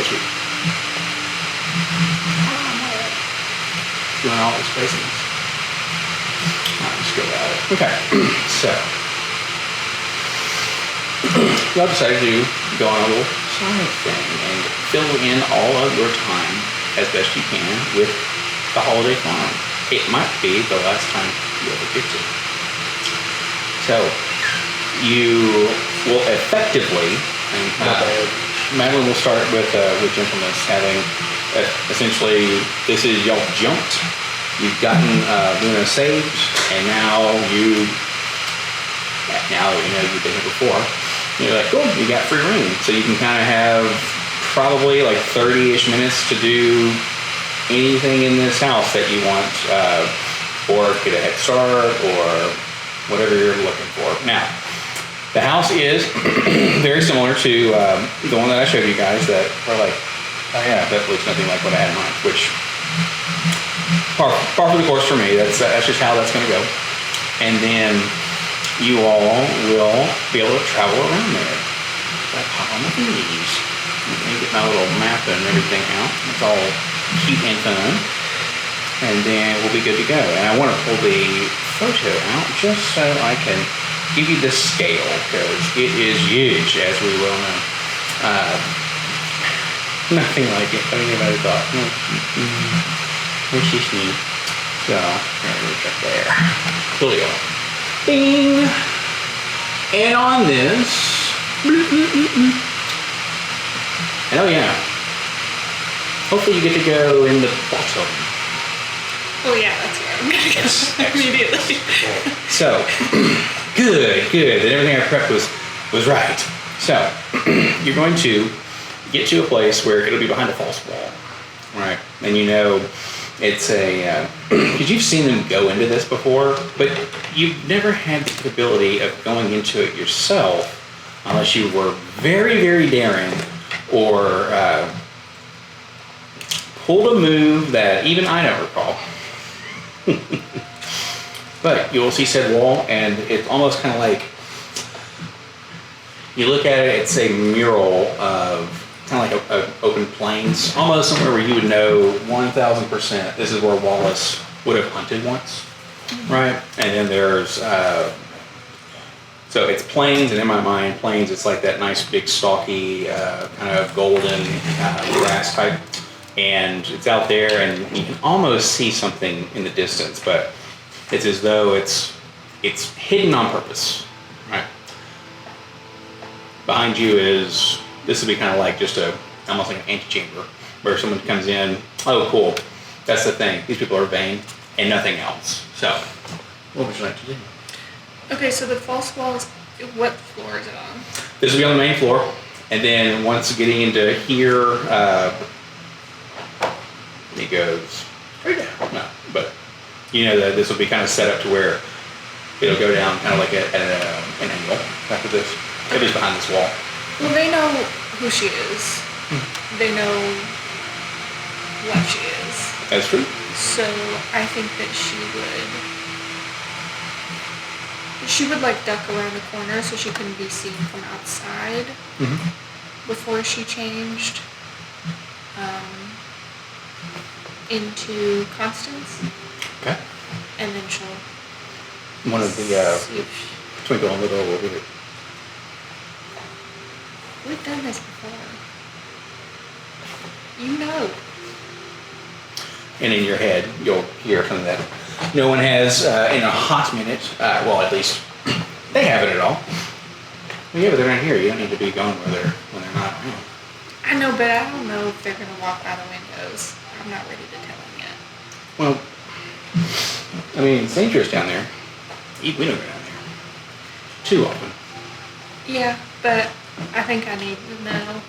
closer. Doing all this craziness. Alright, let's go at it. Okay, so y'all decided to go on a little side thing and fill in all of your time as best you can with the holiday farm. It might be the last time you ever get to. So you will effectively, Madeline will start with gentleness, having essentially this is y'all jumped. You've gotten Luna saved, and now you know you've been here before. You're like, cool, you got free reign. So you can kind of have probably like 30-ish minutes to do anything in this house that you want, or get a head start, or whatever you're looking for. Now, the house is very similar to the one that I showed you guys that are like, oh yeah, that looks nothing like what I had in mind, which, par for the course for me, that's just how that's going to go. And then you all will be able to travel around there. So I pop on my knees. Let me get my little map and everything out. It's all cute and fun. And then we'll be good to go. And I want to pull the photo out just so I can give you the scale, because it is huge, as we well know. Nothing like it. I mean, anybody thought, it's just neat. So, right there. Coolio. Bing! And on this, and oh yeah, hopefully you get to go in the bottom. Oh yeah, that's where I'm gonna go immediately. So, good. And everything I prepped was right. So, you're going to get to a place where it'll be behind a false wall, right? And you know, it's a, because you've seen them go into this before, but you've never had the capability of going into it yourself unless you were very, very daring or pulled a move that even I don't recall. But you will see said wall, and it's almost kind of like, you look at it, it's a mural of kind of like open plains, almost somewhere where you would know 1,000% this is where Wallace would have hunted once, right? And then there's, so it's plains, and in my mind, plains, it's like that nice big stocky kind of golden grass type, and it's out there, and you can almost see something in the distance, but it's as though it's hidden on purpose, right? Behind you is, this would be kind of like just almost like an antechamber where someone comes in, oh cool, that's the thing, these people are vain and nothing else. So, what would you like to do? Okay, so the false wall is, what floor is it on? This will be on the main floor, and then once getting into here, it goes right down. No, but you know that this will be kind of set up to where it'll go down kind of like at an angle after this, at least behind this wall. Well, they know who she is. They know what she is. That's true. So I think that she would like duck around the corner so she couldn't be seen from outside before she changed into Constance. Okay. And then she'll one of the twinkle on the door will do it. We've done this before. You know. And in your head, you'll hear something that no one has in a hot minute. Well, at least they haven't at all. Well, yeah, but they're not here. You don't need to be gone when they're not around. I know, but I don't know if they're going to walk by the windows. I'm not ready to tell them yet. Well, I mean, it's dangerous down there. We don't go down there too often. Yeah, but I think I need to know.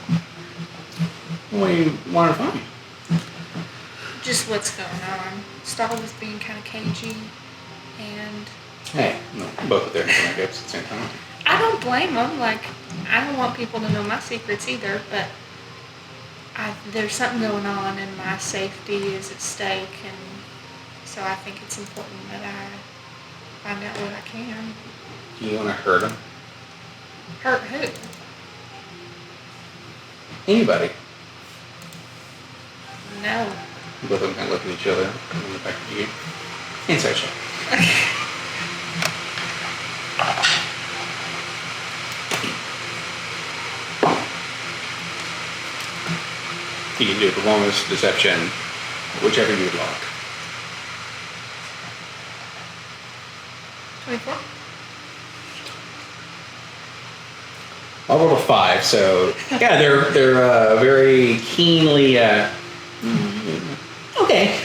What do you want to find? Just what's going on. Star was being kind of cagey, and... Hey, no, both of their hiccups at the same time. I don't blame them. Like, I don't want people to know my secrets either, but there's something going on, and my safety is at stake, and so I think it's important that I find out what I can. Do you want to hurt them? Hurt who? Anybody. No. Both of them kind of look at each other and look back at you. Inside check. You can do performance, deception, whichever you would like. 24. I'll roll a 5, so yeah, they're very keenly. Okay.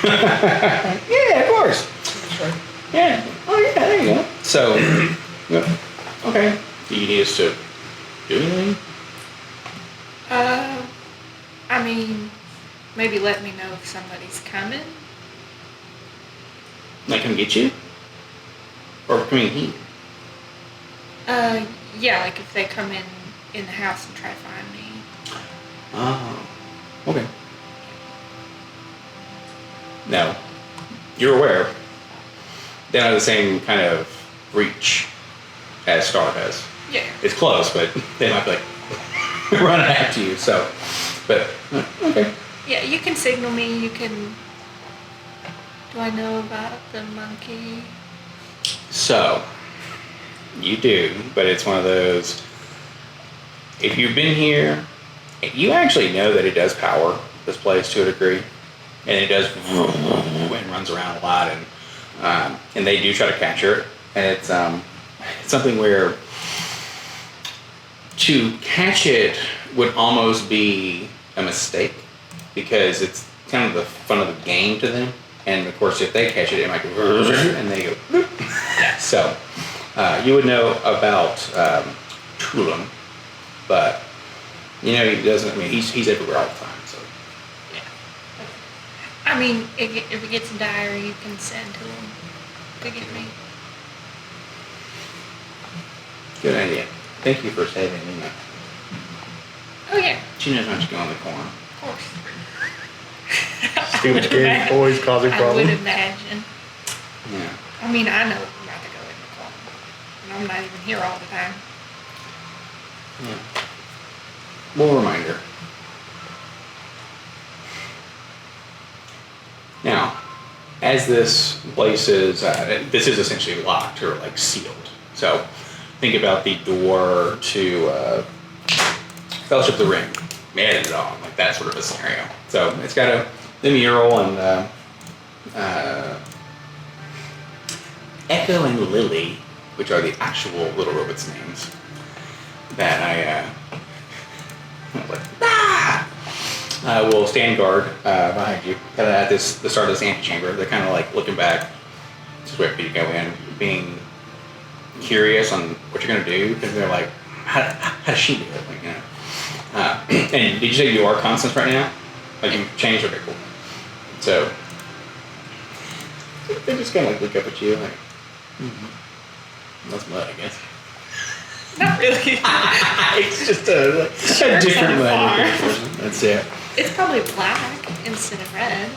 Yeah, of course. Sure. Yeah. Oh yeah, there you go. So, okay. Do you need us to do anything? I mean, maybe let me know if somebody's coming. Like come get you? Or coming here? Yeah, like if they come in the house and try to find me. Oh. Okay. No. You're aware. They don't have the same kind of reach as Star has. Yeah. It's close, but they might be like running after you, so. But, okay. Yeah, you can signal me, you can... Do I know about the monkey? So, you do, but it's one of those, if you've been here, you actually know that it does power this place to a degree, and it does and runs around a lot, and they do try to capture it, and it's something where to catch it would almost be a mistake, because it's kind of the fun of the game to them. And of course, if they catch it, it might go, and they go, so you would know about Tulum, but you know he doesn't. I mean, he's everywhere all the time. So Yeah. I mean, if it gets dire, you can send to him to get me. good idea. Thank you for saving me. Oh yeah, She knows not to go on the corner. of course. Stupid kid, always causing I would problems. imagine. Yeah. I mean, I know not to go in the corner. And I'm not even here all the time. Yeah. Well, reminder. Now, as this place is, this is essentially locked or like sealed. So think about the door to Fellowship of the Ring, man and dog, like that sort of a scenario. So it's got the mural and Echo and Lily, which are the actual little robots' names, that I was like, will stand guard behind you at the start of this antechamber. They're kind of like looking back, just wait for you to go in, being curious on what you're gonna do, because they're like, how does she do it? Like, you know. And did you say you are Constance right now? Like you changed? Okay, cool. So they just kind of like look up at you like, that's mud, I guess. Not really. It's just a different mud. That's it. It's probably black instead of red.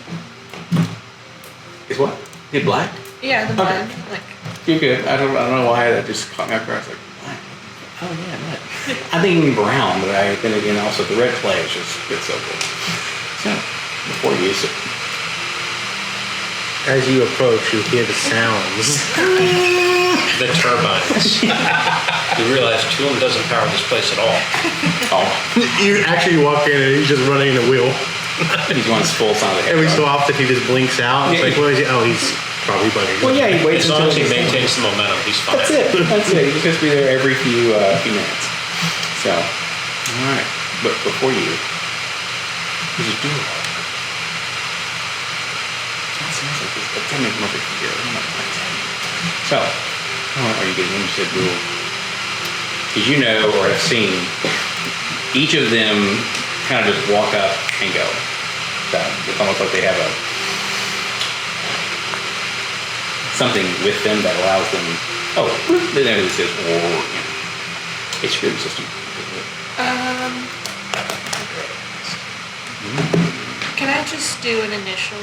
Is what? Is black? Yeah, the mud. Okay. Like, You're good. I don't know why that just caught me off guard. I was like, black. Oh yeah, mud. I'm thinking brown, but then again also the red clay is just it's so cool. So before you use it. As you approach, you hear the sounds. The turbines. You realize Tulum doesn't power this place at all. Oh, You actually walk in and he's just running a wheel. he's one full sound of the Every so often he just blinks out. It's like, what is he? Oh, he's probably bugging. Well, yeah, he waits As long until as he maintains the momentum, he's fine. That's it. That's it. He's supposed to be there every few minutes. So, all right. But before you, there's a door. That sounds like it's that makes more here. So, are you getting into the rule? Because you know or have seen, each of them kind of just walk up and go. So it's almost like they have something with them that allows them. Oh, they know this is, or you know, a security system. can I just do an initial,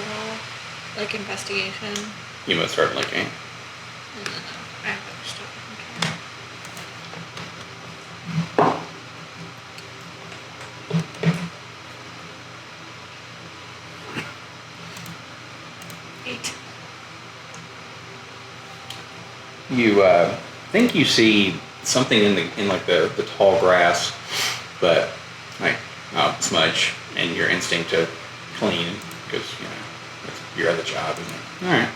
like, investigation? You most certainly can. No. I have other stuff. Okay. you think you see something in like the tall grass, but like smudge, and your instinct to clean because that's your other job. Isn't it? All right,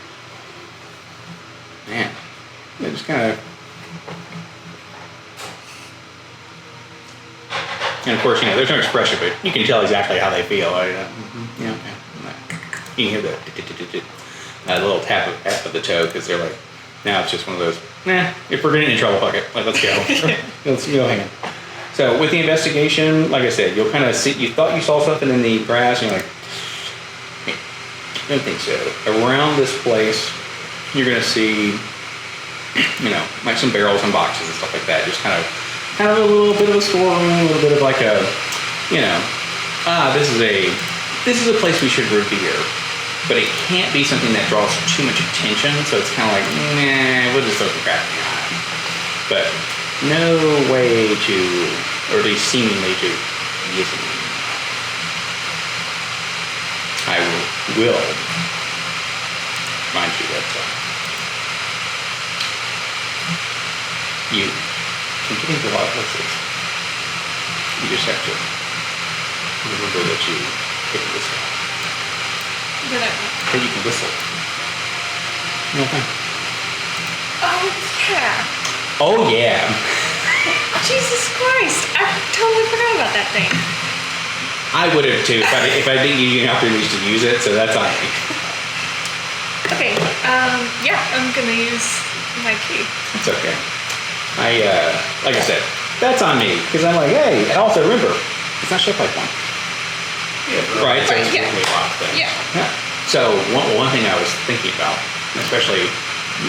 man. They just kind of, and of course there's no expression, but you can tell exactly how they feel. Okay. You can hear the little tap of the toe because they're like, now it's just one of those. If we're getting in trouble, fuck it. Like, let's go. Let's go hang on. So with the investigation, like I said, you'll kind of see. You thought you saw something in the grass, and you're like, I don't think so. Around this place, you're gonna see, like some barrels and boxes and stuff like that. Just kind of a little bit of a storeroom, a little bit of like a, this is a place we should revere. But it can't be something that draws too much attention, so it's kind of like, we'll just throw some crap behind. But no way to, or at least seemingly to, use it. I will remind you that you can get into a lot of places. You just have to remember that you hit this guy. That you can whistle. Okay. Oh, Oh yeah. yeah. Jesus Christ. I totally forgot about that thing. I would have too if I didn't give you an opportunity to use it, so that's on me. Okay. Yeah, I'm going to use my key. It's okay. Like I said, that's on me, because I'm like, hey, and also remember, it's not shaped like one. Yeah, Right, so Right, yeah. Yeah. So one thing I was thinking about, especially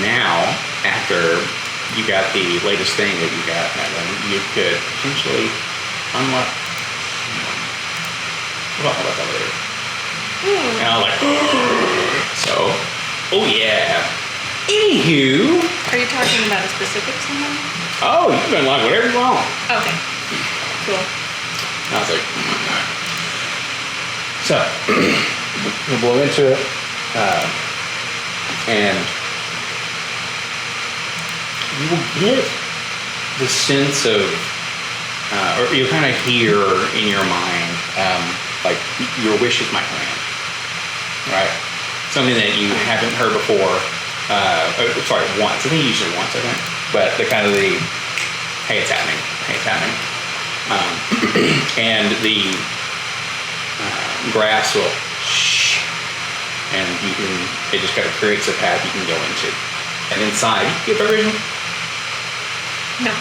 now after you got the latest thing that you got, you could potentially unlock. What about that later? And I was like, so, oh yeah. Anywho. Are you talking about a specific someone? Oh, you can unlock whatever you want. Okay. Cool. I was like, so, we'll blow into it, and you will get the sense of, or you'll kind of hear in your mind, like, your wish is my command, right? Something that you haven't heard before, once. I think you used it once, I think. But the kind of hey, it's happening, and the grass will shh, and it just kind of creates a path you can go into. And inside, you get vision? No.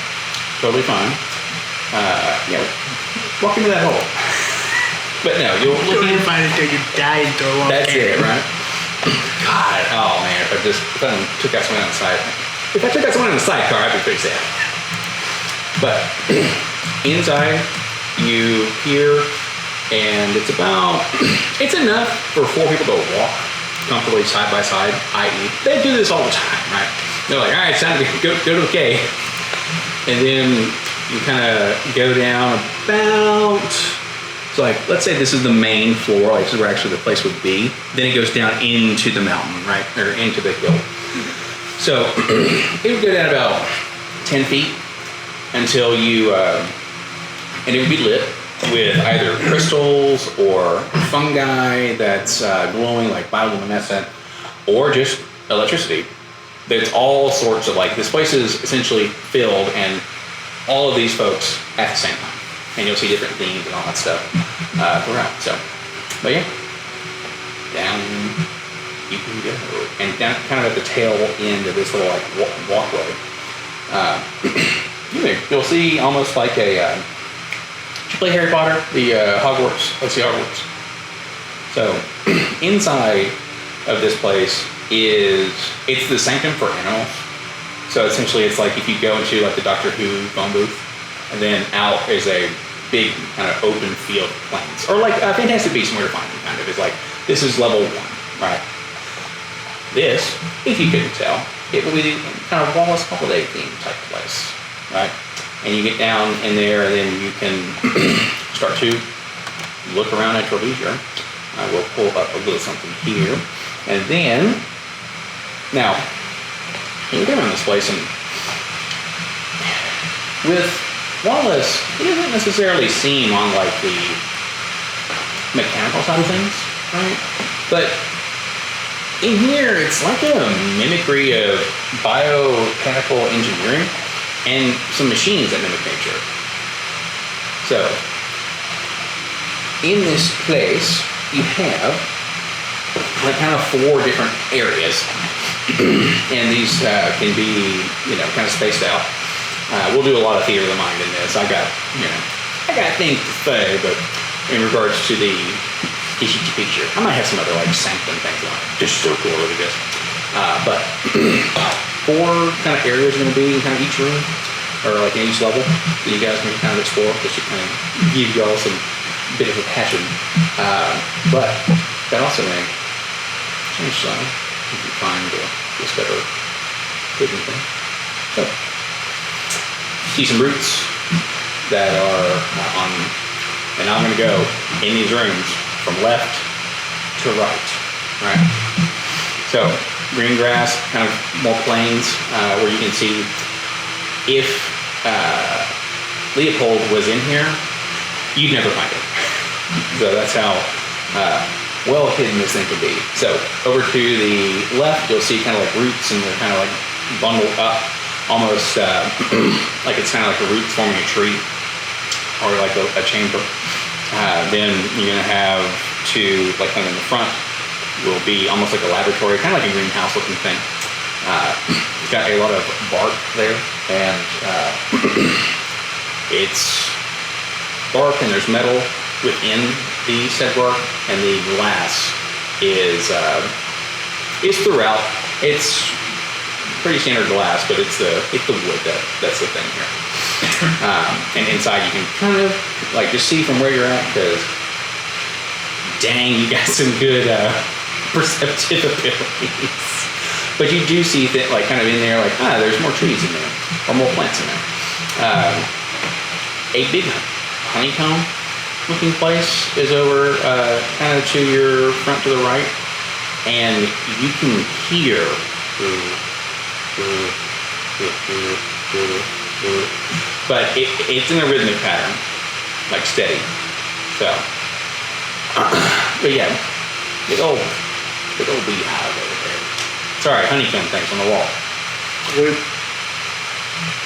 Totally fine. Walk into that hole. But no, you'll look in. Find it till you die and throw off. That's it, right? God, oh man, if I took out someone on the side. If I took out someone on the sidecar, I'd be pretty sad. But inside, you hear, and it's enough for 4 people to walk comfortably side by side, i.e. they do this all the time, right? They're like, all right, it's time to go to the cave. And then you kind of go down about, so like, let's say this is the main floor, like this is where actually the place would be. Then it goes down into the mountain, right? Or into the hill. So it would go down about 10 feet until you, and it would be lit with either crystals or fungi that's glowing like bioluminescent, or just electricity. There's all sorts of, like, this place is essentially filled, and all of these folks at the same time. And you'll see different themes and all that stuff throughout. So, but yeah, down you can go, and down kind of at the tail end of this little like walkway, you'll see almost like a. Did you play Harry Potter? The Hogwarts. Let's see Hogwarts. So inside of this place it's the sanctum for animals. So essentially, it's like if you go into like the Doctor Who phone booth, and then out is a big kind of open field of plains, or like Fantastic Beasts and Where to Find Them. Kind of is like this is level 1, right? This, if you couldn't tell, it will be the kind of Wallace Holiday theme type place, right? And you get down in there, and then you can start to look around at your leisure. I will pull up a little something here, and then now you get around this place, and with Wallace, he doesn't necessarily seem on like the mechanical side of things, right? But in here, it's like a mimicry of biochemical engineering and some machines that mimic nature. So, in this place, you have like kind of 4 different areas, and these can be, kind of spaced out. We'll do a lot of theater of the mind in this. I got things to say, but in regards to the Ishichi picture, I might have some other like sanctum things on it. Just so cool, look at this. But 4 kind of areas are going to be in kind of each room, or like in each level, that you guys can kind of explore, just to kind of give y'all some bit of a passion. But that also may change some if you find this better hidden thing. So, see some roots that are on, and I'm going to go in these rooms from left to right. So, green grass, kind of more plains, where you can see if Leopold was in here, you'd never find it. So that's how well hidden this thing could be. So over to the left, you'll see kind of like roots, and they're kind of like bundled up, almost like it's kind of like a root forming a tree, or like a chamber. Then you're gonna have like kind of in the front will be almost like a laboratory, kind of like a greenhouse looking thing. It's got a lot of bark there, and it's bark, and there's metal within the said bark, and the glass is throughout. It's pretty standard glass, but it's the wood that's the thing here. And inside you can kind of like just see from where you're at, because dang, you got some good perceptive abilities. But you do see that, like, kind of in there, like, there's more trees in there, or more plants in there. A big honeycomb looking place is over kind of to your front to the right, and you can hear, but it's in a rhythmic pattern, like steady. So, but yeah, big old beehive over there. Sorry, honeycomb things on the wall.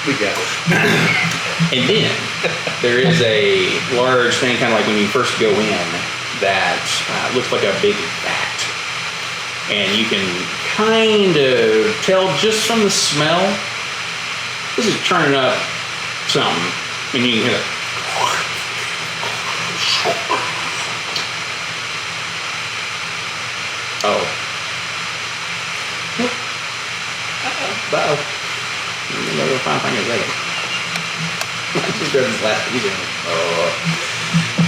We got it. And then there is a large thing, kind of like when you first go in, that looks like a big vat. And you can kind of tell just from the smell, this is turning up something. And you can hear it. Oh. Uh-oh. I'm gonna go find thing in a second. Just grab this last piece in.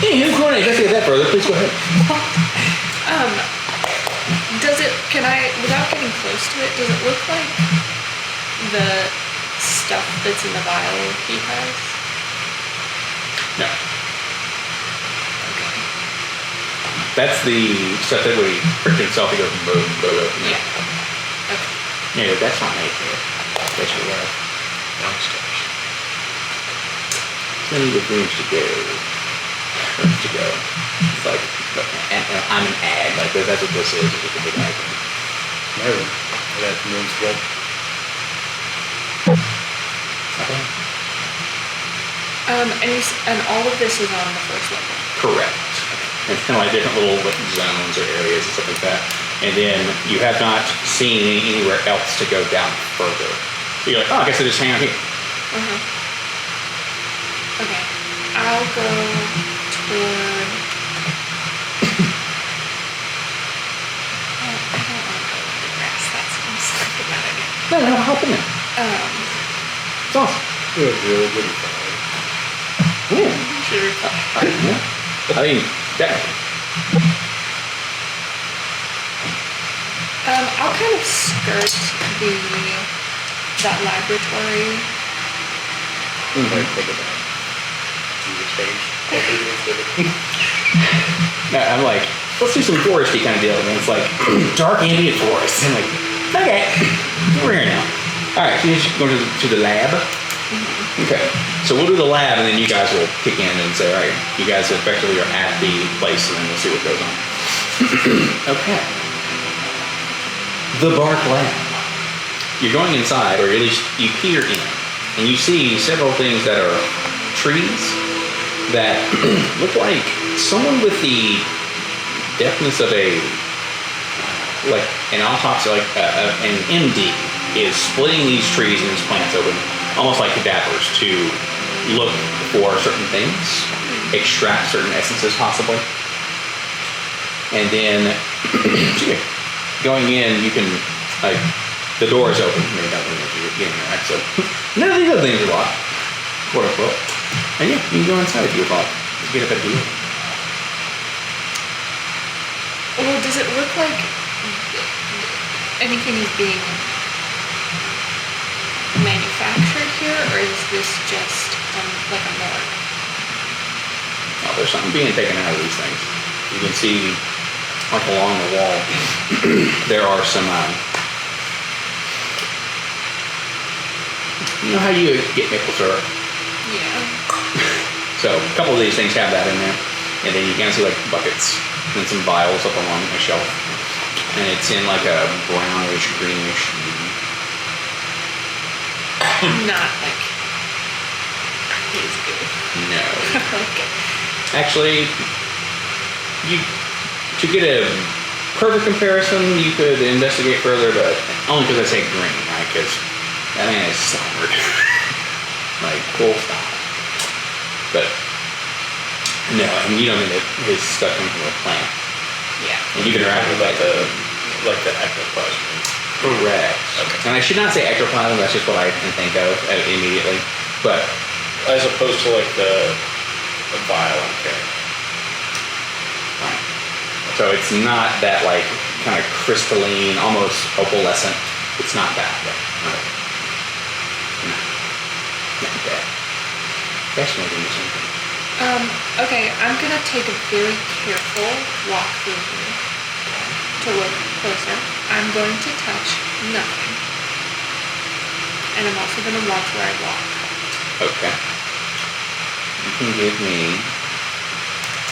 Anywho, Corny, let's get that further. Please go ahead. Without getting close to it, does it look like the stuff that's in the vial he has? No. Okay. That's the stuff that would prick himself to go boom, boom, boom. Yeah. Okay. No, that's not made here. That's your left. Downstairs. Plenty of rooms to go. It's like, I'm an ag. Like, that's what this is. It's just a big ag. My room. That room's full. Okay. And all of this is on the first level. Correct. And it's kind of like different little zones or areas and stuff like that. And then you have not seen anywhere else to go down further. So you're like, I guess I just hang out here. Okay. I'll go toward. I don't want to go into the grass. That seems like a bad idea. No, hop in there. It's awesome. It was really good fun. Yeah. Sure. I mean, definitely. I'll kind of skirt that laboratory. Like, think about it. You change. I'm like, let's do some foresty kind of deal. And it's like, dark ambient forest. And I'm like, okay, we're here now. All right, so you just go to the lab. Okay, so we'll do the lab, and then you guys will kick in and say, all right, you guys effectively are at the place, and then we'll see what goes on. Okay. The Bark Lab. You're going inside, or at least you peer in, and you see several things that are trees that look like someone with the deftness of like an autopsy, like an MD is splitting these trees and these plants open, almost like cadavers, to look for certain things, extract certain essences possibly. And then going in, you can, like, the door is open. Maybe that one you're getting right. So none of these other things are locked, quote unquote. And yeah, you can go inside if you would like. Get a better deal. Well, does it look like anything is being manufactured here, or is this just like a morgue? Oh, there's something being taken out of these things. You can see, like along the wall, there are some, you know how you get maple syrup? Yeah. So a couple of these things have that in there. And then you can see like buckets and some vials up along a shelf. And it's in like a brownish, greenish. Not like hazy. No. Okay. Actually, to get a perfect comparison, you could investigate further, but only because I say green, right? Because that man is soured. Like, cool style. But, no, I mean, you don't mean that his stuff comes from a plant. Yeah. And you can interact with Like the ectoplasm. correct. Okay. And I should not say ectoplasm, that's just what I can think of immediately. But, As opposed to like the vial I'm carrying. fine. So it's not that, like, kind of crystalline, almost opalescent. It's not that. Right? No. Not that. Fascinating or something. Okay, I'm gonna take a very careful walk through here to look closer. I'm going to touch nothing. And I'm also gonna watch where I walk. Okay. You can give me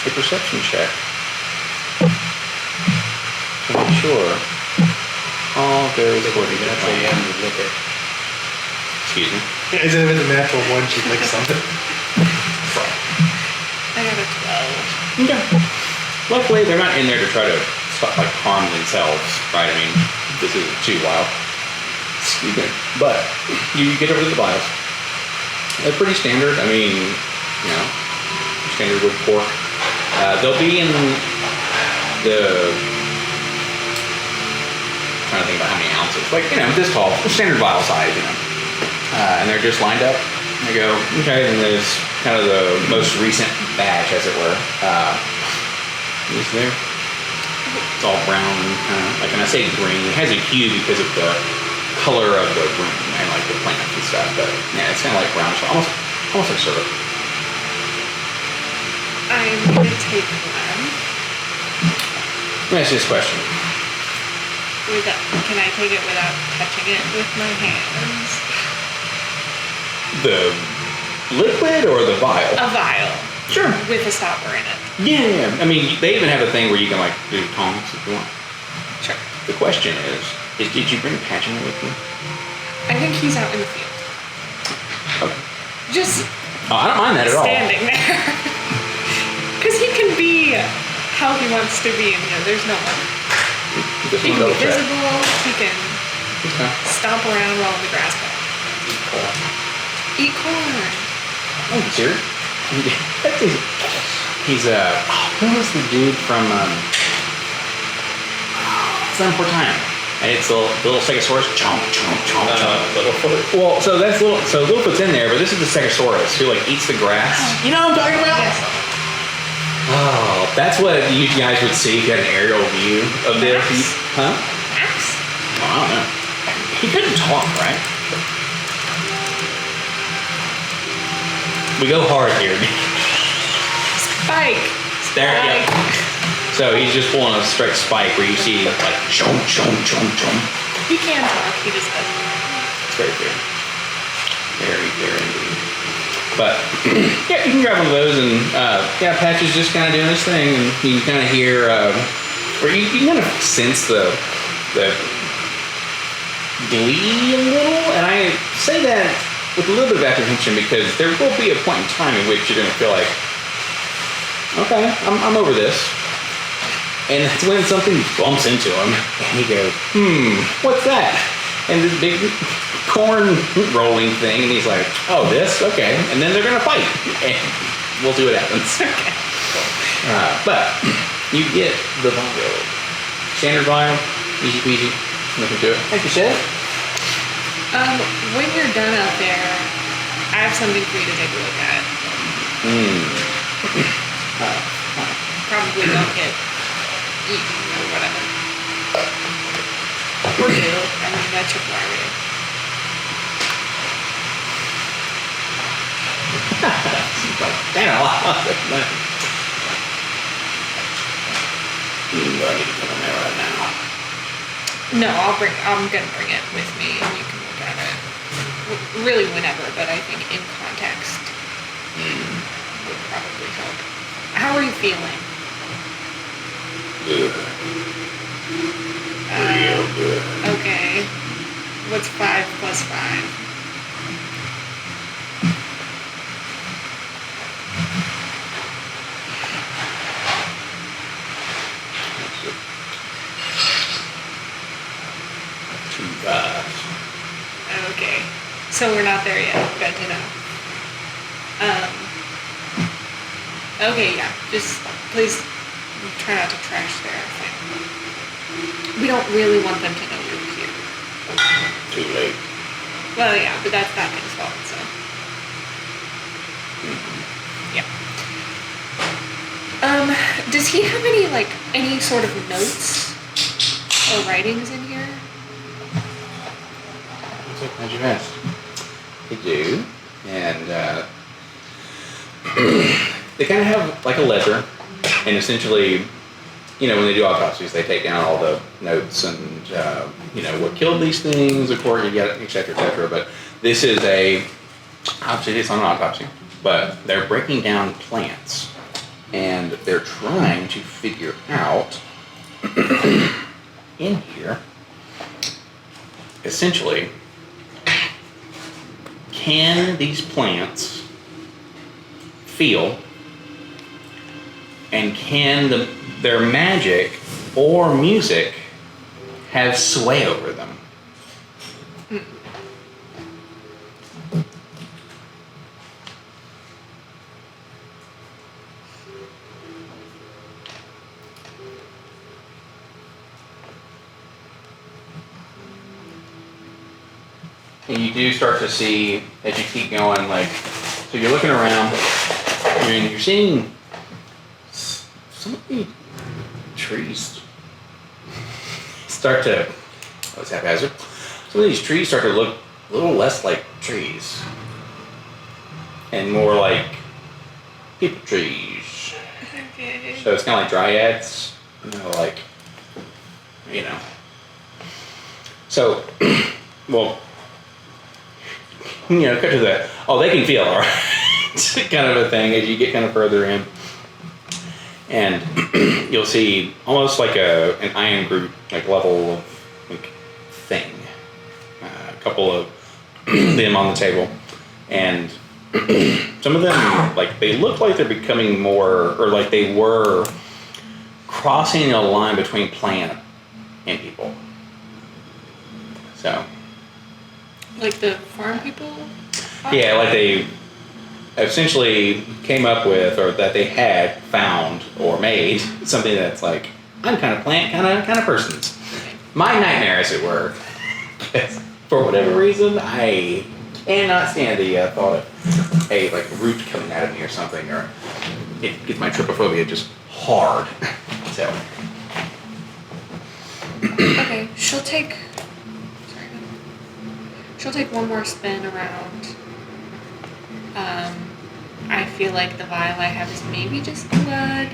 a perception check to make sure all goes according to Actually, plan. you look at. Excuse me. Is it with a natural one? She'd like something. I got a 12. Okay. Luckily, they're not in there to try to stop, like, harm themselves, right? I mean, this isn't too wild. Excuse me. But you get over to the vials. They're pretty standard. I mean, you know, standard wood pork. They'll be in the. I'm trying to think about how many ounces. Like, you know, this tall, standard vial size, you know. And they're just lined up. And they go, okay, and there's kind of the most recent batch, as it were. Is there? It's all brown, like, and I say green. It has a hue because of the color of the room and like the plants and stuff. But yeah, it's kind of like brownish, almost like syrup. I'm gonna take one. Let me ask you this question. Can I take it without touching it with my hands? The liquid or the vial? A vial. Sure. With a stopper in it. Yeah. I mean, they even have a thing where you can like do tongs if you want. Sure. The question is did you bring Patchen with you? I think he's out in the field. Okay. Just Oh, I don't mind that at all. standing there. Because he can be how he wants to be in here. There's no one. Just He one can be double check. visible. He can Okay. stomp around while the grass cut. Eat corn. Oh, sir. He's who was the dude from Sunport Time? And it's the little Stegosaurus. Chomp, chomp, chomp, chomp. Littlefoot. Well, so that's Littlefoot's in there, but this is the Stegosaurus who like eats the grass. You know what I'm talking about? Yes. Oh, that's what you guys would see if you had an aerial view of this. Max? Huh? Max? Well, I don't know. He couldn't talk, right? We go hard here. Spike. There, Spike. yeah. So he's just pulling a straight spike where you see like chomp, chomp, chomp, chomp. He can talk. He just doesn't. Very good. Very, very indeed. But yeah, you can grab one of those, and yeah, Patch is just kind of doing his thing, and you can kind of hear, or you can kind of sense the glee a little. And I say that with a little bit of apprehension because there will be a point in time in which you're going to feel like, okay, I'm over this. And that's when something bumps into him, and he goes, what's that? And this big corn rolling thing, and he's like, oh, this? Okay. And then they're going to fight, and we'll see what happens. But you get the vial. Standard vial, easy peasy, nothing to it. Thank you, Chef. When you're done out there, I have something for you to take a look at. Probably don't get eaten or whatever. Or do. I mean, that's your prerogative. Damn, I need to put on there right now. No, I'm gonna bring it with me and you can look at it. Really whenever, but I think in context would probably help. How are you feeling? Good. Real good. Okay. What's 5 plus 5? Okay. So we're not there yet. Good to know. Okay, yeah. Just please try not to trash their thing. We don't really want them to know we're here. Too late. Well, yeah, but that's that thing's fault, so. Yeah. Does he have any sort of notes or writings in here? How'd you ask? They do, and they kind of have like a ledger, and essentially, when they do autopsies, they take down all the notes and what killed these things, of course, et cetera. But this is obviously it's on an autopsy, but they're breaking down plants, and they're trying to figure out in here, essentially, can these plants feel, and can their magic or music have sway over them? And you do start to see, as you keep going, so you're looking around, and you're seeing some of the trees start to, what's haphazard? Some of these trees start to look a little less like trees and more like people trees. Okay. So it's kind of like dryads, So, well, cut to the, they can feel, all right, kind of a thing as you get kind of further in. And you'll see almost like an iron group, level of thing. A couple of them on the table. And some of them, they look like they're becoming more, or like they were crossing a line between plant and people. So. Like the farm people? Yeah, like they essentially came up with, or that they had found or made something that's like, I'm kind of plant, kind of persons. My nightmare, as it were. For whatever reason, I cannot stand the thought of a root coming out of me or something, or it gets my trypophobia just hard. So. Okay, she'll take one more spin around. I feel like the vial I have is maybe just blood.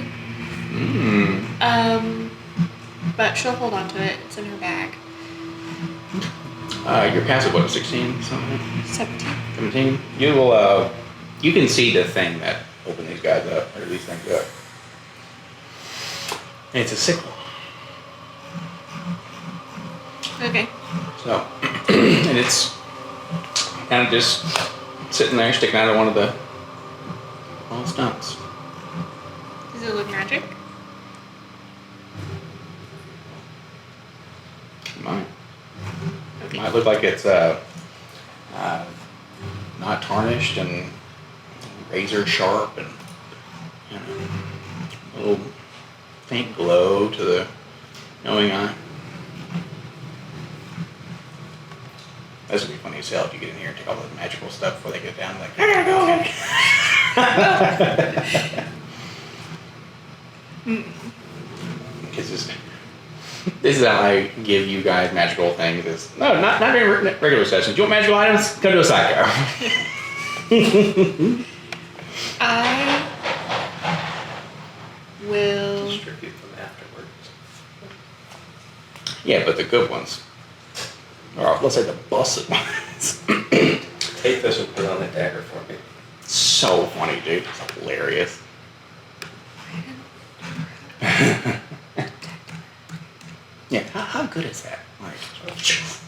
But she'll hold on to it. It's in her bag. You're past what, 16 something? 17. 17? You will, you can see the thing that opened these guys up, or these things up. And it's a sickle. Okay. So, and it's kind of just sitting there, sticking out of one of the stumps. Does it look magic? It might. Okay. Might look like it's not tarnished and razor sharp and a little faint glow to the knowing eye. This would be funny as hell if you get in here and take all the magical stuff before they get down. Like, I gotta go. Because this is how I give you guys magical things. No, not during regular sessions. You want magical items? Go to a SideCar. I will. Distribute them afterwards. Yeah, but the good ones. Or let's say the busted ones. Take this and put it on the dagger for me. So funny, dude. It's hilarious. Yeah, how good is that? Like,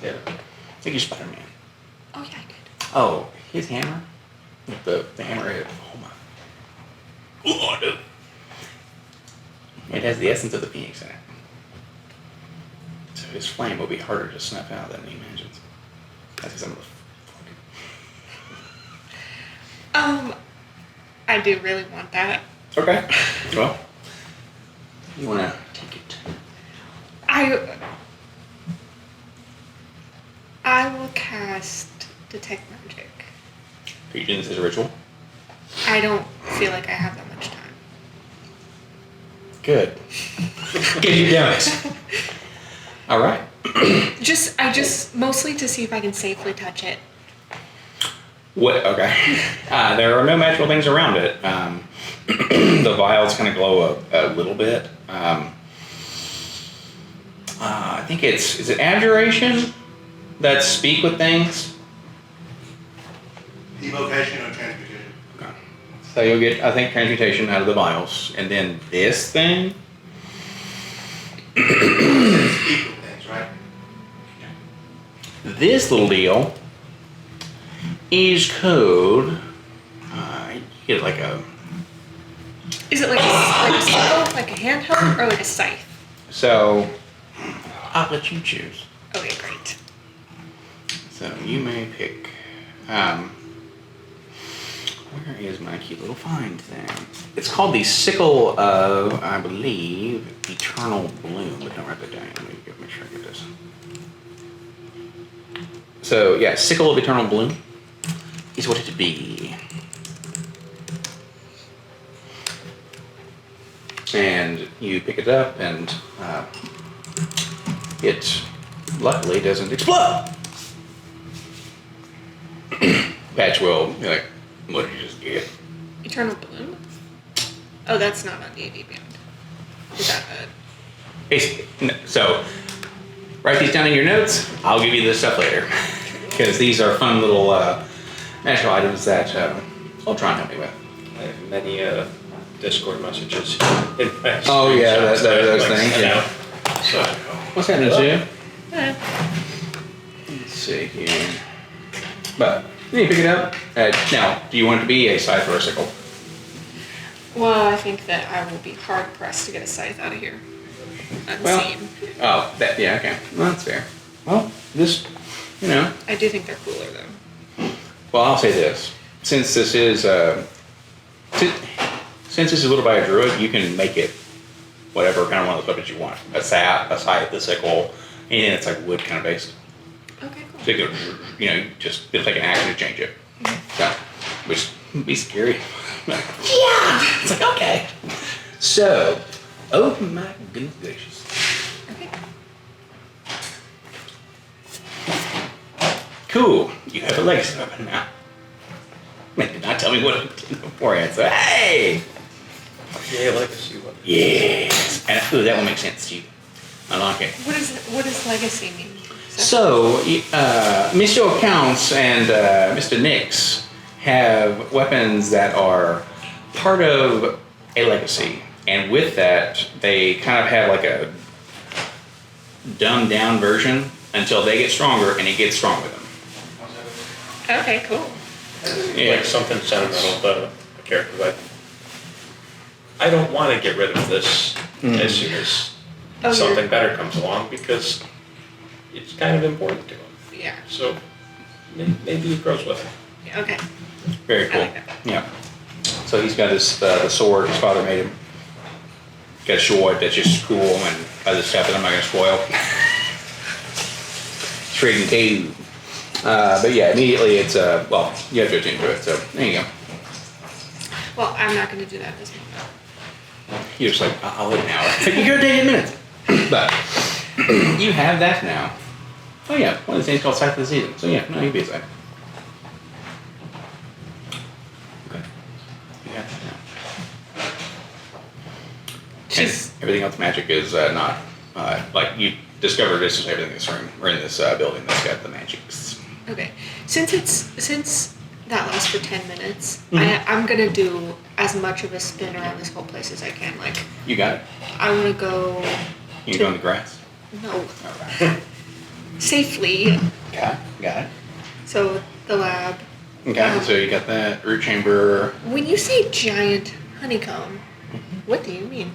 Yeah. it's like you're Spider-Man. Oh yeah, I did. Oh, his hammer? The hammerhead. Oh my. Oh, dude. It has the essence of the Phoenix in it. So his flame will be harder to snuff out than he imagines. That's because I'm I do really want that. okay. Well, you want to take it? I will cast Detect Magic. Are you doing this as a ritual? I don't feel like I have that much time. Good. Get you down it. All right. I just mostly to see if I can safely touch it. What? Okay. There are no magical things around it. The vials kind of glow a little bit. I think is it abjuration that speak with things? Evocation or transmutation? Okay. So you'll get, I think, transmutation out of the vials, and then this thing. Speak with things, right? This little deal is code. You get like a. Is it like a sickle, like a handheld, or like a scythe? So I'll let you choose. Okay, great. So you may pick. Where is my cute little find thing? It's called the Sickle of, I believe, Eternal Bloom. But don't write that down. Let me make sure I get this. So yeah, Sickle of Eternal Bloom is what it be. And you pick it up, and it luckily doesn't explode. Patch will be like, what did you just get? Eternal Bloom? Oh, that's not on D&D Beyond. Is that So, write these down in your notes. I'll give you this stuff later. Because these are fun little magical items that Ultron helped me with. I have many Discord messages. Oh, yeah, those things, yeah. So, What's happening to you? a... Let's see here. But, you pick it up. Now, do you want it to be a scythe or a sickle? Well, I think that I will be hard pressed to get a scythe out of here. Unseen. Oh, yeah, okay. Well, that's fair. Well, just, I do think they're cooler though. Well, I'll say this: since this is since this is little by a druid, you can make it whatever kind of one of those weapons you want. A scythe, a sickle, anything that's like wood kind of based. Okay, cool. So you could, just it'll take an action to change it. So, which would be scary. Yeah, it's like okay. So, oh my goodness gracious. Okay. Cool. You have a legacy weapon now. Man, did not tell me what it did beforehand. So hey. yeah, legacy weapon. Yes. And that will make sense to you. I like it. What does legacy mean? So, Mr. Accounts and Mr. Nix have weapons that are part of a legacy. And with that, they kind of have like a dumbed down version until they get stronger and it gets strong with them. Okay, cool. Yeah. Like something sentimental about a character. Like, I don't want to get rid of this as soon as something better comes along because it's kind of important to him. Yeah. So maybe it grows with him. Yeah, okay. Very cool. I like that. Yeah. So he's got this the sword his father made him. Got a sword that's just cool and other stuff that I'm not going to spoil. Trading cave. But yeah, immediately it's well, you have to attend to it. So there you go. Well, I'm not going to do that this moment. You're just like, I'll wait an hour. You go take 8 minutes. But you have that now. Oh yeah, one of the things called Scythe of the Season. So yeah, no, you'd be a Scythe. Okay. You have that now. And everything else magic is not, like you discovered this is everything in this room, or in this building that's got the magics. Okay. Since that lasts for 10 minutes, I'm going to do as much of a spin around this whole place as I can. Like, You got it? I want to go... You go in the grass? No. Alright. Safely. Okay, got it. So, the lab. Okay, so you got that root chamber. When you say giant honeycomb, what do you mean?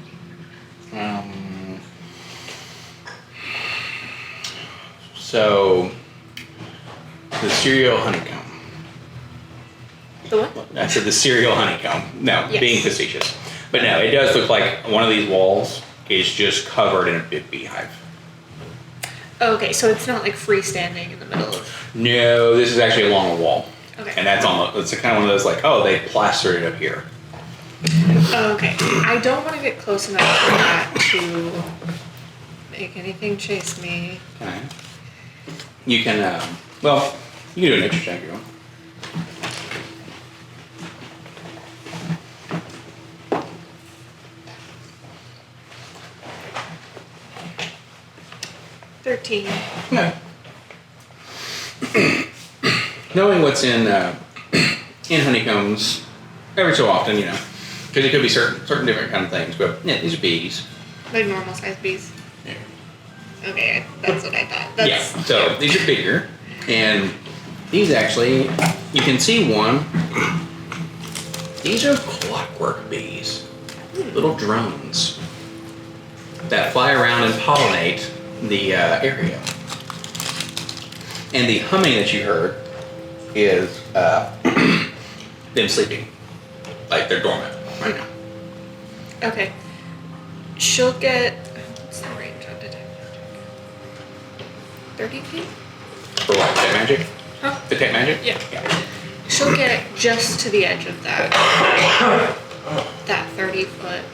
So the cereal honeycomb. The what? I said the cereal honeycomb. No, Yes. being facetious. But no, it does look like one of these walls is just covered in a big beehive. Okay, so it's not like freestanding in the middle of... No, this is actually along a wall. Okay. And that's on the, it's kind of one of those like, oh, they plastered it up here. Okay. I don't want to get close enough to that to make anything chase me. Okay. You can, well, you can do an nature check if you want. No. Knowing what's in honeycombs, every so often, you know, because it could be certain different kind of things. But yeah, these are bees. Like normal sized bees. Yeah. Okay, that's what I thought. Yeah. So these are bigger, and these actually, you can see one. These are clockwork bees, little drones that fly around and pollinate the area. And the humming that you heard is them sleeping, like they're dormant right now. Okay. She'll get... What's the range on detect magic? 30 feet? For what? Detect magic? Huh? Detect magic? Yeah. She'll get just to the edge of that 30-foot.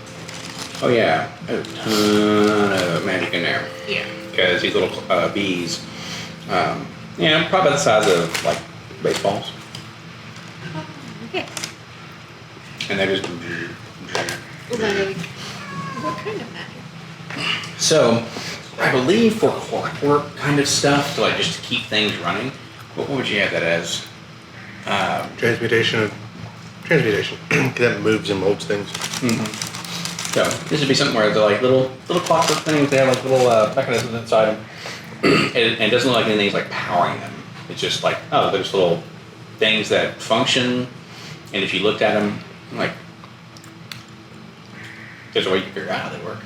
Oh yeah, there's a ton of magic in there. Yeah. Because these little bees, yeah, probably the size of like baseballs, Okay. and they just. Like, what kind of magic? So, I believe for clockwork kind of stuff, to like just to keep things running. What would you have that as? Transmutation. That moves and molds things. So this would be something where they're like little clockwork things. They have like little mechanisms inside them, and it doesn't look like anything's like powering them. It's just like, oh, they're just little things that function. And if you looked at them, like, there's a way you can figure out how they work.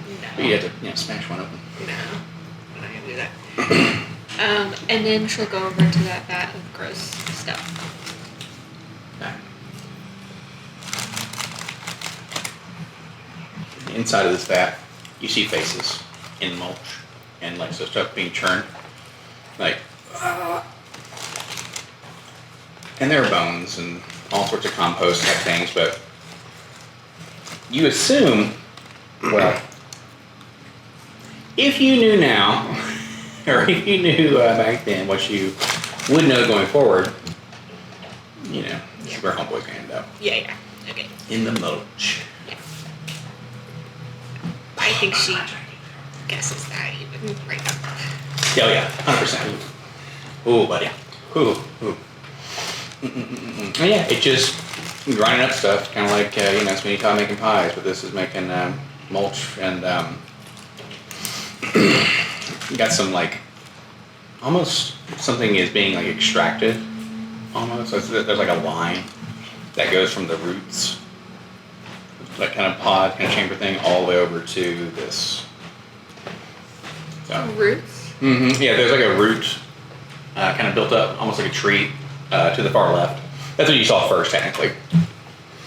No. But you have to, smash one open. No. I'm not gonna do that. And then she'll go over to that vat of gross stuff. Okay. Inside of this vat, you see faces in mulch and like so stuff being churned, like, and there are bones and all sorts of compost type things. But you assume, well, if you knew now, or if you knew back then what you would know going forward, you know, this is where homeboy's gonna end up. Yeah. Okay. In the mulch. Yeah. I think she guesses that even right now. Oh yeah, 100%. Ooh, buddy. Ooh. And yeah, it just grinding up stuff, kind of like it's when you taught making pies, but this is making mulch and you got some like almost something is being like extracted. Almost there's like a line that goes from the roots, that kind of pod, kind of chamber thing, all the way over to this. So, Roots? Yeah, there's like a root kind of built up, almost like a tree to the far left. That's what you saw first, technically.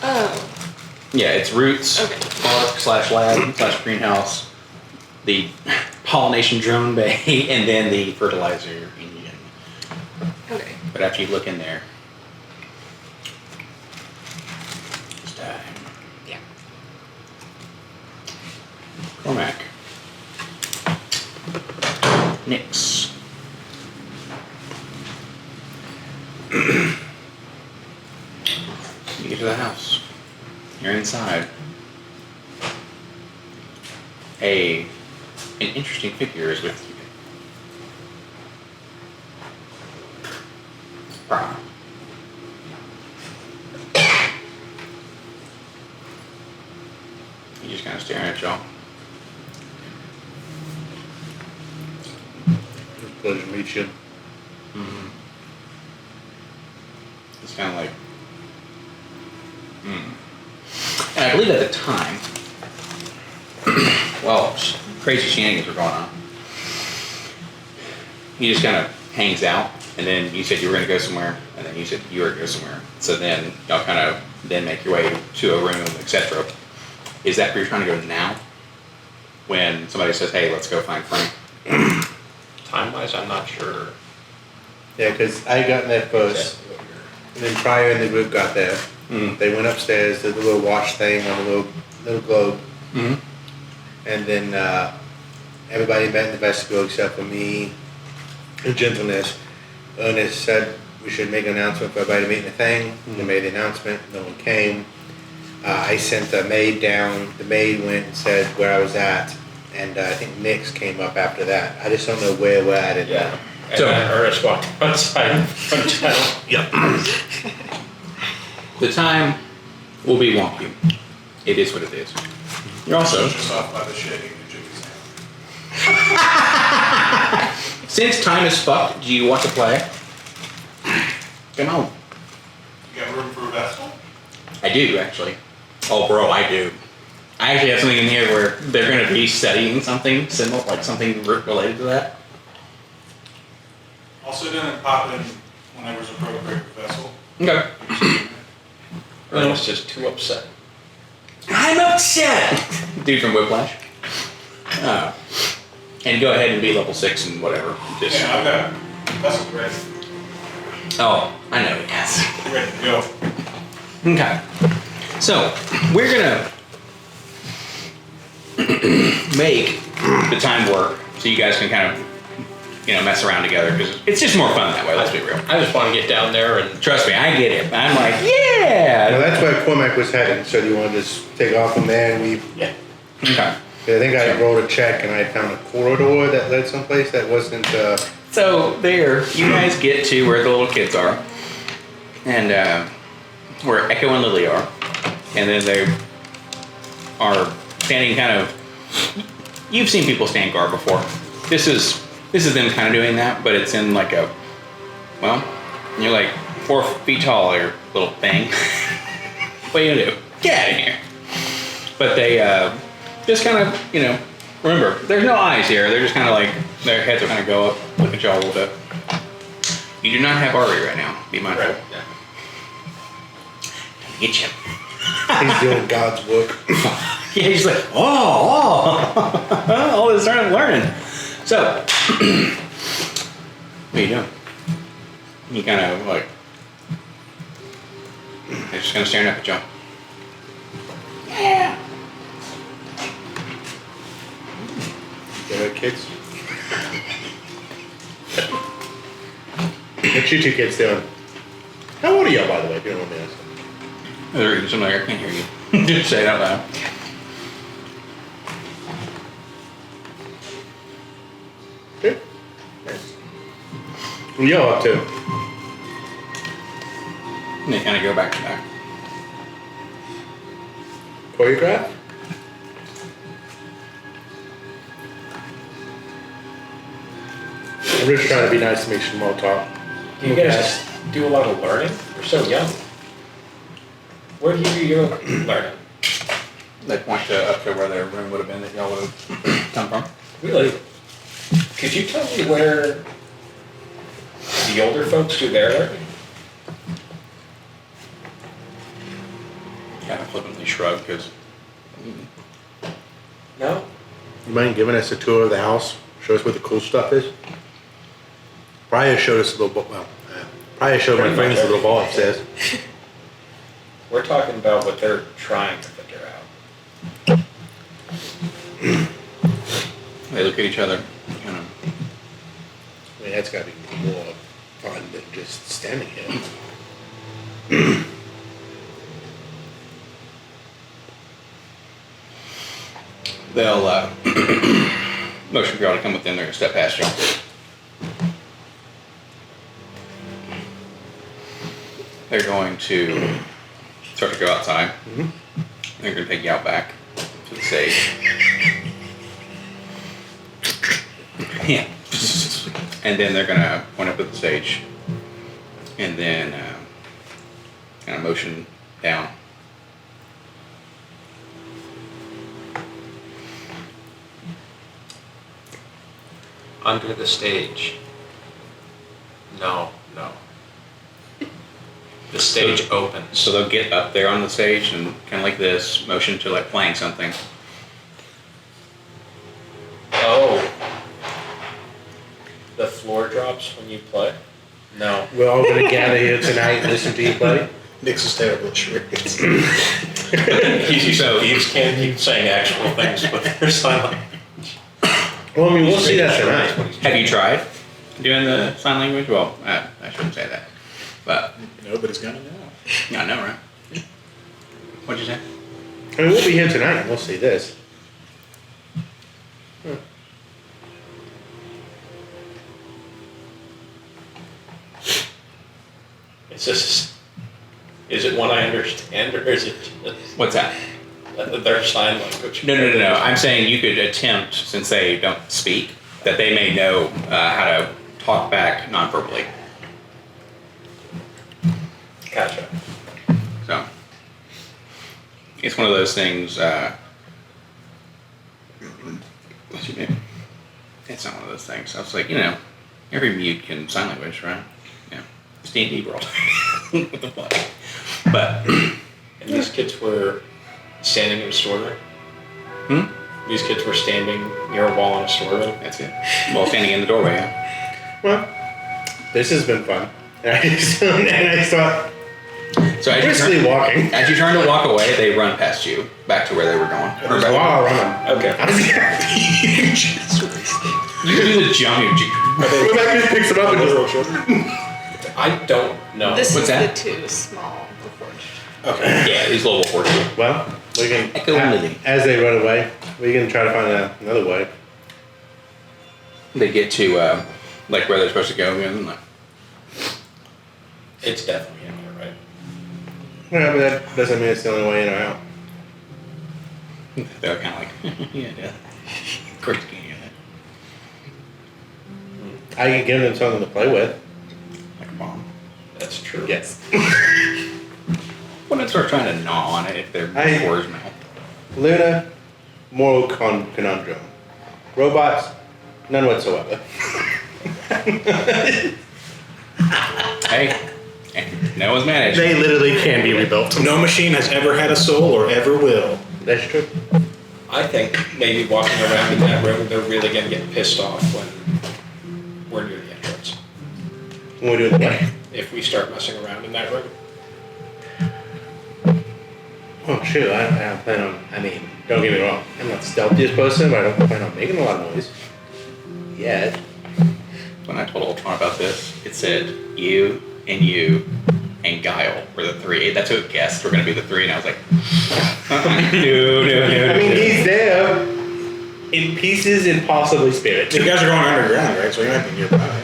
Oh. Yeah, it's roots, Okay. park / lab / greenhouse, the pollination drone bay, and then the fertilizer engine. Okay. But after you look in there, it's time. Yeah. Cormac. Nix. You get to the house. You're inside. An interesting figure is with you. Wow. He's just kind of staring at y'all. Pleasure to meet you. It's kind of like, And I believe at the time, well, crazy shenanigans were going on. He just kind of hangs out, and then you said you were going to go somewhere, and then you said you were going to go somewhere. So then y'all kind of then make your way to a room, etc. Is that where you're trying to go now? When somebody says, hey, let's go find Frank? Time-wise, I'm not sure. Yeah, because I got there first, and then Pryor and the group got there. They went upstairs, did the little wash thing on the little globe, and then everybody met in the vestibule except for me and Gentleness. Ernest said we should make an announcement for everybody to meet in the thing. They made the announcement. No one came. I sent a maid down. The maid went and said where I was at, and I think Nix came up after that. I just don't know where we're at. Yeah. And So- then Ernest walked outside from town. Yep. The time will be wonky. It is what it is. You're also, Just off by the shed eating a Jimmy's sandwich. since time is fucked, do you want to play? Come on. You got room for a vessel? I do, actually. Oh, bro, I do. I actually have something in here where they're going to be studying something similar, like something related to that. I'll sit in and pop in whenever's appropriate for vessel. Okay. Ernest's just too upset. I'm upset! Dude from Whiplash. And go ahead and be level 6 and whatever. Just, Yeah, I've got vessels ready. Oh, I know, yes. Ready to go. Okay. So, we're gonna make the time work so you guys can kind of, mess around together because it's just more fun that way, let's be real. I just want to get down there and Trust me, I get it. I'm like, Well, yeah! that's where Cormac was heading. So do you want to just take off from there and we? yeah. Okay. I think I rolled a check and I found a corridor that led someplace that wasn't. So, there, you guys get to where the little kids are. And, where Echo and Lily are. And then they are standing kind of. You've seen people stand guard before. This is them kind of doing that, but it's in like a. Well, you're like 4 feet tall, your little thing. What are you gonna do? Get out of here. But they just kind of, remember, there's no eyes here. They're just kind of like, their heads will kind of go up, look at y'all a little bit. You do not have Ari right now. Be mindful. Right. Yeah. Get you. He's doing God's work. Yeah, he's like, oh, all this learning. So, what are you doing? You kind of like, they're just kind of staring up at y'all. Yeah. You know, kids. What you two kids doing? How old are y'all, by the way? If you don't want me to ask. They're reading something. I can't hear you. Just say it out loud. Good. Yo, up too. And they kind of go back to back. Choreograph? I'm just trying to be nice to make small talk. Do you guys do a lot of learning? You're so young. Where do you do your learning? They point to up to where their room would have been that y'all would have come from. Really? Could you tell me where the older folks do their learning? Kind of flippantly shrug because No? You mind giving us a tour of the house? Show us where the cool stuff is? Prior showed us a little, Prior showed my friends a little ball upstairs. We're talking about what they're trying to figure out. they look at each other, kind of. I mean, that's gotta be more fun than just standing here. They'll motion for y'all to come with them. They're gonna step past you. They're going to start to go outside. Mm-hmm. They're gonna take you out back to the stage. Yeah. And then they're gonna point up at the stage, and then kind of motion down. Under the stage. No. The stage opens. So they'll get up there on the stage and kind of like this, motion to like playing something. Oh. The floor drops when you play? No. We're all gonna gather here tonight and listen to you play. Nick's is terrible at charades. So Eves can't keep saying actual things with their sign language. Well, I mean, we'll see that tonight. Have you tried doing the sign language? Well, I shouldn't say that, but Nobody's gonna know. I know, right? What'd you say? I mean, we'll be here tonight and we'll see this. Is it one I understand, or is it just What's that? their sign language? No. I'm saying you could attempt, since they don't speak, that they may know how to talk back non-verbally. Gotcha. So it's one of those things. What's your name? It's not one of those things. I was like, every mute can sign language, right? Yeah, it's D&D world. What the fuck? But And these kids were standing in a storeroom? These kids were standing near a wall in a storeroom? that's it. Well, standing in the doorway. Yeah. Well, this has been fun. And I thought, So as briskly walking. as you turn to walk away, they run past you back to where they were going. Wow, running. Okay. You can do the jump. Go back and picks him up and just. I don't know. This What's is that? the two small, the forged. Okay. Yeah, these little horses. Well, we can. Echo Lily. As they run away, we can try to find another way. They get to like where they're supposed to go, and like, It's definitely in there, right? Yeah, but that doesn't mean it's the only way in or out. they're kind of like, yeah. Of course you can't hear that. I can give them something to play with. Like a bomb. That's true. Yes. When it starts trying to gnaw on it, if they're I- before his mouth. Luna, moral conundrum. Robots, none whatsoever. Hey, no one's mad at you. They literally can be rebuilt. No machine has ever had a soul or ever will. That's true. I think maybe walking around in that room, they're really going to get pissed off when we're near the entrance. When we do the play. If we start messing around in that room. Oh shoot, I plan on, don't get me wrong, I'm not the stealthiest person, but I don't plan on making a lot of noise. Yet. When I told Ultron about this, it said you and Guile were the three. That's who guessed were going to be the three, and I was like, no. I mean, he's there in pieces and possibly spirits. You guys are going underground, right? So you might be nearby.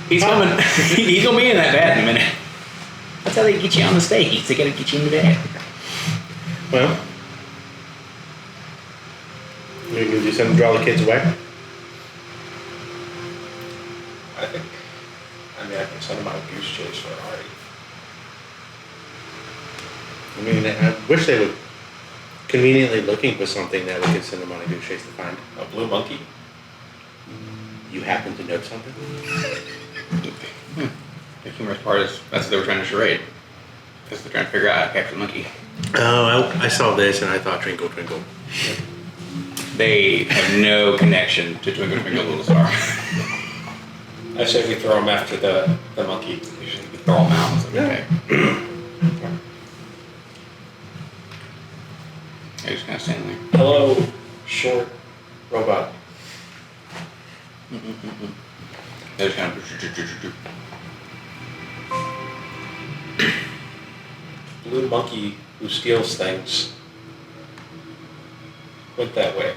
He's coming. He's gonna be in that bed in a minute. That's how they get you on the stage. They gotta get you in the bed. Well, we can do something to draw the kids away. I can send them out goose chase for Ari. I mean, I wish they would conveniently looking for something that we could send them on a goose chase to find. A blue monkey? You happen to know something? The humorous part is that's what they were trying to charade. Because they're trying to figure out how to capture the monkey. Oh, I saw this and I thought Twinkle Twinkle. They have no connection to Twinkle Twinkle Little Star. I say we throw them after the monkey. We throw them out. It's like, okay. They're just kind of standing there. Hello, short robot. They're just kind of. Blue monkey who steals things went that way.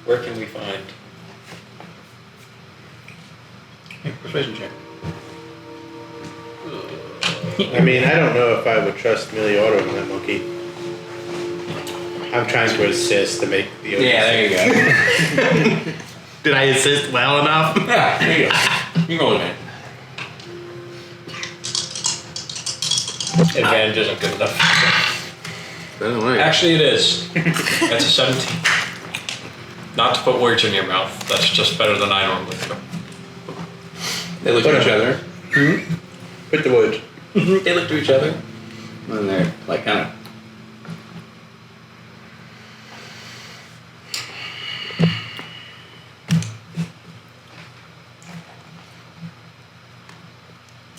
Where can we find? Hey, persuasion check. I mean, I don't know if I would trust Miliotto on that monkey. I'm trying to assist to make the. Yeah, there you go. Did I assist well enough? Yeah, there you go. You go with it. Advantage isn't good enough. Actually, Actually, it is. That's a 17. Not to put words in your mouth. That's just better than I normally do. They look at each other. with the wood. They look to each other. And they're like kind of.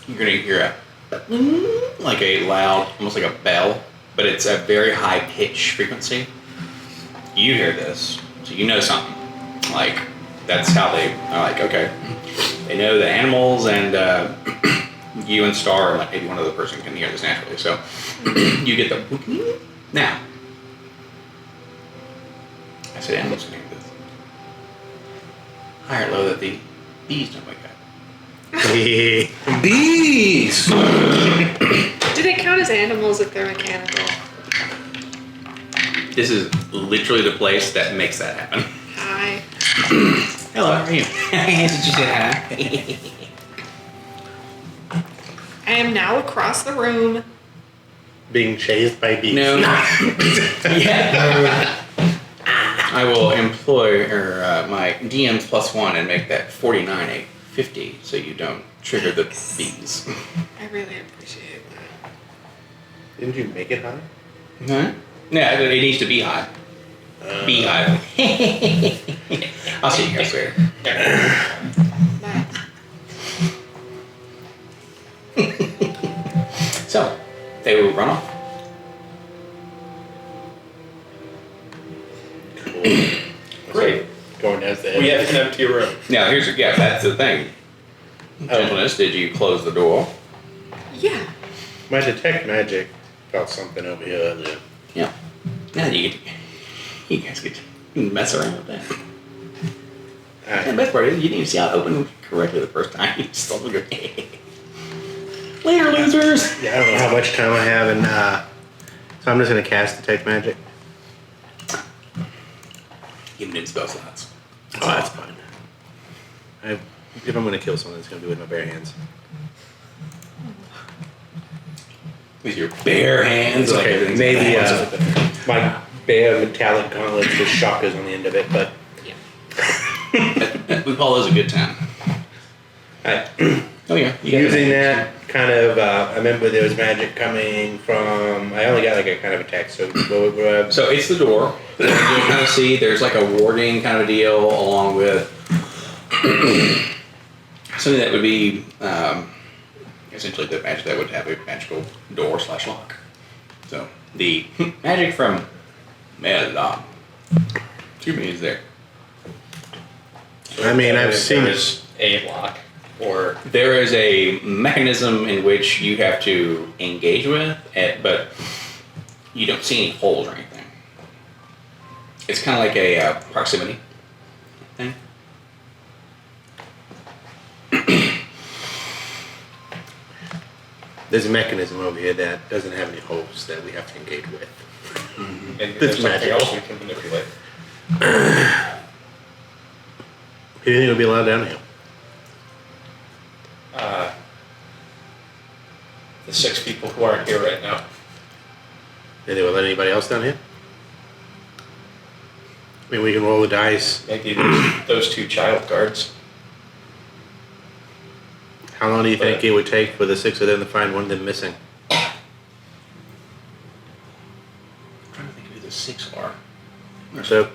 You're gonna hear like a loud, almost like a bell, but it's a very high pitch frequency. You hear this, so you know something. Like that's how they are. Like okay, they know the animals and you and Star, like maybe one other person can hear this naturally. So you get the now. I said animals can hear this. High or low that the bees don't wake up. Bees! Do they count as animals if they're mechanical? This is literally the place that makes that happen. Hi. Hello, how are you? Did you say hi? I am now across the room. Being chased by bees. No. Yeah. I will employ my DM's +1 and make that 49 a 50 so you don't trigger the bees. I really appreciate that. Didn't you make it high? Huh? Yeah, it needs to be high. Beehive. I'll see you guys later. Bye. So, they will run off. Cool. Great. Going as the We have an empty room. Now, that's the thing. Gentleness, did you close the door? Yeah. My detect magic felt something over here earlier. Yeah. Now you guys get to mess around with that. And the best part is, you didn't even see how it opened correctly the first time. You just don't go, later, losers! Yeah, I don't know how much time I have, and so I'm just gonna cast detect magic. Even in spell slots. Oh, that's fine. If I'm gonna kill someone, it's gonna be with my bare hands. With your bare hands. Okay, everything's maybe balanced. my bare metallic gauntlets with shockers on the end of it, but We call those a good time. Oh yeah. You got using that. that kind of, I remember there was magic coming from. I only got like a kind of a text, so So it's the door. You kind of see there's like a warding kind of a deal along with something that would be essentially the magic that would have a magical door / lock. So the magic from Mel to me is there. I mean, I've seen There's a lock, or There is a mechanism in which you have to engage with it, but you don't see any holes or anything. It's kind of like a proximity thing. There's a mechanism over here that doesn't have any holes that we have to engage with. And That's there's something magical. else we can manipulate. Who do you think would be allowed down here? The 6 people who aren't here right now. Think they would let anybody else down here? I mean, we can roll the dice. Maybe those 2 child guards. How long do you think it would take for the 6 of them to find one of them missing? I'm trying to think of who the 6 are. So,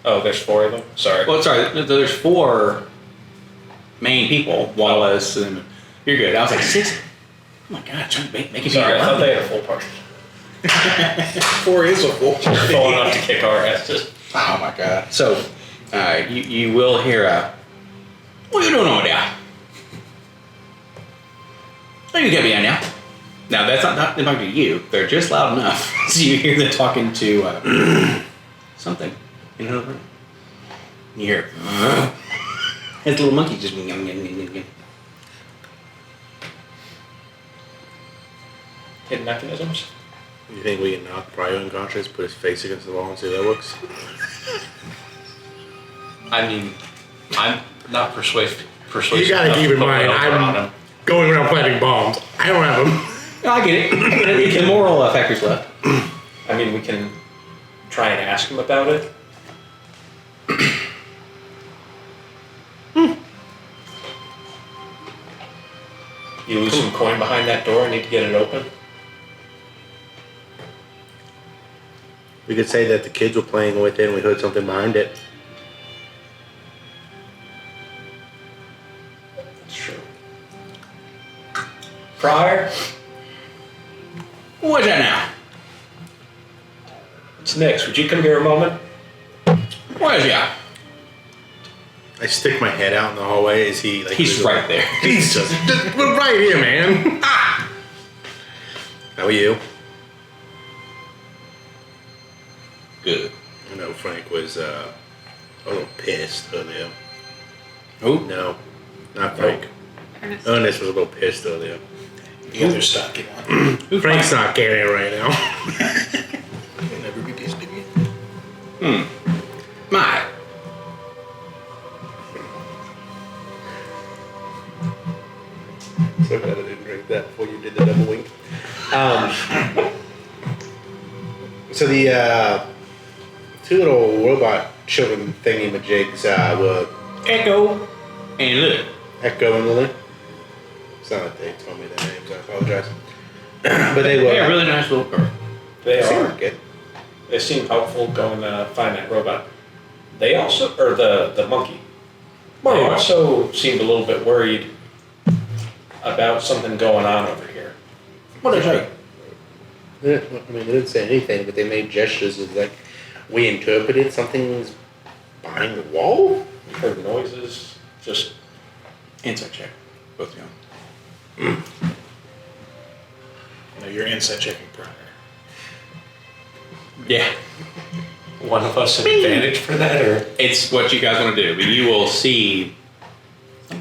Oh, there's 4 of them? Sorry. Well, sorry, there's 4 main people. Wallace and you're good. I was like 6. Oh my god, trying to make it Sorry, I thought they had a full party. 4 is a full. Full enough to kick our asses. Oh my god. So, you will hear a, what are you doing over there? Oh, you gotta be on now. Now, that's not talking to you. They're just loud enough. So you hear them talking to something in another room. You hear, his little monkey just, Hidden mechanisms? You think we can knock Pryor unconscious, put his face against the wall and see how that looks? I mean, I'm not persuasive. You gotta enough keep to in put mind, my number on I'm him. going around planting bombs. I don't have them. I get it. The moral factor's left. I mean, we can try and ask him about it. You lose some coin behind that door and need to get it open. We could say that the kids were playing with it and we heard something behind it. That's true. Pryor, What's that now? it's Nix. Would you come here a moment? Where's ya? I stick my head out in the hallway. Is he like... He's right there. He's just we're right here, man. Ah! How are you? Good. I know Frank was a little pissed earlier. Who? No, not Frank. Ernest. Ernest was a little pissed earlier. You guys are stuck in one. Frank's not carrying it right now. You'll never be pissed again. My. So glad I didn't drink that before you did the double wink. So the 2 little robot children thingy-majigs were Echo. And look. Echo and Lily. It's not like they told me their names, I apologize. But they were... Yeah, really nice little car. They They are. were good. They seem helpful. Go and find that robot. They also, or the monkey. They also seemed a little bit worried about something going on over here. What did I say? I mean, they didn't say anything, but they made gestures as like, we interpreted something's behind the wall? We heard noises. Just Insight check. Both of you. No, you're inside checking Pryor. Yeah. one of us an advantage for that, or It's what you guys want to do, but you will see.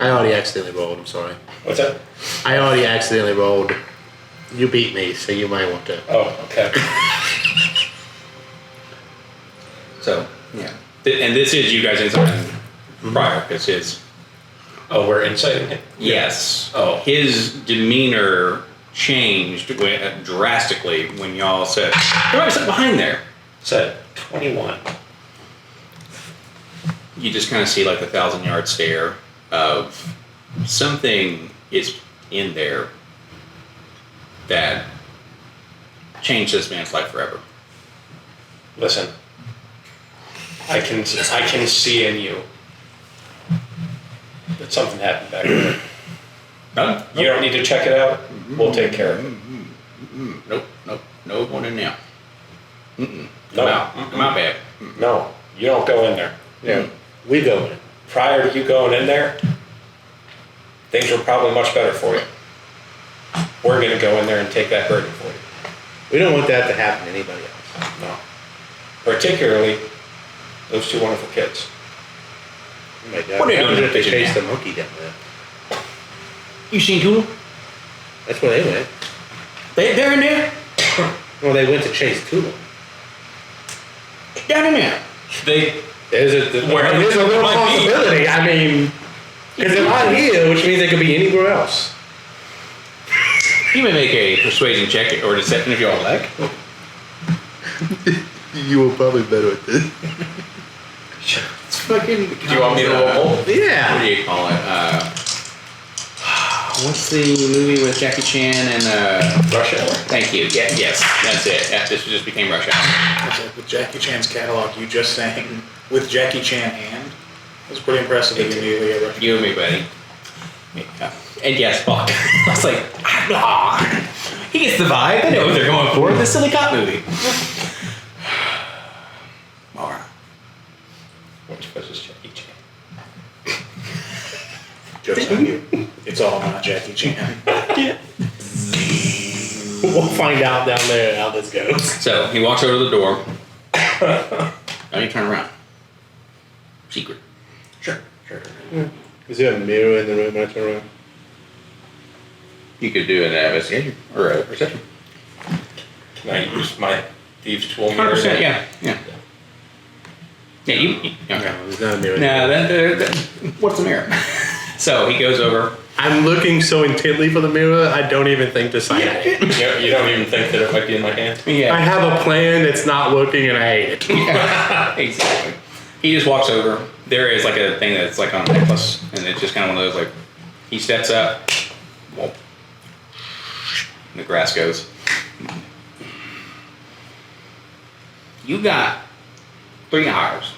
I already accidentally rolled, I'm sorry. what's that? I already accidentally rolled. You beat me, so you might want to. Oh, okay. So, yeah. And this is you guys inside prior, because his. Oh, we're inciting him? Yes. Oh. His demeanor changed drastically when y'all said, there might be something behind there. Said 21. You just kind of see like the 1,000-yard stare of something is in there that changed this man's life forever. Listen, I can see in you that something happened back there. No? You don't need to check it out. We'll take care of it. Nope. No going in now. Mm-mm. No. My bad. No, you don't go in there. Yeah, we go in. Prior to you going in there, things were probably much better for you. We're going to go in there and take that burden for you. We don't want that to happen to anybody else. No. Particularly those two wonderful kids. Oh my God. What are you doing Imagine if they in the kitchen chased now? the monkey down there? You seen Tula? That's where they went. They're in there? Well, they went to chase Tula. Down in there. There's a little possibility. I mean, because they're not here, which means they could be anywhere else. You may make a persuasion check or deception if you all like. You were probably better at this. It's fucking. Do you want me to roll? What Yeah. do you call it? What's the movie with Jackie Chan and Rush Hour. Thank you. Yeah, yes, that's it. Yeah, this just became Rush Hour. It's like with Jackie Chan's catalog, you just sang with Jackie Chan and it was pretty impressive that you immediately got Rush. You and me, buddy. Yeah. And yes, fuck. I was like, ah, he gets the vibe. They know what they're going for. The silly cop movie. Alright. Which versus Jackie Chan. Joke's on you. It's all not Jackie Chan. We'll find out down there how this goes. So he walks over to the door. Now you turn around. Secret. Sure. Is there a mirror in the room when I turn around? You could do an investigation or a perception. Can I use my thieves' tool mirror? 100%, yeah. Yeah, you okay. No, there's not a mirror. No, what's the mirror? So he goes over. I'm looking so intently for the mirror, I don't even think to sight at it. You don't even think that it might be in my hand? Yeah. I have a plan that's not working and I hate it. Yeah, exactly. He just walks over. There is like a thing that's like on a necklace, and it's just kind of one of those like. He steps up. Well, and the grass goes. You got 3 hours.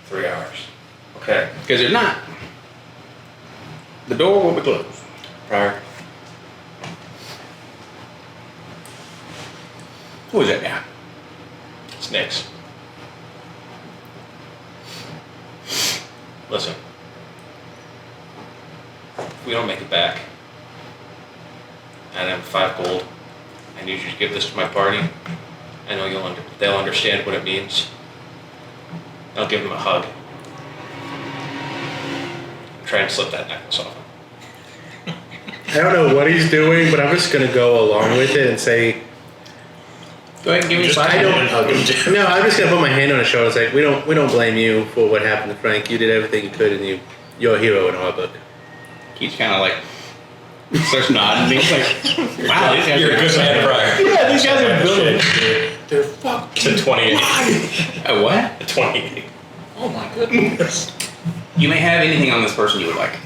3 hours. Okay. Because if not, the door will be closed. Prior. Who is that guy? It's Nick's. Listen. If we don't make it back, and I have 5 gold, I need you to give this to my party. I know they'll understand what it means. I'll give them a hug. Try and slip that necklace off him. I don't know what he's doing, but I'm just gonna go along with it and say, Go ahead and give me Just 5. I don't hug him, Jim. no, I'm just gonna put my hand on his shoulder and say, we don't blame you for what happened to Frank. You did everything you could, and you're a hero in our book. He's kind of like starts nodding. He's like, "Wow, these guys You're are a good man, Prior. Yeah, these guys are building. They're fucking. It's a 28. A what? A 28. Oh my goodness. You may have anything on this person you would like.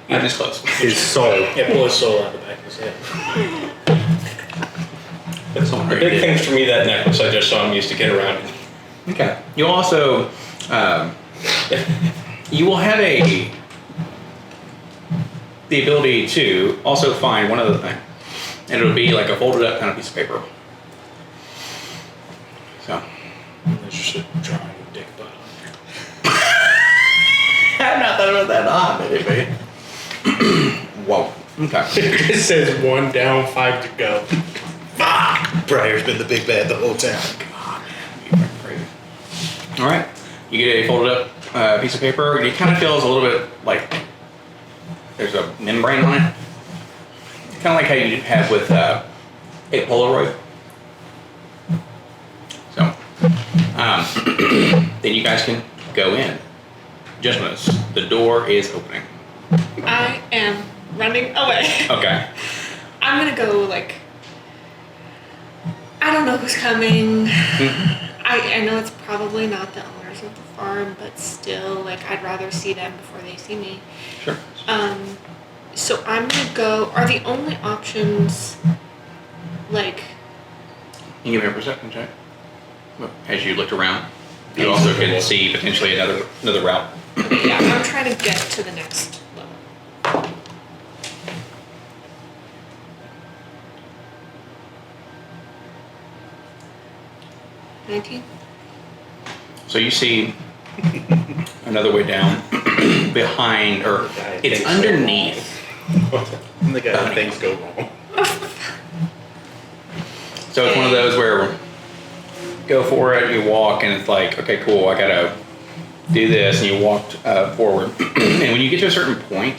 Even this close. His soul. Yeah, pull his soul out the back of his head. That's The big thing for me, that necklace, I just saw him used to get around. Okay. You also, you will have the ability to also find one other thing, and it'll be like a folded up kind of piece of paper. So. There's just a drawing of dick butt on I've not thought about that on anyway. Whoa. Okay. It says 1 down, 5 to go. there. Briar's been the big bad the whole time. All right. You get a folded up piece of paper. It kind of feels a little bit like there's a membrane on it. Kind of like how you have with a Polaroid. So, then you guys can go in. Just notice the door is opening. I am running away. Okay. I'm gonna go like. I don't know who's coming. I know it's probably not the owners of the farm, but still, like I'd rather see them before they see me. Sure. So I'm gonna go. Are the only options like? You give me a perception check. As you looked around, you also can see potentially another route. Yeah, I'm trying to get to the next level. 19. So you see another way down behind, or it's underneath. I'm the guy when things go wrong. So it's one of those where go for it, you walk, and it's like, okay, cool, I gotta do this, and you walk forward. And when you get to a certain point,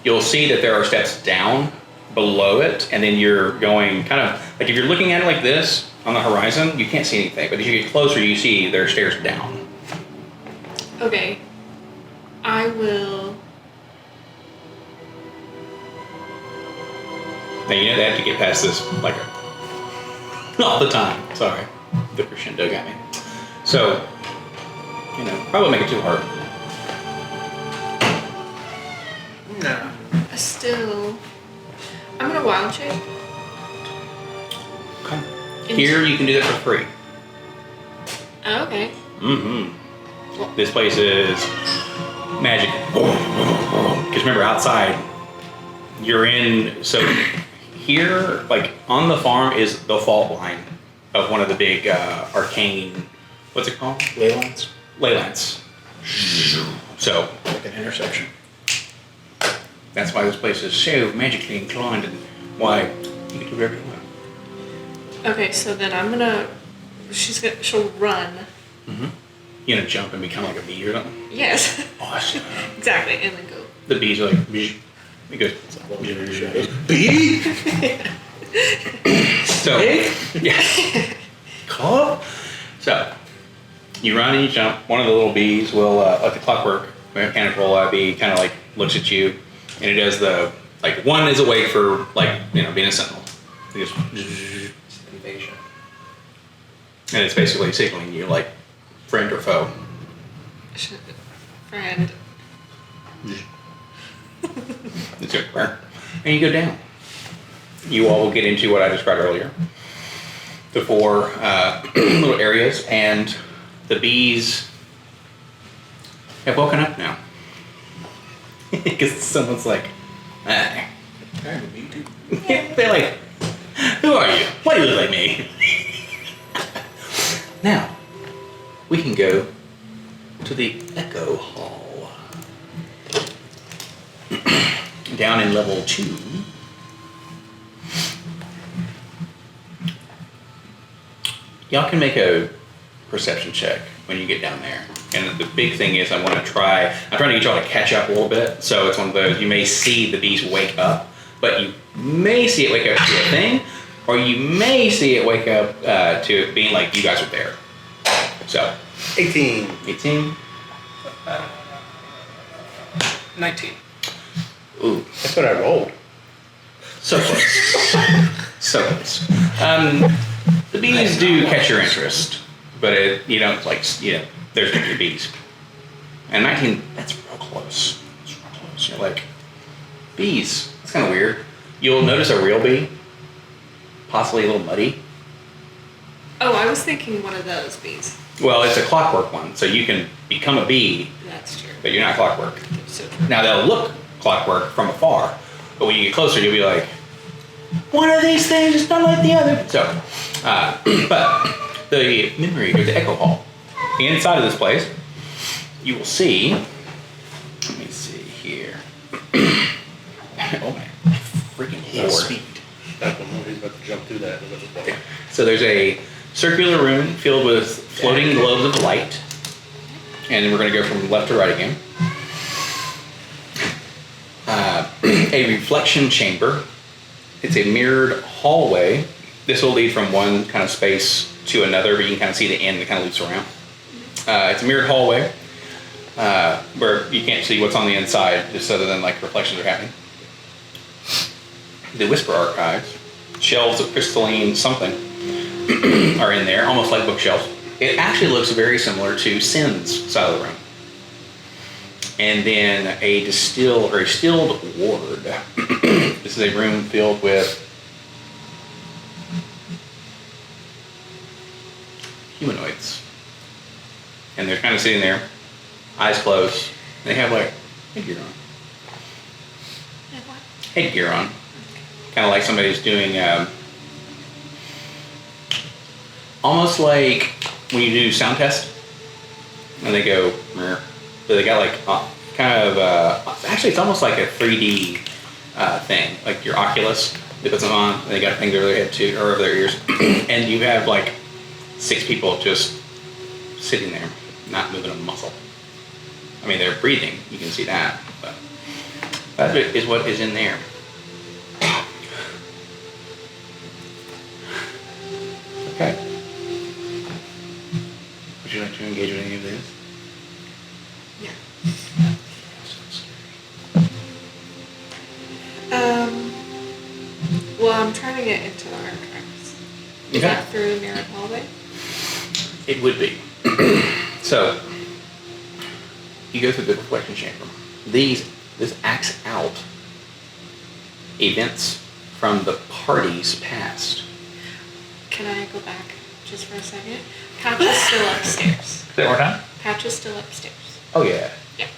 you'll see that there are steps down below it, and then you're going kind of like if you're looking at it like this on the horizon, you can't see anything. But as you get closer, you see there are stairs down. Okay. I will. Now you know they have to get past this like all the time. Sorry, the crescendo got me. So probably make it too hard. No. Still. I'm gonna wild shape. Okay. Here you can do that for free. Oh, okay. Mm-hmm. This place is magic. Because remember, outside, you're in. So here, like on the farm, is the fault line of one of the big arcane. What's it called? Ley lines? Ley lines. So Like an intersection. that's why this place is so magically inclined, and why you can do whatever you want. Okay, so then I'm gonna. She'll run. Mm-hmm. You're gonna jump and become like a bee or something. Yes. Awesome. Exactly, and then go. The bees are like. It goes. Bee? So yeah. Call. So you run and you jump. One of the little bees will, like the clockwork mechanical bee, kind of like looks at you, and it does the like one is awake for like being a sentinel. It just Invasion. and it's basically signaling you like friend or foe. Friend. It's good. And you go down. You all will get into what I described earlier. The 4 little areas, and the bees have woken up now. Because someone's like, ah. I'm a bee too. They're like, who are you? Why do you look like me? Now, we can go to the Echo Hall. Down in level 2. Y'all can make a perception check when you get down there. And the big thing is I'm trying to get y'all to catch up a little bit. So it's one of those, you may see the bees wake up, but you may see it wake up to a thing, or you may see it wake up to it being like you guys are there. So 18. 18. 19. Ooh, That's what I rolled. so close. So close. The bees do catch your interest, but there's gonna be bees. And 19, that's real close. It's real close. You're like, bees. It's kind of weird. You'll notice a real bee, possibly a little muddy. Oh, I was thinking one of those bees. Well, it's a clockwork one, so you can become a bee, That's true. but you're not clockwork. So true. Now they'll look clockwork from afar, but when you get closer, you'll be like, one of these things is not like the other. So, but the memory or the Echo Hall, inside of this place, you will see. Let me see here. Oh my freaking lord! Speed. That one, he's about to jump through that. So there's a circular room filled with floating globes of light, and then we're going to go from left to right again. A reflection chamber. It's a mirrored hallway. This will lead from one kind of space to another, but you can kind of see the end that kind of loops around. It's a mirrored hallway where you can't see what's on the inside, just other than like reflections are happening. The Whisper Archives, shelves of crystalline something are in there, almost like bookshelves. It actually looks very similar to Sin's side of the room. And then a distilled ward. This is a room filled with humanoids. And they're kind of sitting there, eyes closed. They have like headgear on. Headgear on. Kind of like somebody's doing, almost like when you do sound test, and they go, meh. So they got like actually it's almost like a 3D thing, like your Oculus. They put them on, and they got things over their head too, or over their ears, and you have like 6 people just sitting there, not moving a muscle. I mean, they're breathing. You can see that, but that is what is in there. Would you like to engage with any of this? Yeah. Well, I'm trying to get into the archives. Is that through the mirrored hallway? It would be. So, you go through the reflection chamber. This acts out events from the party's past. Can I go back just for a second? Patch is still upstairs. Is that more time? Patch is still upstairs. Oh, yeah. Yeah.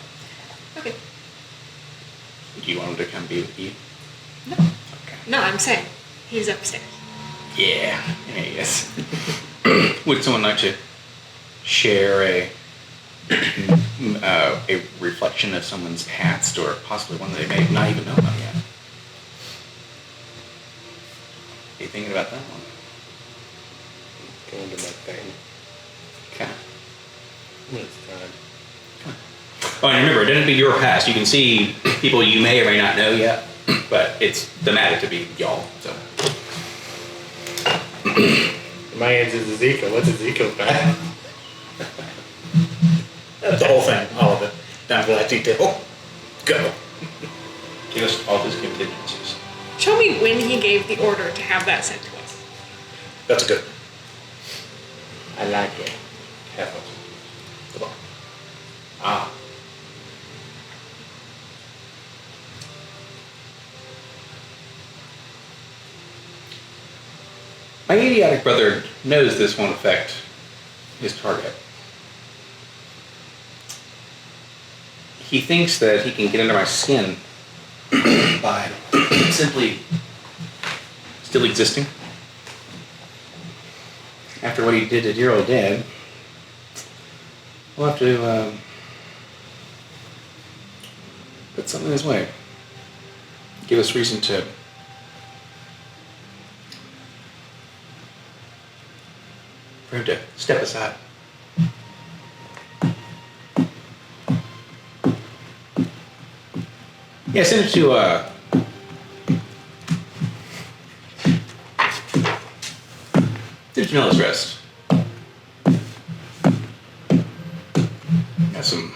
Okay. Do you want him to come be with you? No. Okay. No, I'm saying he's upstairs. Yeah, yes. Would someone like to share a reflection of someone's past, or possibly one that they may not even know about yet? Are you thinking about that one? Going to my thing. Okay. When it's time. Oh, and remember, it doesn't be your past. You can see people you may or may not know yet, but it's thematic to be y'all. So. My answer is Ezekiel. What's Ezekiel's past? The whole thing, all of it, down to that detail. Go. Give us all his contingencies. Show me when he gave the order to have that sent to us. That's good. I like it. Half of Come on. Ah. My idiotic brother knows this won't affect his target. He thinks that he can get under my skin by simply still existing. After what he did to dear old dad, we'll have to put something in his way. Give us reason to for him to step aside. Yeah, send it to Miller's Rest. Got some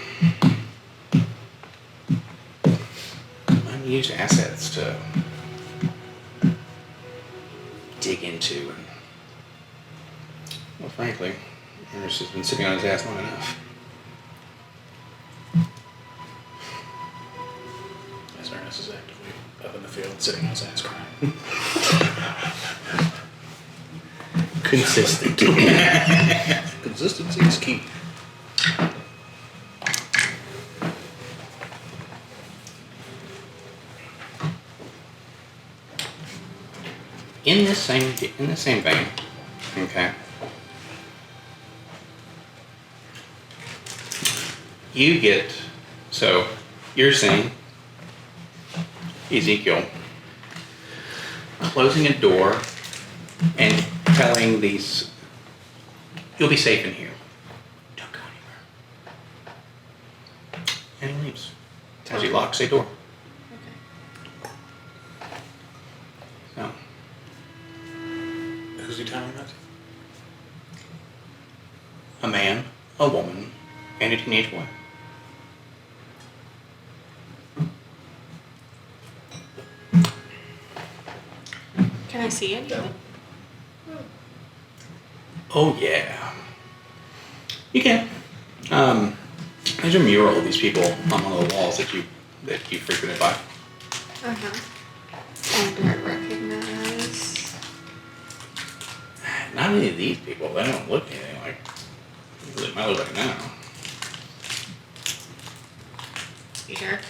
unused assets to dig into, and well, frankly, Ernest has been sitting on his ass long enough. As Ernest is actively up in the field, sitting on his ass crying. Consistent. Consistency is key. In the same vein, okay. You get, so you're saying Ezekiel closing a door and telling these, you'll be safe in here. Don't go anywhere. And he leaves. As he locks a door. No. Who's he telling that to? A man, a woman, and a teenage boy. Can I see anything? Oh yeah. You can. There's a mural of these people on one of the walls that you frequented by. Uh-huh. And do I recognize? Not any of these people. They don't look anything like. They might look like now. Either.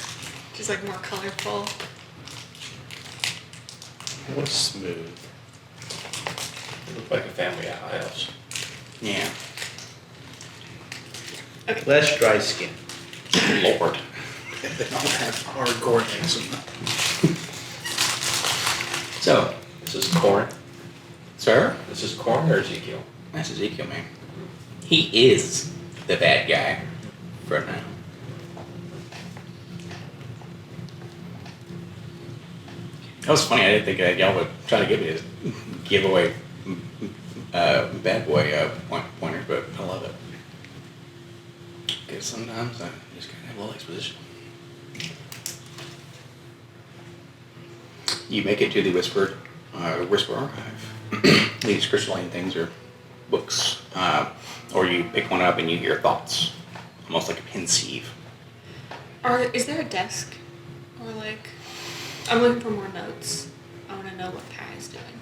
Just like more colorful. More smooth. They look like a family at my house. Yeah. Okay. Less dry skin. Lord. They don't have hardcore things. So, This is corn. sir, This is corn or Ezekiel? that's Ezekiel, man. He is the bad guy for now. That was funny. I didn't think y'all would try to give me this giveaway bad boy pointers, but I love it. sometimes I just gotta have a little exposition. You make it to the Whisper Archive. These crystalline things are books, or you pick one up and you hear thoughts, almost like a pensieve. Is there a desk? Or like, I'm looking for more notes. I want to know what Kai is doing.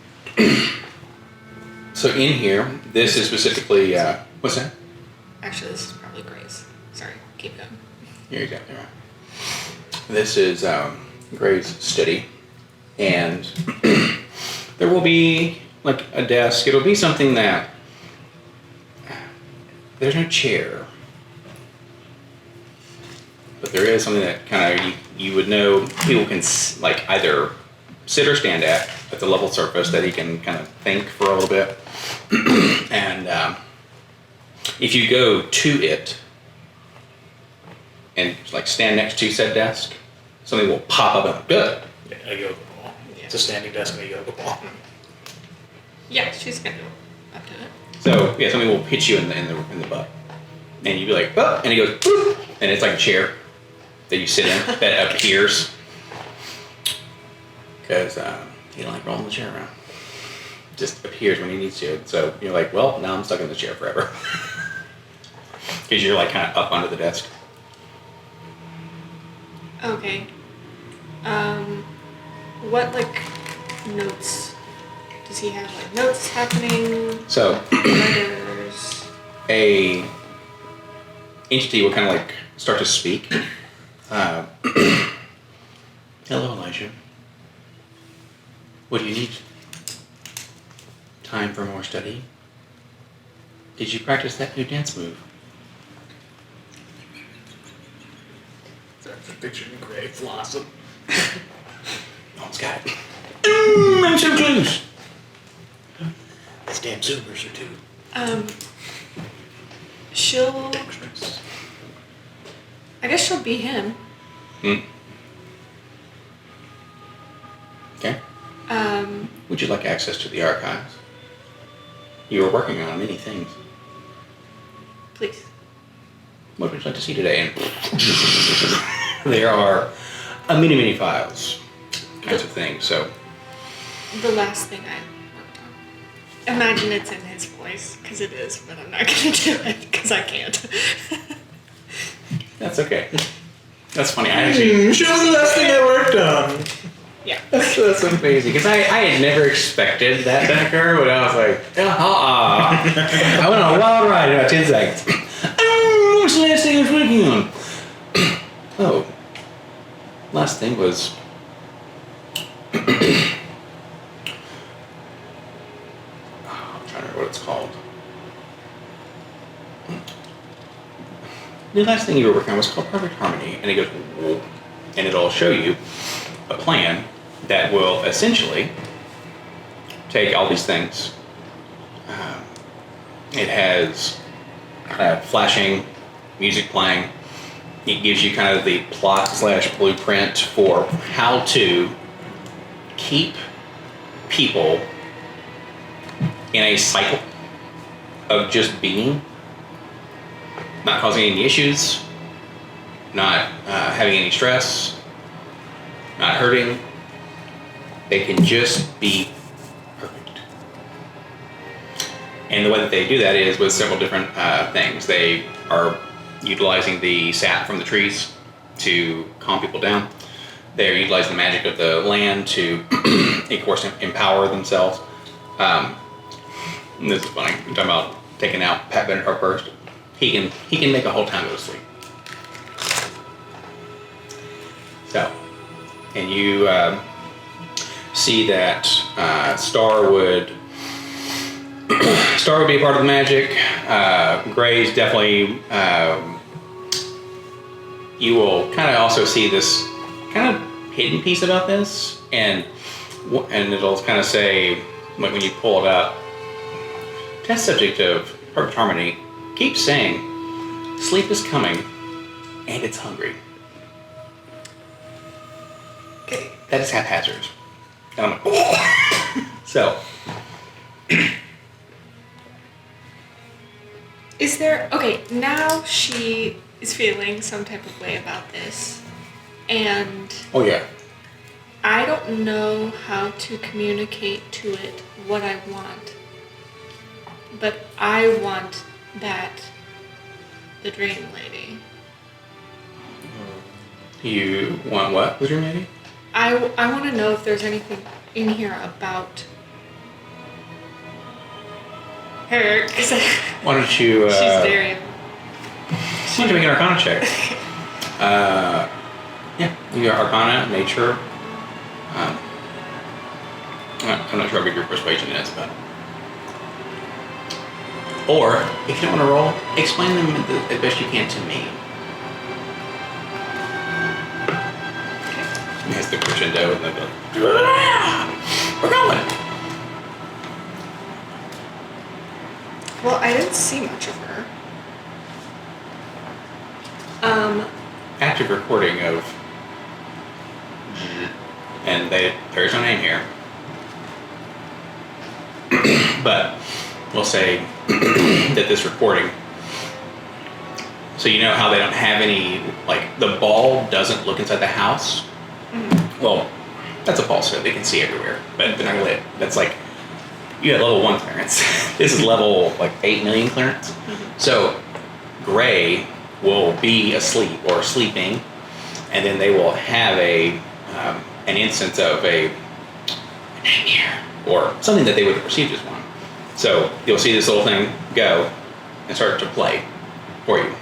So in here, this is specifically, what's that? Actually, this is probably Gray's. Sorry, keep going. You're exactly right. This is Gray's study, and there will be like a desk. It'll be something that there's no chair, but there is something that kind of you would know people can like either sit or stand at the level surface that he can kind of think for a little bit, and if you go to it and like stand next to said desk, something will pop up and good. Yeah, a yoga ball. It's a standing desk and a yoga ball. Yeah, she's gonna go up to it. So yeah, something will hit you in the butt, and you'd be like, oh, and it goes, boop, and it's like a chair that you sit in that appears because he don't like rolling the chair around. Just appears when he needs to. So you're like, well, now I'm stuck in the chair forever because you're like kind of up under the desk. Okay. What like notes does he have? Like notes happening. So Letters. a entity will kind of like start to speak. Hello, Elijah. What do you need? Time for more study? Did you practice that new dance move? Sorry for picturing Gray Blossom. No one's got it. I'm so close. These damn Zoomers are too. She'll. I guess she'll be him. Okay. Would you like access to the archives? You are working on many things. Please. What would you like to see today? And there are many files, kinds of things. So The last thing I worked on. Imagine it's in his voice, because it is, but I'm not gonna do it because I can't. that's okay. That's funny. I actually. Show the last thing I worked on. Yeah. That's amazing because I had never expected that to occur, but I was like, I went on a wild ride in about 10 seconds. What's the last thing I was working on? Oh, last thing was I'm trying to remember what it's called. The last thing you were working on was called Perfect Harmony, and it goes, whoa, and it'll show you a plan that will essentially take all these things. It has flashing music playing. It gives you kind of the plot / blueprint for how to keep people in a cycle of just being, not causing any issues, not having any stress, not hurting. They can just be perfect. And the way that they do that is with several different things. They are utilizing the sap from the trees to calm people down. They're utilizing the magic of the land to, of course, empower themselves. And this is funny. I'm talking about taking out Pat Benatar first. He can make a whole town go to sleep. So, and you see that Star would be a part of the magic. Gray's definitely. You will kind of also see this kind of hidden piece about this, and it'll kind of say, like when you pull it up, test subject of Perfect Harmony keeps saying, sleep is coming, and it's hungry. Okay, that is haphazard. And I'm like, oh. So. Is there, okay, now she is feeling some type of way about this. And Oh yeah. I don't know how to communicate to it what I want. But I want the dream lady. You want what with your lady? I want to know if there's anything in here about her, because Why don't you? she's very. Why don't you make an Arcana check? Yeah, you got Arcana, Nature. I'm not sure how big your persuasion is, but. Or, if you don't want to roll, explain them as best you can to me. He has the crescendo and the we're going. Well, I didn't see much of her. Active recording of, and there's no name here, but we'll say that this recording. So you know how they don't have any, like the ball doesn't look inside the house. Well, that's a falsehood. They can see everywhere, but they're not lit. That's like you had level 1 clearance. This is level like 8 million clearance. So Gray will be asleep or sleeping, and then they will have an instance of a nightmare or something that they would have perceived as one. So you'll see this little thing go and start to play for you.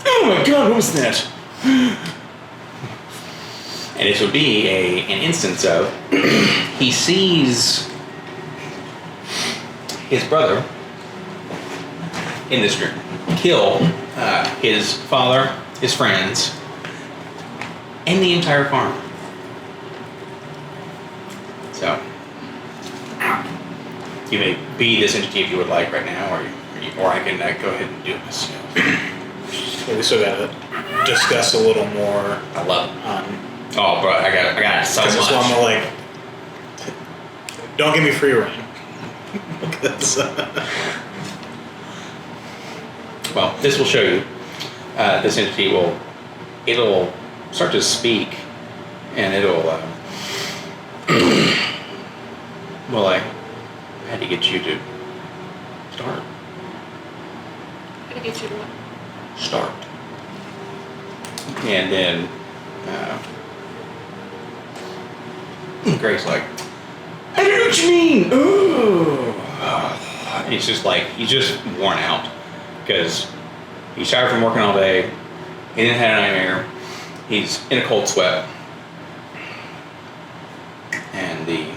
Oh my God, what was that? And this would be an instance of he sees his brother in this dream kill his father, his friends, and the entire farm. So you may be this entity if you would like right now, or I can go ahead and do this. Well, we still gotta discuss a little more. I love it. Oh, bro, I got it so much. Because this one will like, don't give me free reign. Well, this will show you. This entity it'll start to speak, and it'll. Well, I had to get you to start. How to get you to what? Start. And then Gray's like, I don't know what you mean. Ooh. And he's just worn out because he's tired from working all day. He didn't have a nightmare. He's in a cold sweat. And the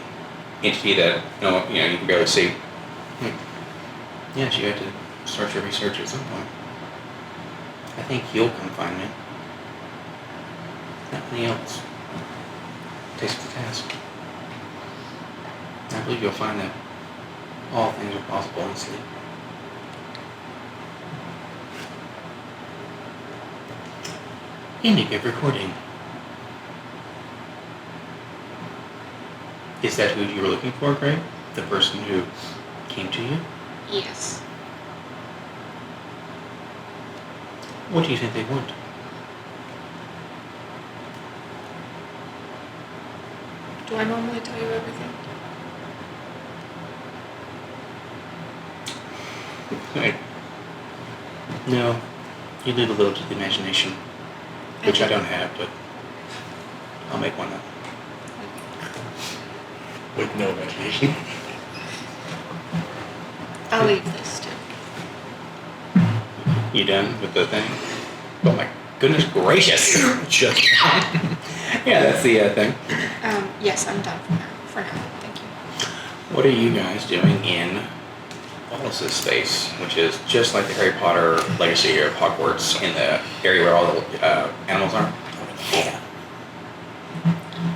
entity that you can barely see. Yeah, she had to start your research at some point. I think you'll come find me. Nothing else. Takes the task. I believe you'll find that all things are possible in sleep. Ending of recording. Is that who you were looking for, Greg? The person who came to you? Yes. What do you think they want? Do I normally tell you everything? Right. No, you leave a little to the imagination, which I don't have, but I'll make one up. With no imagination. I'll leave this too. You done with the thing? Oh my goodness gracious! Just Yeah, that's the thing. Yes, I'm done for now. Thank you. What are you guys doing in Wallace's space, which is just like the Harry Potter legacy of Hogwarts in the area where all the animals are? Yeah.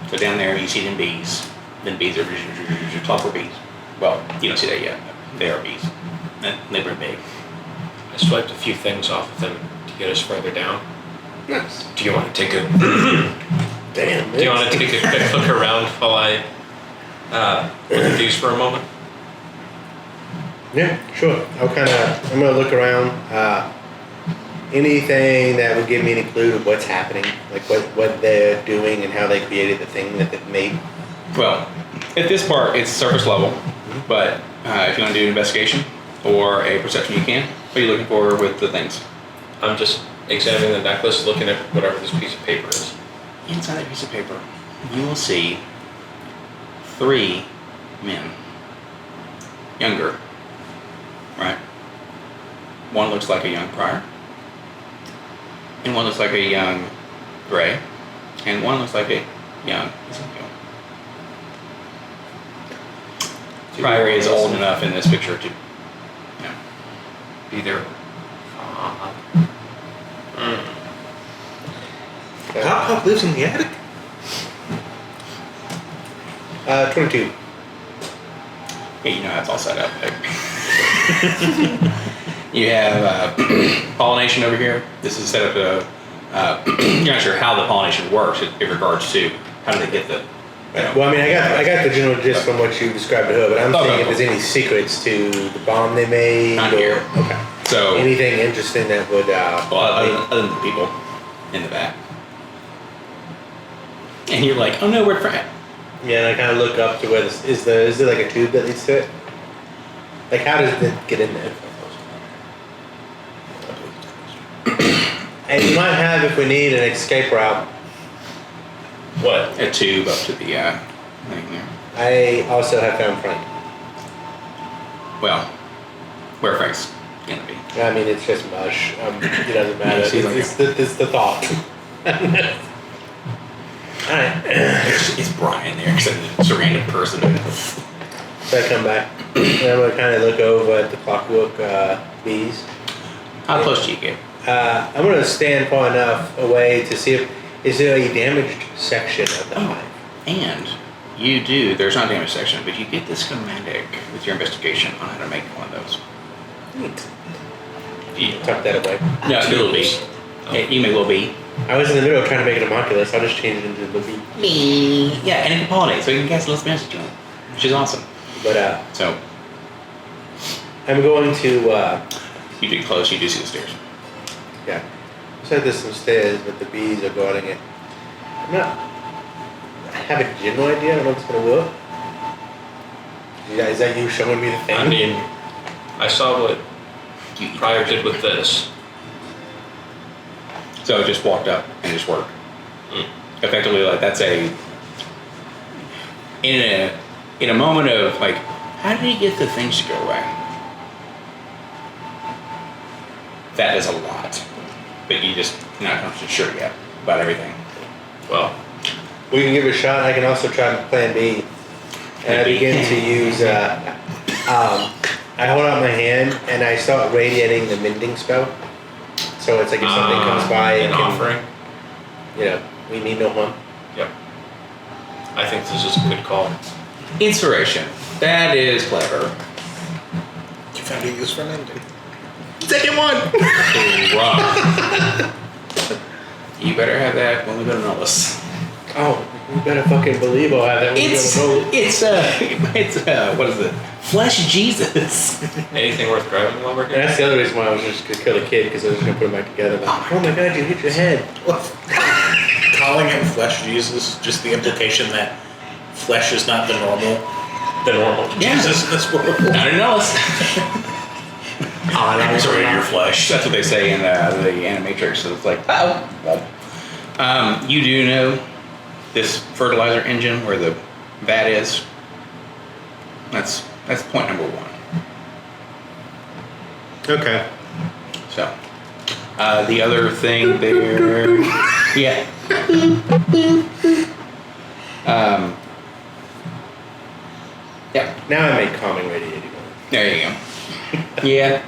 So down there you see them bees. Then bees are clover bees. Well, you don't see that yet, but they are bees. And they were big. I swiped a few things off of them to get us further down. Nice. Do you want to take a Damn. Do you want to take a quick look around while I look at these for a moment? Yeah, sure. I'm gonna look around. anything that would give me any clue of what's happening, like what they're doing and how they created the thing that they've made? Well, at this part, it's surface level, but if you want to do an investigation or a perception, you can. What are you looking for with the things? I'm just examining the necklace, looking at whatever this piece of paper is. Inside that piece of paper, you will see 3 men, younger, right? One looks like a young Prior, and one looks like a young Gray, and one looks like a young Ezekiel. Prior is old enough in this picture to, be there. Pop lives in the attic? 22. Yeah, you know how it's all set up. You have pollination over here. This is set up to, you're not sure how the pollination works in regards to how do they get the, Well, I mean, I got the general gist from what you described to her, but I'm saying if there's any secrets to the bomb they made. Not here. Okay. So anything interesting that would. other than the people in the back. And you're like, oh no, we're friends. Yeah, and I kind of look up to where is there like a tube that leads to it? Like, how does it get in there? And you might have, if we need, an escape route. What? A tube up to the thing there. I also have found Frank. Well, where Frank's gonna be. I mean, it's just mush. It doesn't matter. Yeah, It's the thought. Alright. It's Brian there, because it's a random person. So I come back, and I'm going to kind of look over at the clockwork bees. How close do you get? I'm going to stand far enough away to see if is there a damaged section of the hive. And you do, there's not a damage section, but you get the schematic with your investigation on how to make one of those. Neat. You, Tuck that away. no, it will be. You may well be. I was in the middle of trying to make it a homunculus. I'll just change it into the bee. Me. Yeah, and it can pollinate, so you can cast a little message on it, which is awesome. But So, I'm going to. you get close, you do see the stairs. Yeah. You said there's some stairs, but the bees are guarding it. I have a general idea. I don't know if it's going to work. Is that you showing me the thing? I mean, I saw what Pryor did with this. So it just walked up and just worked. Effectively, like that's in a moment of like, how did he get the things to go away? That is a lot, but you just not sure yet about everything. Well, We can give it a shot. I can also try Plan B. And I begin to use. I hold out my hand and I start radiating the mending spell. So it's like if something comes by, an offering. We need no harm. Yep. I think this is a good call. Inspiration. That is clever. You found a use for mending. Second one! Rough. You better have that when we go to Nullis. Oh, you better fucking believe I'll have that when It's what is it? Flesh Jesus. Anything worth grabbing while we're And here? that's the other reason why I was just gonna kill a kid, because I was gonna put them back together. Like, oh my god, you hit your head. Calling him Flesh Jesus, just the implication that flesh is not the normal Yeah. Jesus in this world. Not in Nullis. I'm sorry, your flesh. That's what they say in the Animatrix. So it's like, oh. You do know this fertilizer engine where the vat is. That's point number 1. Okay. So, the other thing there, yeah. Yeah. Now I make calming radiating. There you go. Yeah.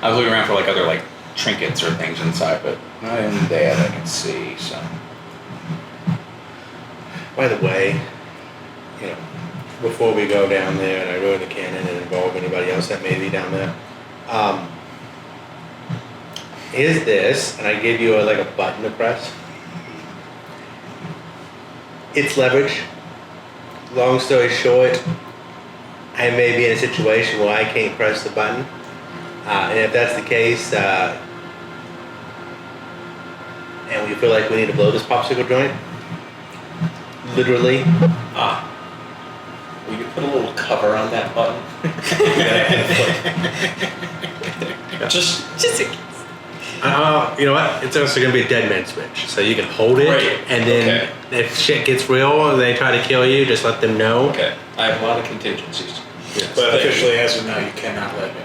I was looking around for like other like trinkets or things inside, but not in that I can see. So. By the way, before we go down there and I ruin the cannon and involve anybody else that may be down there, is this, and I give you a button to press. It's leverage. Long story short, I may be in a situation where I can't press the button. And if that's the case, you feel like we need to blow this popsicle joint, literally, Will you put a little cover on that button? Just Just in case. you know what? It's also gonna be a dead man switch, so you can hold it, Right. and then if shit gets real and they try to kill you, just let them know. okay. I have a lot of contingencies. Yes. But officially, as of now, you cannot let go.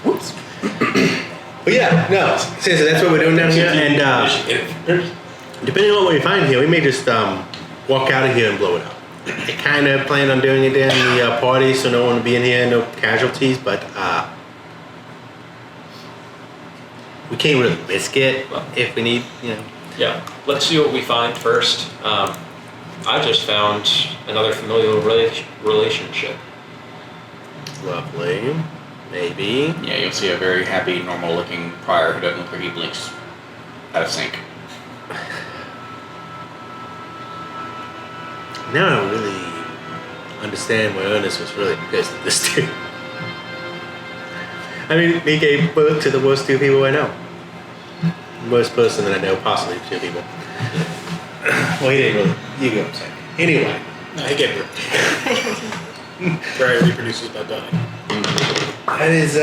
Whoops. But yeah, no, seriously, that's what we're doing down here, and depending on what we find here, we may just walk out of here and blow it up. I kind of planned on doing it in the party, so no one will be in here, no casualties, but we can't really risk it if we need, Yeah, let's see what we find first. I just found another familial relationship. Lovely. Maybe. Yeah, you'll see a very happy, normal-looking prior who doesn't look like he blinks out of sync. Now I don't really understand why Ernest was really pissed at this dude. I mean, he gave birth to the worst two people I know. Worst person that I know, possibly two people. Well, he didn't really. You get what I'm saying. Anyway. No, he gave birth. Briar reproduces by dying. That is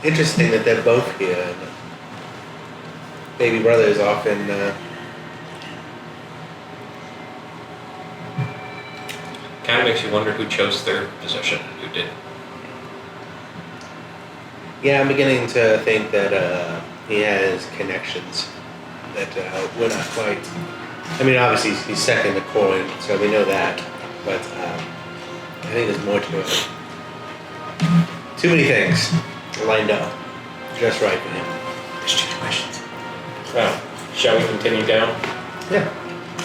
interesting that they're both here. And baby brother is off in. Kind of makes you wonder who chose their position and who didn't. Yeah, I'm beginning to think that he has connections that we're not quite. I mean, obviously he's second to coin, so we know that. But I think there's more to it. Too many things lined up, just right for him. There's 2 questions. Well, shall we continue down? Yeah.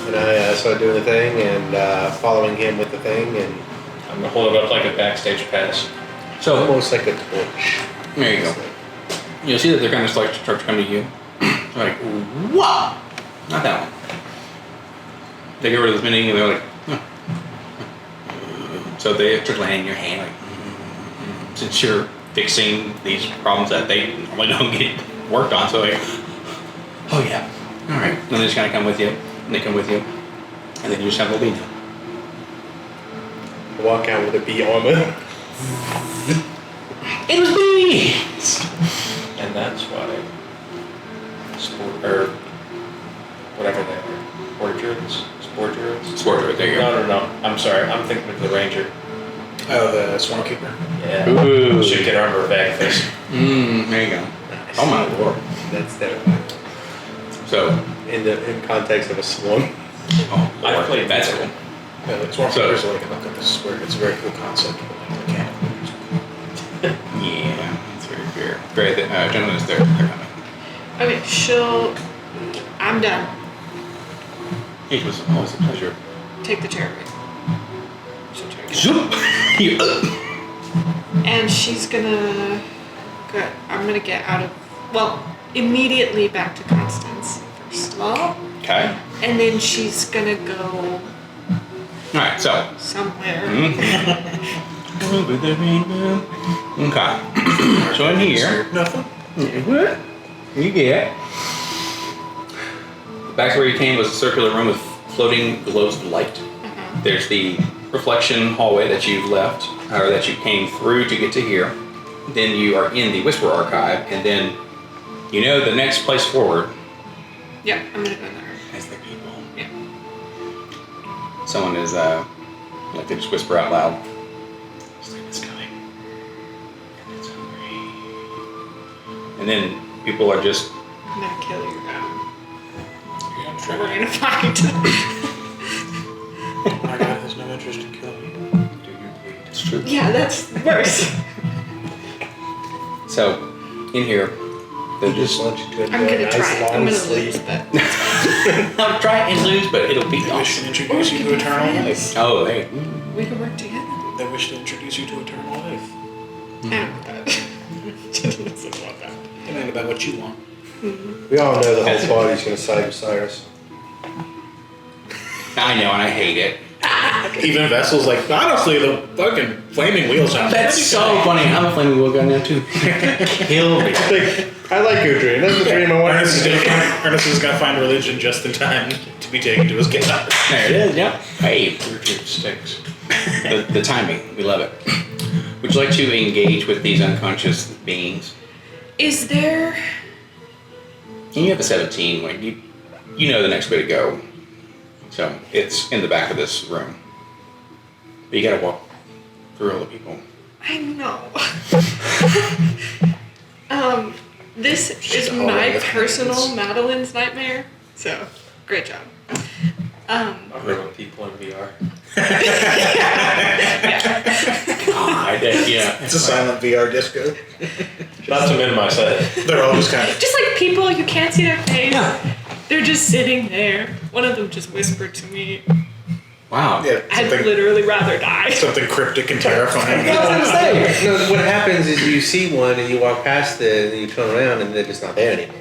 And I started doing the thing and following him with the thing, and I'm gonna hold it up like a backstage pass. So, almost like a torch. there you go. You'll see that they're kind of start to come to you. They're like, whoa! Not that one. They get rid of this mini and they're like, huh. So they start laying your hand like, since you're fixing these problems that they normally don't get worked on, so like, oh yeah, all right. And they just kind of come with you, and they come with you, and then you just have a lead. Walk out with a bee armor. It was me! And that's why or whatever they are. Sport druids? Sport druid, there you go. No. I'm sorry. I'm thinking of the ranger. Oh, the Swarm Keeper. Yeah. Ooh. Should get armor back this. There you go. Nice. Oh my lord. That's terrifying. So, In context of a swarm. oh, I lord, played that's that. cool. Yeah, the Swarm So- Keepers are like a look at this where it's a very cool concept. But like, mechanic. Yeah, that's very fair. Great, the gentleman is there. They're coming. Okay, I'm done. It was always a pleasure. Take the chair away. She'll try to get Zoop! You And she's gonna I'm gonna get out of, immediately back to Constance first of all. Okay. And then she's gonna go Alright, so. somewhere. Over the rainbow. Okay. So in here. Nothing. What? You get. Back to where you came was a circular room with floating globes of light. There's the reflection hallway that you've left, or that you came through to get to here. Then you are in the Whisper Archive, and then you know the next place forward Yeah, I'm gonna go there. is the people. Yeah. Someone is, like they just whisper out loud. It's coming. And it's hungry. And then people are just, I'm gonna kill you. Yeah, I'm We're trying. gonna fight. My God has no interest in killing you. Do you bleed? it's true. Yeah, that's worse. So, in here, they're Just just, want you to I'm enjoy a gonna nice try it. I'm long gonna sleep. lose, but I'll try and lose, but it'll be They wish to awesome. introduce you to eternal life. Oh, they. we can work together. They wish to introduce you to eternal life. I don't want that. Doesn't want that. It ain't about what you want. We all know the whole party's gonna side with Cyrus. I know, and I hate it. Even Vessel's like, honestly, the fucking flaming wheel sounds That's pretty so good. funny. I'm a flaming wheel guy now too. Kill me. I like your dream. That's the dream I want. Ernest is gonna find religion just in time to be taken to his camp. There it is. Yep. Hey, Sticks. the timing. We love it. Would you like to engage with these unconscious beings? Is there? And you have a 17. When you know the next way to go. So it's in the back of this room. But you gotta walk through all the people. I know. This is all my over the personal hands. Madeline's nightmare. So, great job. I heard with people in VR. God, yeah. It's a silent VR disco. Not to minimize that. They're always kind of. Just like people, you can't see their face. Yeah. They're just sitting there. One of them just whispered to me, Wow. Yeah, I'd something, literally rather die. something cryptic and terrifying. No, what happens is you see one and you walk past it and you turn around and they're just not there anymore.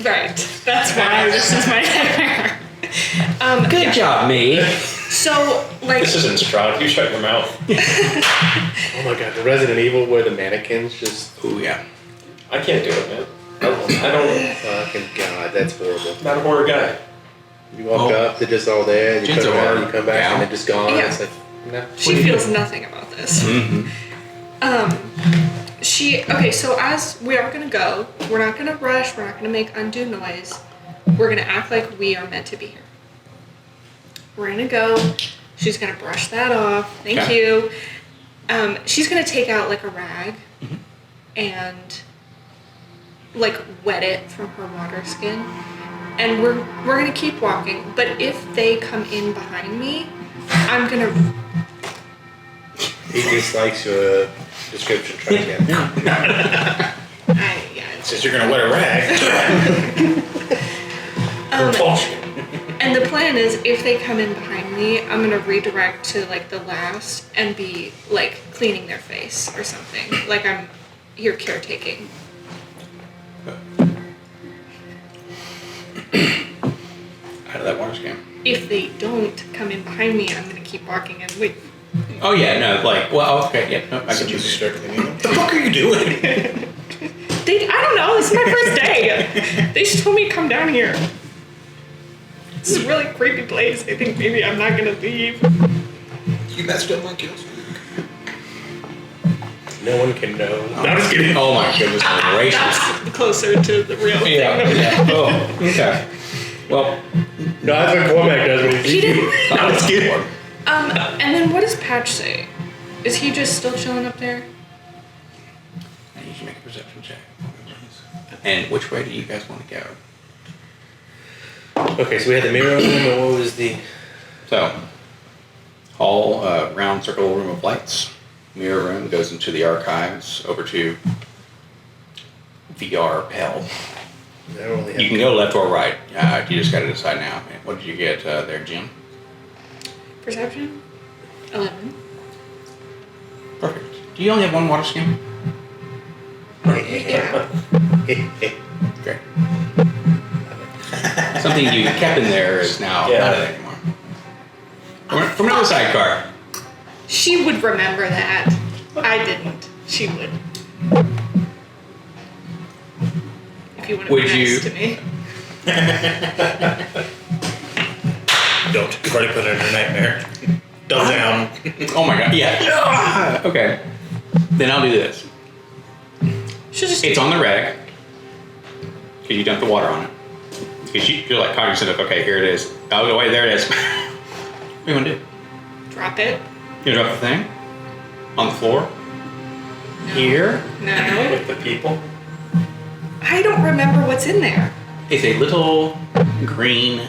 Right. That's why this is my nightmare. Good job, me. So, like, This isn't Stroud. You shut your mouth. Oh my god, the Resident Evil where the mannequins just Oh yeah. I can't do it, man. I don't. fucking god, that's horrible. Not a horror guy. You walk up, they're just all there, and you Jen's turn a around, horror you come back, gal. and they're just gone. Yeah. It's like, no. she feels nothing about this. Mm-hmm. Okay, so as we are gonna go, we're not gonna rush, we're not gonna make undue noise. We're gonna act like we are meant to be here. We're gonna go. She's gonna brush that off. Thank Okay. you. She's gonna take out like a rag and like wet it from her water skin. And we're gonna keep walking. But if they come in behind me, I'm gonna. He dislikes your description track again. Says you're gonna wet a rag. And the plan is, if they come in behind me, I'm gonna redirect to like the last and be like cleaning their face or something. Like I'm here caretaking. Out of that water scan. If they don't come in behind me, I'm gonna keep walking and leave. Oh yeah, no, like, well, okay, yeah, no, I So get you. you start cleaning them. What the fuck are you doing? I don't know. This is my first day. They just told me to come down here. This is a really creepy place. I think maybe I'm not gonna leave. You messed up my kills. No one can know. No, I'm just kidding. Oh my goodness gracious. That's closer to the real thing. Yeah. Oh, okay. Well, No, that's what Cormac does when He didn't. I'm just kidding. And then what does Patch say? Is he just still chilling up there? I need you to make a perception check. And which way do you guys want to go? Okay, so we had the mirror room, and what was the... So, hall, round circle room of lights. Mirror room goes into the archives, over to VR hell. I don't really have... You can go left or right. You just got to decide now. What did you get there, Jim? Perception? 11. Perfect. Do you only have one water skin? Yeah. Great. Something you kept in there is now Yeah. not it anymore. From another sidecar. She would remember that. I didn't. She would. If you want to Would be you- nice to me. Don't. You've already put it in your nightmare. Double down. Oh my god. Yeah. Okay. Then I'll do this. She'll just. It's on the rag. Because you dumped the water on it. Because you're like cognizant of, okay, here it is. Oh, wait, there it is. What do you want to do? Drop it. You drop the thing? On the floor? No. Here? No. With the people. I don't remember what's in there. It's a little green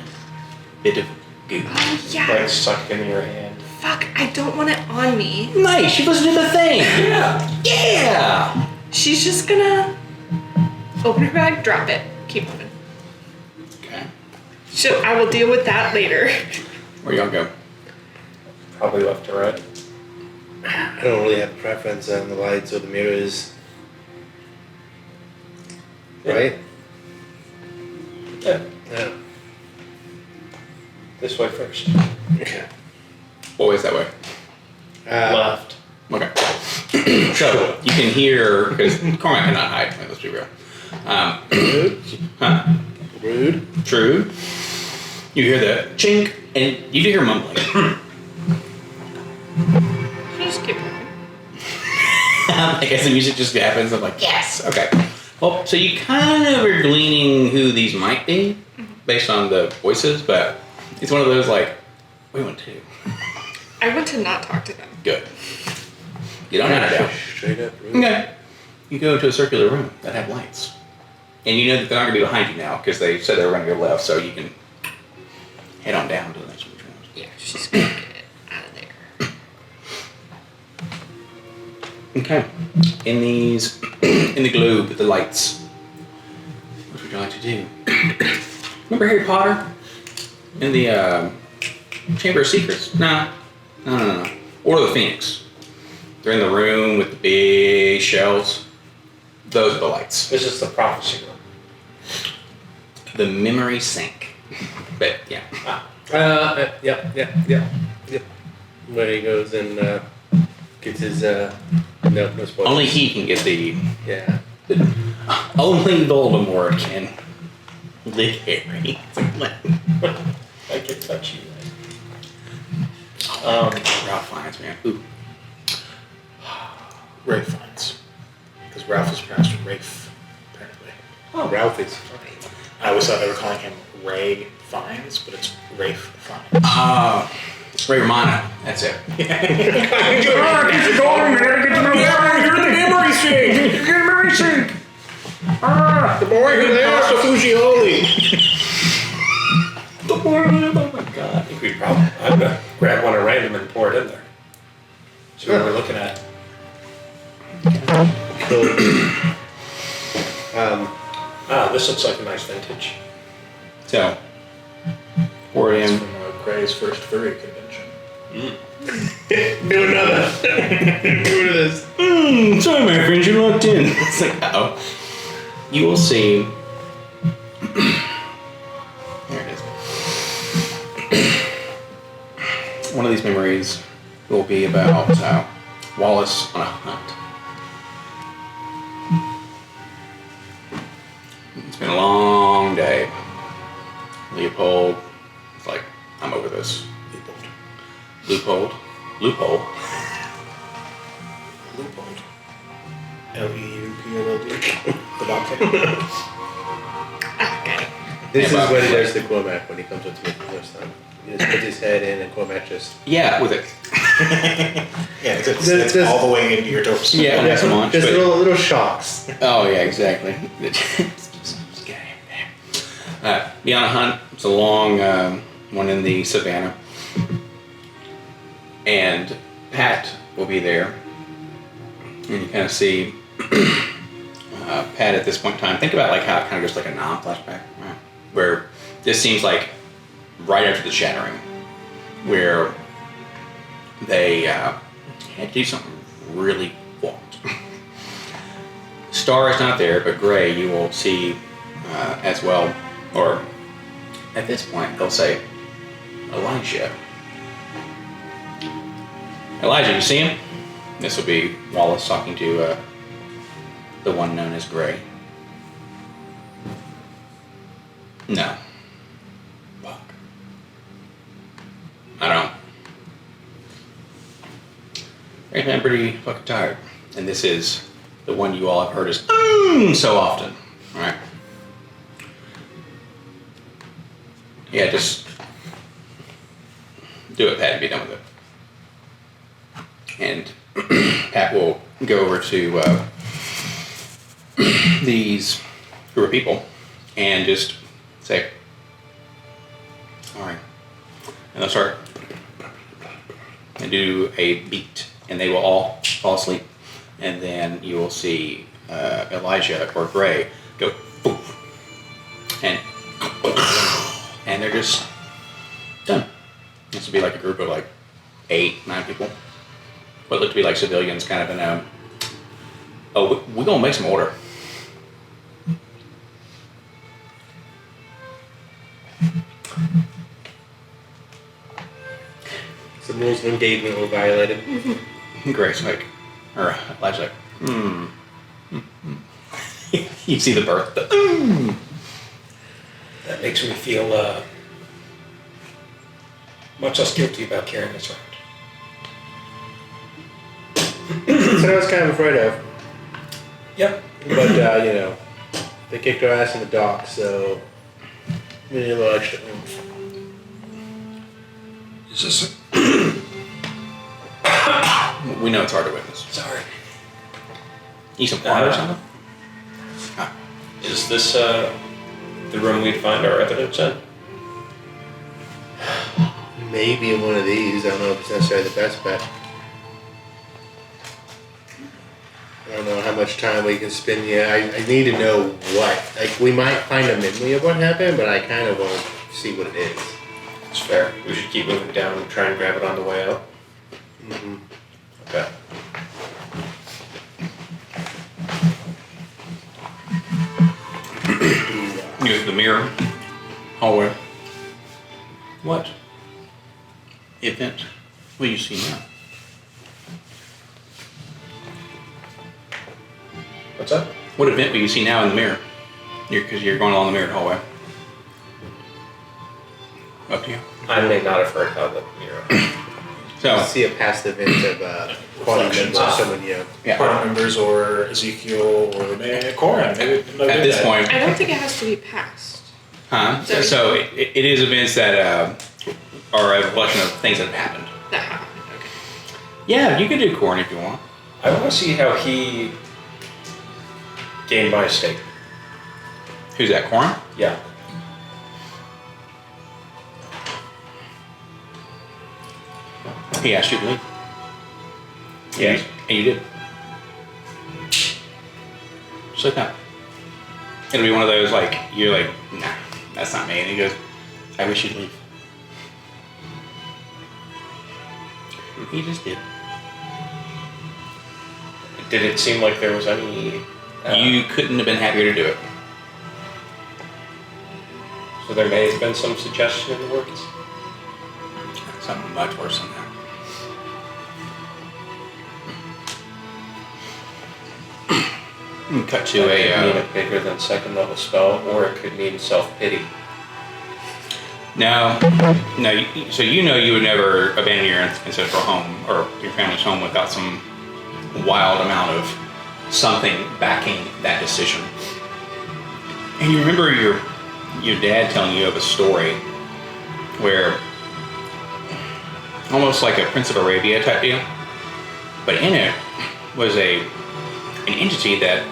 bit of goo. Oh, yeah. Like sucked into your hand. Fuck, I don't want it on me. Nice, you listened to the thing. Yeah. Yeah. She's just gonna open her bag, drop it, keep moving. Okay. I will deal with that later. Where y'all go? Probably left to right. I don't really have a preference on the lights or the mirrors. Right? Yeah. Yeah. This way first. Okay. What way is that way? Left. Okay. So you can hear, because Cormac cannot hide. Let's be real. Huh? Rude. True. You hear the chink, and you do hear mumbling. Just keep moving. I guess the music just happens. I'm like, yes. Okay. Well, so you kind of are gleaning who these might be based on the voices, but it's one of those like, we want to. I want to not talk to them. Good. You don't have to. Straight up rude. Okay. You go into a circular room that have lights. And you know that they're not going to be behind you now because they said they were going to go left, so you can head on down to the next room. Yeah, she's gonna get out of there. Okay. In the globe, the lights. What would you like to do? Remember Harry Potter? In the Chamber of Secrets? No. Order of the Phoenix. They're in the room with the big shelves. Those are the lights. This is the prophecy room. The memory sink. But yeah. Yep. Where he goes and gets his no spoilers. Only he can get the. Yeah. Only Voldemort can lick Harry. It's like, what? I can touch you. Ralph Fiennes, man. Ooh. Rafe Fiennes. Because Ralph is pronounced Rafe, apparently. Oh, Ralph is funny. I always thought they were calling him Ray Fiennes, but it's Rafe Fiennes. Ray Romano. That's it. You're the memory sink! Memory sink! The boy who lost to Fujioli! Oh my god. I think we probably. I'm gonna grab one at random and pour it in there. See what we're looking at. This looks like a nice vintage. So, pour it It's in. from Gray's first furry convention. Do another. Do this. Sorry, my friends, you're locked in. It's like, oh. You will see. There it is. One of these memories will be about Wallace on a hunt. It's been a long day. Leopold, it's like, I'm over this. Loophole. Leupold. L-E-U-P-O-L-D. The bobcat. Okay. This is Yeah, what he does to Cormac when he comes up to me for the first time. He just puts his head in and Cormac just... Yeah, with it. Yeah, it's This- all the way into your torso. Yeah, that's much. Just But, little shocks. oh, yeah, exactly. Be on a hunt. It's a long one in the savannah. And Pat will be there. And you kind of see Pat at this point in time. Think about like how it kind of goes like a non-flashback, right? Where this seems like right after the shattering, where they had to do something really wild. Star is not there, but Gray you will see as well. Or at this point, they'll say, Elijah. Elijah, you see him? This will be Wallace talking to the one known as Gray. No. Fuck. I don't. Frankly, I'm pretty fucking tired. And this is the one you all have heard is so often. Alright? Yeah, just do it, Pat, and be done with it. And Pat will go over to these group of people and just say, all right. And they'll start and do a beat, and they will all fall asleep. And then you will see Elijah or Gray go poof, and they're just done. This would be like a group of like 8, 9 people. What look to be like civilians kind of in a, oh, we're gonna make some order. Some rules of engagement were violated. Grace like, or Elijah's like, You see the birth. That makes me feel much less guilty about carrying this around. That's what I was kind of afraid of. Yep. But, they kicked our ass in the dock, so we need a little extra oomph. Is this... We know it's hard to witness. Sorry. Eat some water or something? Is this the room we'd find our evidence in? Maybe in one of these. I don't know if it's necessarily the best bet. I don't know how much time we can spend yet. I need to know what. Like, we might find a memory of what happened, but I kind of want to see what it is. It's fair. We should keep moving down and try and grab it on the way out. Mm-hmm. Okay. The mirror. Hallway. What? Event. What do you see now? What's that? What event will you see now in the mirror? Because you're going along the mirrored hallway. Up to you. I may not have heard how the mirror. So, See a past event of party member or someone, yeah. Party members or Ezekiel or Corin. Maybe At this point, I don't think it has to be passed. huh? So it is events that are a reflection of things that have happened. That happened. Okay. Yeah, you can do corn if you want. I want to see how he gained my estate. Who's that, corn? Yeah. He asked you to leave. Yeah. And you did. Just like that. It'll be one of those, like, you're like, nah, that's not me. And he goes, I wish you'd leave. He just did. Did it seem like there was any... You couldn't have been happier to do it. So there may have been some suggestion in the works? Something much worse than that. Cut to It could mean a... a bigger than second level spell, or it could mean self-pity. No. So you know you would never abandon your ancestral home or your family's home without some wild amount of something backing that decision. And you remember your dad telling you of a story where almost like a Prince of Arabia type deal, but in it was an entity that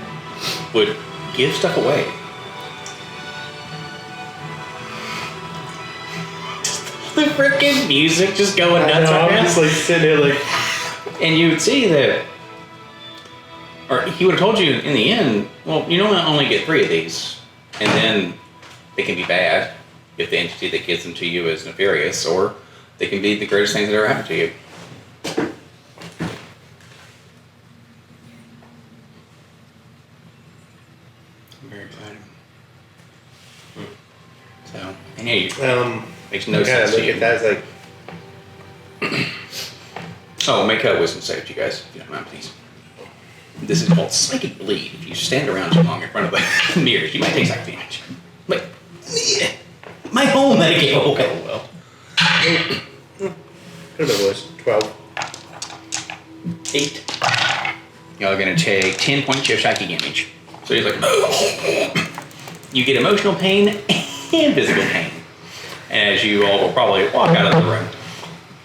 would give stuff away. The freaking music just going nuts right now. I'm just like sitting here like... And you would see that, or he would have told you in the end, well, you don't only get 3 of these, and then they can be bad if the entity that gives them to you is nefarious, or they can be the greatest things that ever happened to you. Very exciting. So, and yeah, you, makes no sense look to you. at that as like... Oh, make a wisdom save, you guys, if you don't mind, please. This is called psychic bleed. If you stand around too long in front of the mirrors, you might take psychic damage. But my whole metagame will go well. Could have was 12. 8. Y'all are gonna take 10 points of psychic damage. So he's like, oh. You get emotional pain and physical pain. And as you all will probably walk out of the room.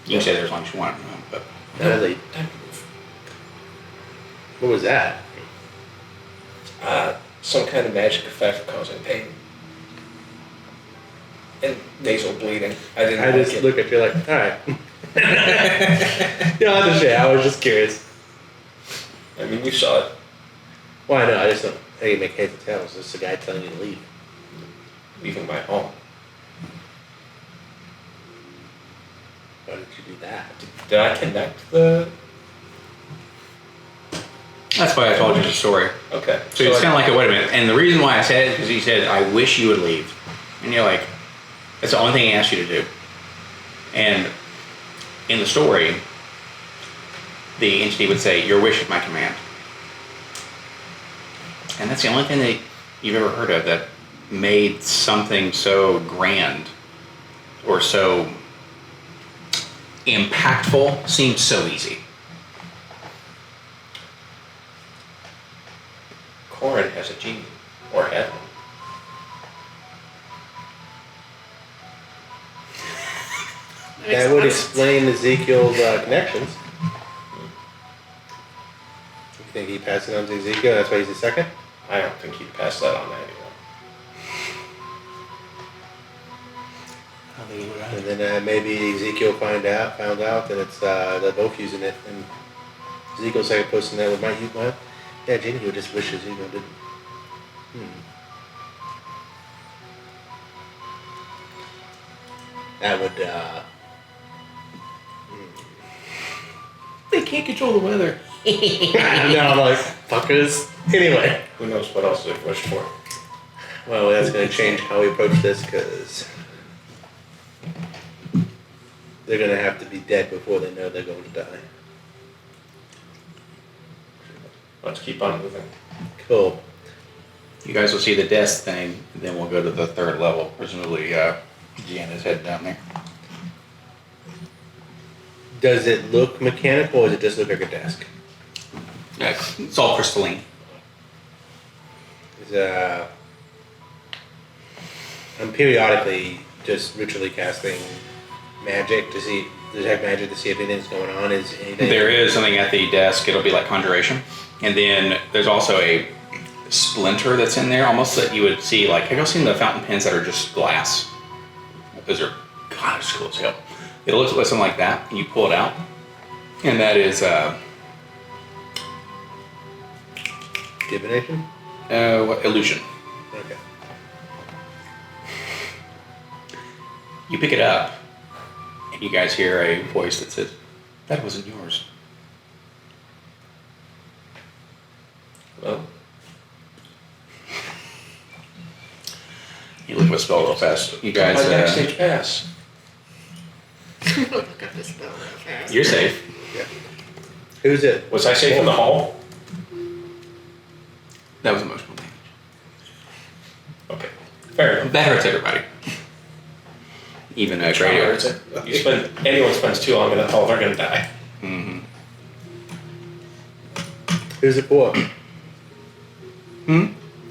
You can stay there as long as you want, but Natalie, what was that? Some kind of magic effect causing pain. And nasal bleeding. I just look at you like, alright. You don't have to say, I was just curious. I mean, you saw it. Well, I know, I just don't think you make heads or tails. It's just a guy telling you to leave. Leaving my home. Why did you do that? Did I connect the... that's why I told you the story. Okay. So it's kind of like, wait a minute. And the reason why I said it is because he said, I wish you would leave. And you're like, that's the only thing he asked you to do. And in the story, the entity would say, "Your wish is my command." And that's the only thing that you've ever heard of that made something so grand or so impactful seem so easy. Corin has a genie, or had one. That would explain Ezekiel's connections. You think he passed it on to Ezekiel? That's why he's the second? I don't think he'd pass that on to anyone. And then maybe Ezekiel found out that it's they're both using it, and Ezekiel's the second person that might use one. Yeah, Genie would just wish Ezekiel didn't. That would. They can't control the weather. No, I'm like fuckers. Anyway, Who knows what else they've wished for? well, that's going to change how we approach this because they're going to have to be dead before they know they're going to die. Let's keep on moving. Cool. You guys will see the desk thing, and then we'll go to the third level. Presumably, Jan is heading down there. Does it look mechanical, or does it just look like a desk? Yeah, it's all crystalline. I'm periodically just ritually casting magic to see, detect magic to see if anything's going on. Is anything? There is something at the desk. It'll be like conjuration. And then there's also a splinter that's in there, almost that you would see, like, have you seen the fountain pens that are just glass? Those are, God, it's cool as hell. It looks like something like that, and you pull it out, and that is Divination? illusion. Okay. You pick it up, and you guys hear a voice that says, "That wasn't yours." Well, You look at the spell real fast. You guys, my backstage pass. Look at this spell real fast. you're safe. Yeah. Who's it? Was I safe in the hall? That was emotional damage. Okay, fair enough. That hurts everybody. Even a great hurts. Anyone spends too long in that hall, they're gonna die. Mm-hmm. Who's it for? Hmm?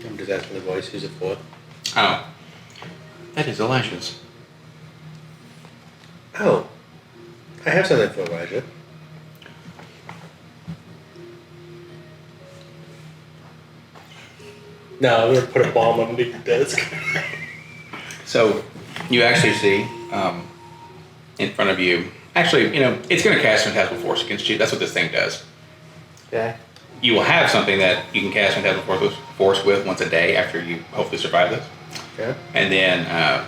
I'm just asking the voice. Who's it for? Oh. That is Elijah's. Oh. I have something for Elijah. No, I'm going to put a bomb underneath the desk. So, you actually see in front of you, actually, it's going to cast Phantasmal Force against you. That's what this thing does. Okay. You will have something that you can cast Phantasmal Force with once a day after you hopefully survive this. Okay. And then,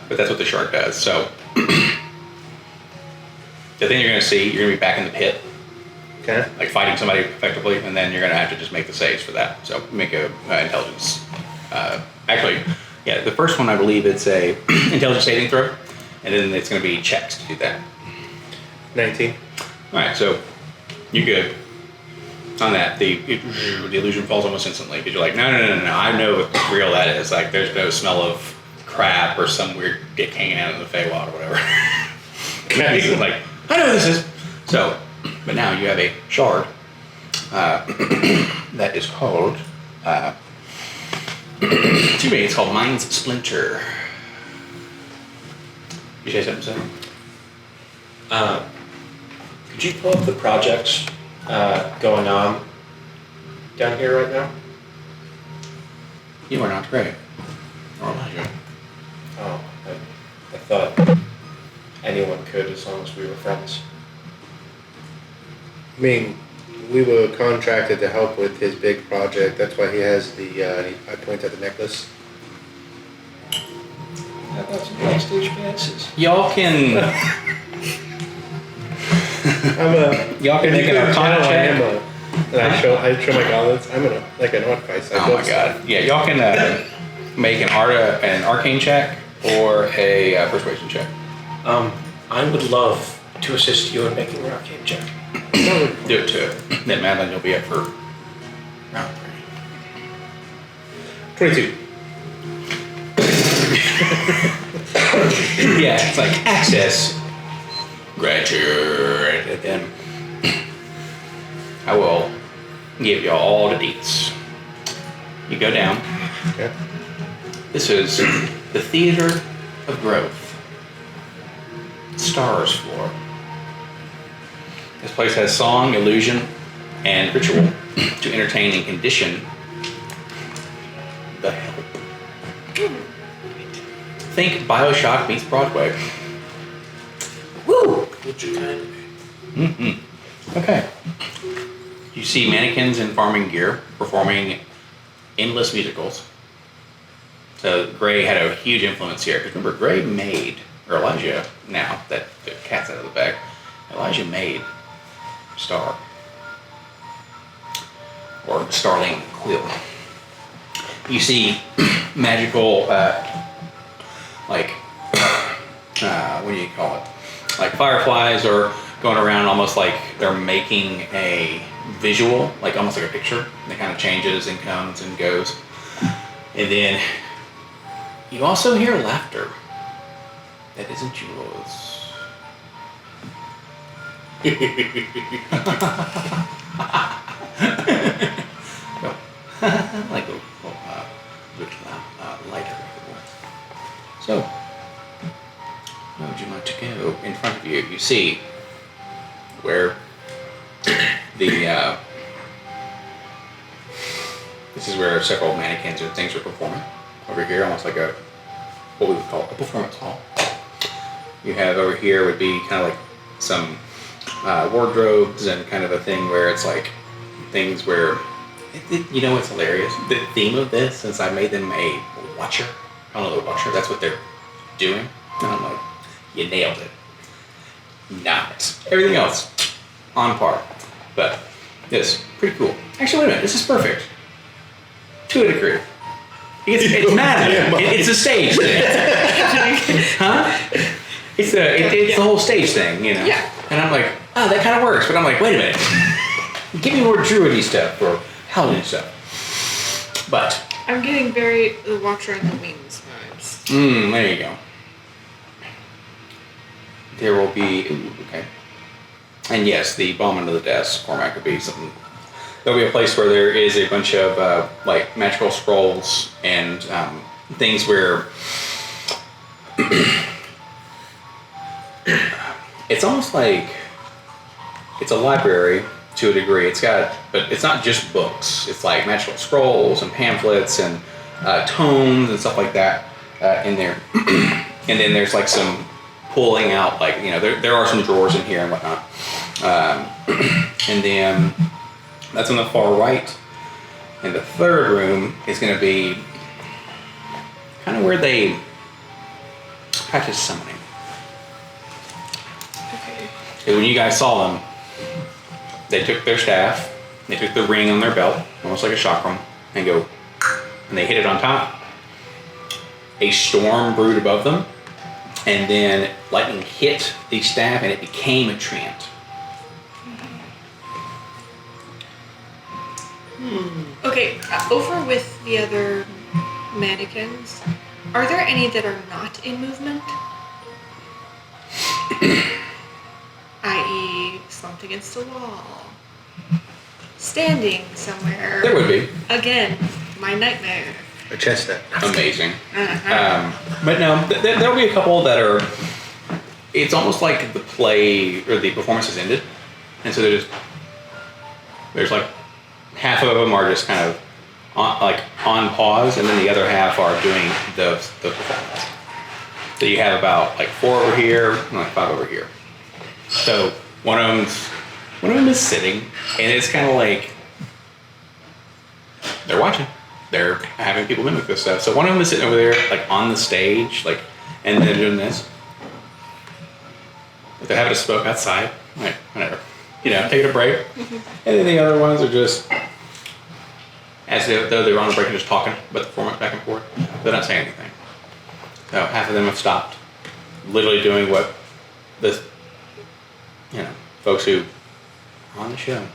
but that's what the shark does. So, the thing you're going to see, you're going to be back in the pit, Okay. like fighting somebody effectively, and then you're going to have to just make the saves for that. So, make a intelligence. Actually, yeah, the first one I believe it's a intelligence saving throw, and then it's going to be checks to do that. 19. All right, so you're good on that. The illusion falls almost instantly because you're like, no, I know what real that is. Like, there's no smell of crap or some weird dick hanging out in the Feywild or whatever. It's like, I know what this is. So, but now you have a shard that is called. Too bad it's called Mind's Splinter. You say something, Sam? Could you pull up the projects going on down here right now? You are not Gray. Or Elijah. Oh, I thought anyone could as long as we were friends. I mean, we were contracted to help with his big project. That's why he has the, I point at the necklace. How about some backstage passes? Y'all can. Y'all can make an Arcana check. And I show my gauntlets. I'm like an artifice. Oh my god. Yeah, y'all can make an arcane check or a persuasion check. I would love to assist you in making your arcade check. Do it to it. Then Madeline, you'll be up for round 3. 22. Yeah, it's like access gratitude. And then I will give you all the deets. You go down. Okay. This is the Theater of Growth. Stars floor. This place has song, illusion, and ritual to entertain and condition the help. Think BioShock meets Broadway. Woo! Would you kindly? Mm-hmm. Okay. You see mannequins in farming gear performing endless musicals. So Gray had a huge influence here. Because remember, Gray made, or Elijah, now that the cat's out of the bag, Elijah made Star. Or Starling Quill. You see magical, what do you call it? Like fireflies are going around almost like they're making a visual, like almost like a picture. And it kind of changes and comes and goes. And then you also hear laughter that isn't yours. Like a lighter. So, where would you like to go? In front of you, you see where the this is where several mannequins and things are performing. Over here, almost like what we would call a performance hall. You have over here would be kind of like some wardrobes and kind of a thing where it's like things where, you know what's hilarious? The theme of this, since I made them a watcher, I don't know the watcher, that's what they're doing. And I'm like, you nailed it. Nice. Everything else, on par. But this, pretty cool. Actually, wait a minute, this is perfect. To a degree. It's mad. It's a stage thing. Huh? It's the whole stage thing, you know? Yeah. And I'm like, oh, that kind of works. But I'm like, wait a minute. Give me more druidy stuff or paladin stuff. But. I'm getting very the Watcher and the Wings vibes. There you go. There will be, okay. And yes, the bomb under the desk format could be something. There'll be a place where there is a bunch of like magical scrolls and things where it's almost like it's a library to a degree. But it's not just books. It's like magical scrolls and pamphlets and tomes and stuff like that in there. And then there's like some pulling out, like, you know, there are some drawers in here and whatnot. And then that's on the far right. And the third room is going to be kind of where they practice summoning. Okay. And when you guys saw them, they took their staff, they took the ring on their belt, almost like a chakram, and go, and they hit it on top. A storm brewed above them, and then lightning hit the staff, and it became a treant. Okay, over with the other mannequins, are there any that are not in movement? I.e., slumped against a wall, standing somewhere. There would be. Again, my nightmare. A chestnut. Amazing. Uh-huh. But no, there'll be a couple that are, it's almost like the play or the performance has ended. And so there's like half of them are just kind of on pause, and then the other half are doing the performance. So you have about like 4 over here and like 5 over here. So one of them is sitting, and it's kind of like they're watching. They're having people mimic this stuff. So one of them is sitting over there, like on the stage, like, and they're doing this. If they're having a smoke outside, like, whatever, you know, taking a break. And then the other ones are just, as though they're on a break and just talking about the performance back and forth. They're not saying anything. So half of them have stopped, literally doing what the folks who are on the show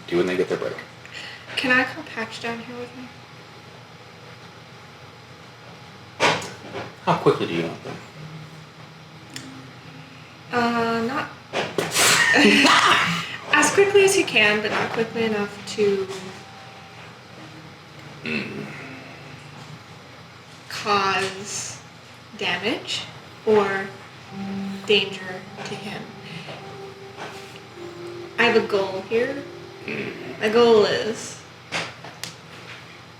do when they get their break. Can I call Patch down here with me? How quickly do you want them? Not as quickly as you can, but not quickly enough to cause damage or danger to him. I have a goal here. My goal is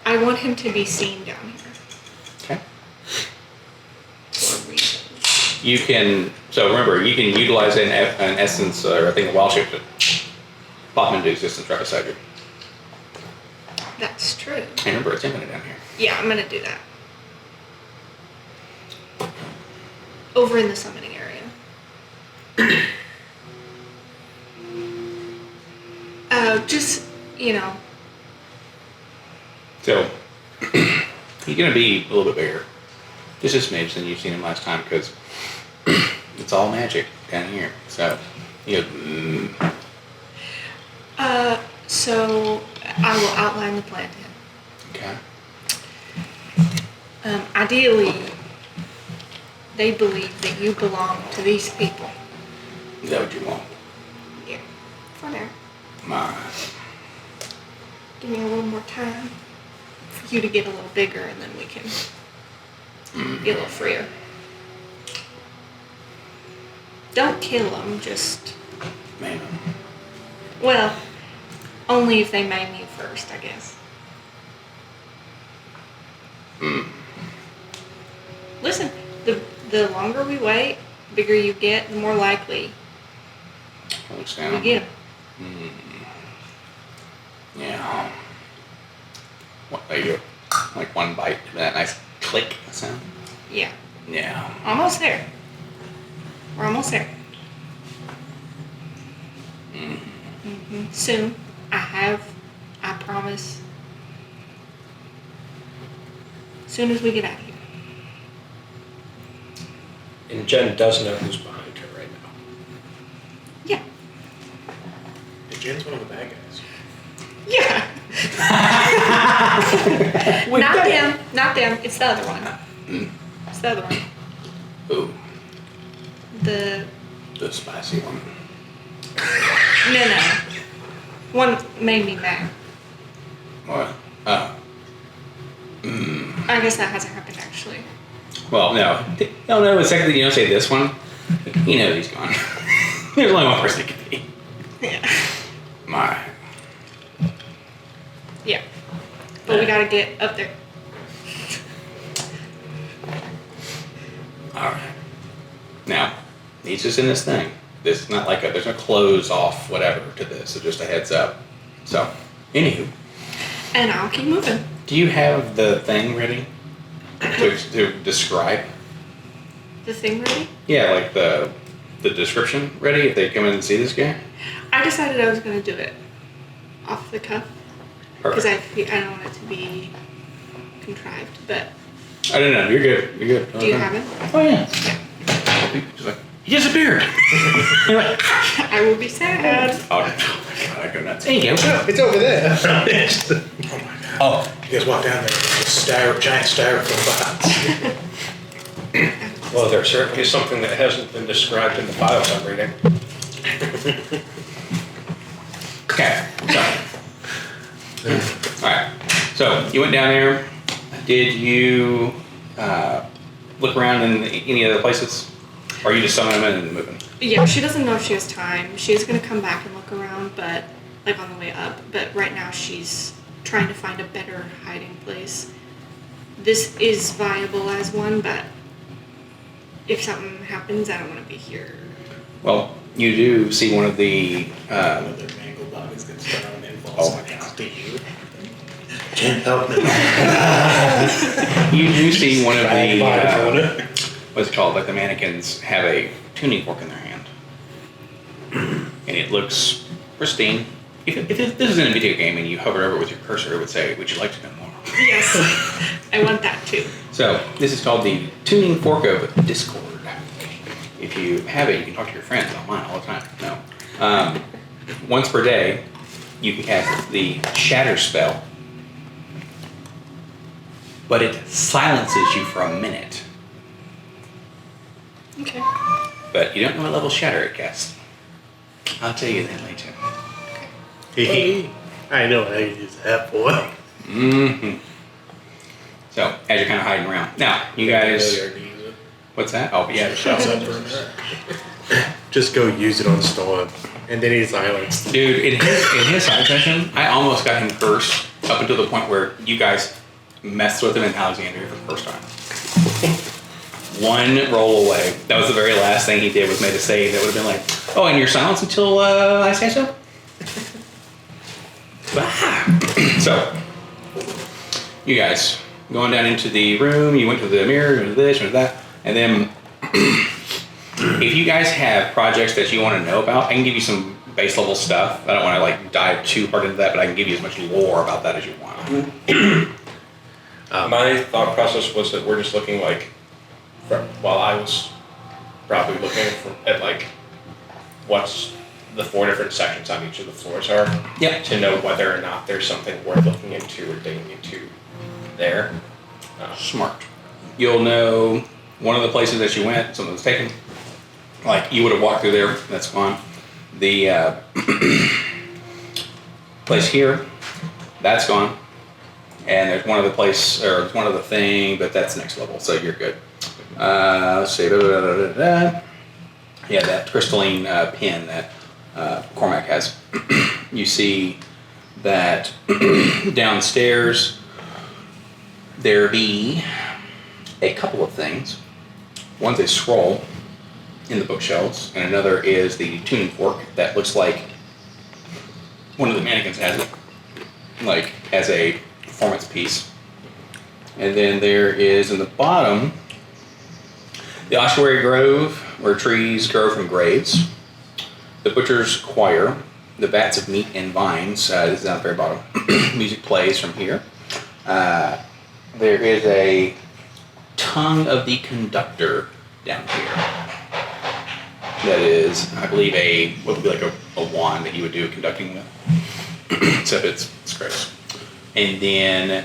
I want him to be seen down here Okay. for a reason. You can, so remember, you can utilize an essence or a thing of wild shape to pop into existence right beside you. That's true. And remember, it's infinite down here. Yeah, I'm gonna do that. Over in the summoning area. Just, So, he's going to be a little bit bigger. Just a smidge than you've seen him last time because it's all magic down here. So, so I will outline the plan to him. Okay. Ideally, they believe that you belong to these people. Is that what you want? Yeah. For now. Give me a little more time for you to get a little bigger and then we can be a little freer. Don't kill them, just... Man. Well, only if they maim you first, I guess. Listen, the longer we wait, the bigger you get, the more likely we get them. Yeah. What, like one bite, that nice click sound? Yeah. Yeah. Almost there. We're almost there. Soon. I promise. Soon as we get out of here. And Jen does know who's behind her right now. Yeah. Jen's one of the bad guys. Yeah. Not them. It's the other one. It's the other one. Ooh, The the spicy one. no. One made me mad. What? I guess that hasn't happened actually. Well, no. No, the second that you don't say this one, you know he's gone. There's only one person it could be. Yeah. My. Yeah. But we gotta get up there. Alright. Now, he's just in this thing. This is not like there's no close off whatever to this, so just a heads up. So, anywho. And I'll keep moving. Do you have the thing ready to describe? The thing ready? Yeah, like the description ready if they come in and see this guy? I decided I was gonna do it off the cuff. Because Perfect. I don't want it to be contrived, but I don't know. You're good. You're good. do you have it? Oh, yeah. She's like, he disappeared. You're like, I will be sad. oh my God, I go nuts. There you go. It's over there. Oh my god. Oh, You guys walk down there with a giant styrofoam box. Well, there's certainly something that hasn't been described in the files I'm reading. okay. Alright. So, you went down there. Did you look around in any other places? Or are you just summoning them and moving? Yeah, she doesn't know if she has time. She's gonna come back and look around, but like on the way up. But right now she's trying to find a better hiding place. This is viable as one, but if something happens, I don't want to be here. Well, you do see one of the... One of their mangled bodies gets thrown and falls Oh my next God. to you. Jen, help me. You do see one of Bad body the... what's it called? Like the mannequins have a tuning fork in their hand. And it looks pristine. If this is in a video game and you hover over with your cursor, it would say, would you like to know more? Yes, I want that too. So, this is called the tuning fork of Discord. if you have it, you can talk to your friends online all the time. No. Once per day, you can cast the shatter spell, but it silences you for a minute. Okay. But you don't know what level shatter it casts. I'll tell you that later. I know what I can use that for. Mm-hmm. So, as you're kind of hiding around. Now, you guys... What's that? Oh, yeah. Shots up for a minute. Just go use it on Storm. And then he's silenced. Dude, in his side session, I almost got him cursed up until the point where you guys messed with him in Alexandria for the first time. One roll away. That was the very last thing he did, was made a save that would have been like, oh, and you're silenced until I say so? So, you guys going down into the room, you went to the mirror, you went to this, you went to that, and then if you guys have projects that you want to know about, I can give you some base level stuff. I don't want to like dive too hard into that, but I can give you as much lore about that as you want. My thought process was that we're just looking like, while I was probably looking at like what's the 4 different sections on each of the floors are. Yep. To know whether or not there's something worth looking into or digging into there. Smart. You'll know one of the places that you went, something was taken. Like you would have walked through there, that's gone. The place here, that's gone. And there's one other place, or there's one other thing, but that's next level, so you're good. Let's see. Yeah, that crystalline pin that Cormac has. You see that downstairs there be a couple of things. One's a scroll in the bookshelves, and another is the tuning fork that looks like one of the mannequins has it, like as a performance piece. And then there is in the bottom the ossuary grove, where trees grow from graves, the butcher's choir, the vats of meat and vines, this is down at the very bottom. Music plays from here. There is a tongue of the conductor down here. That is, I believe, what would be like a wand that you would do conducting with. Except it's gross. And then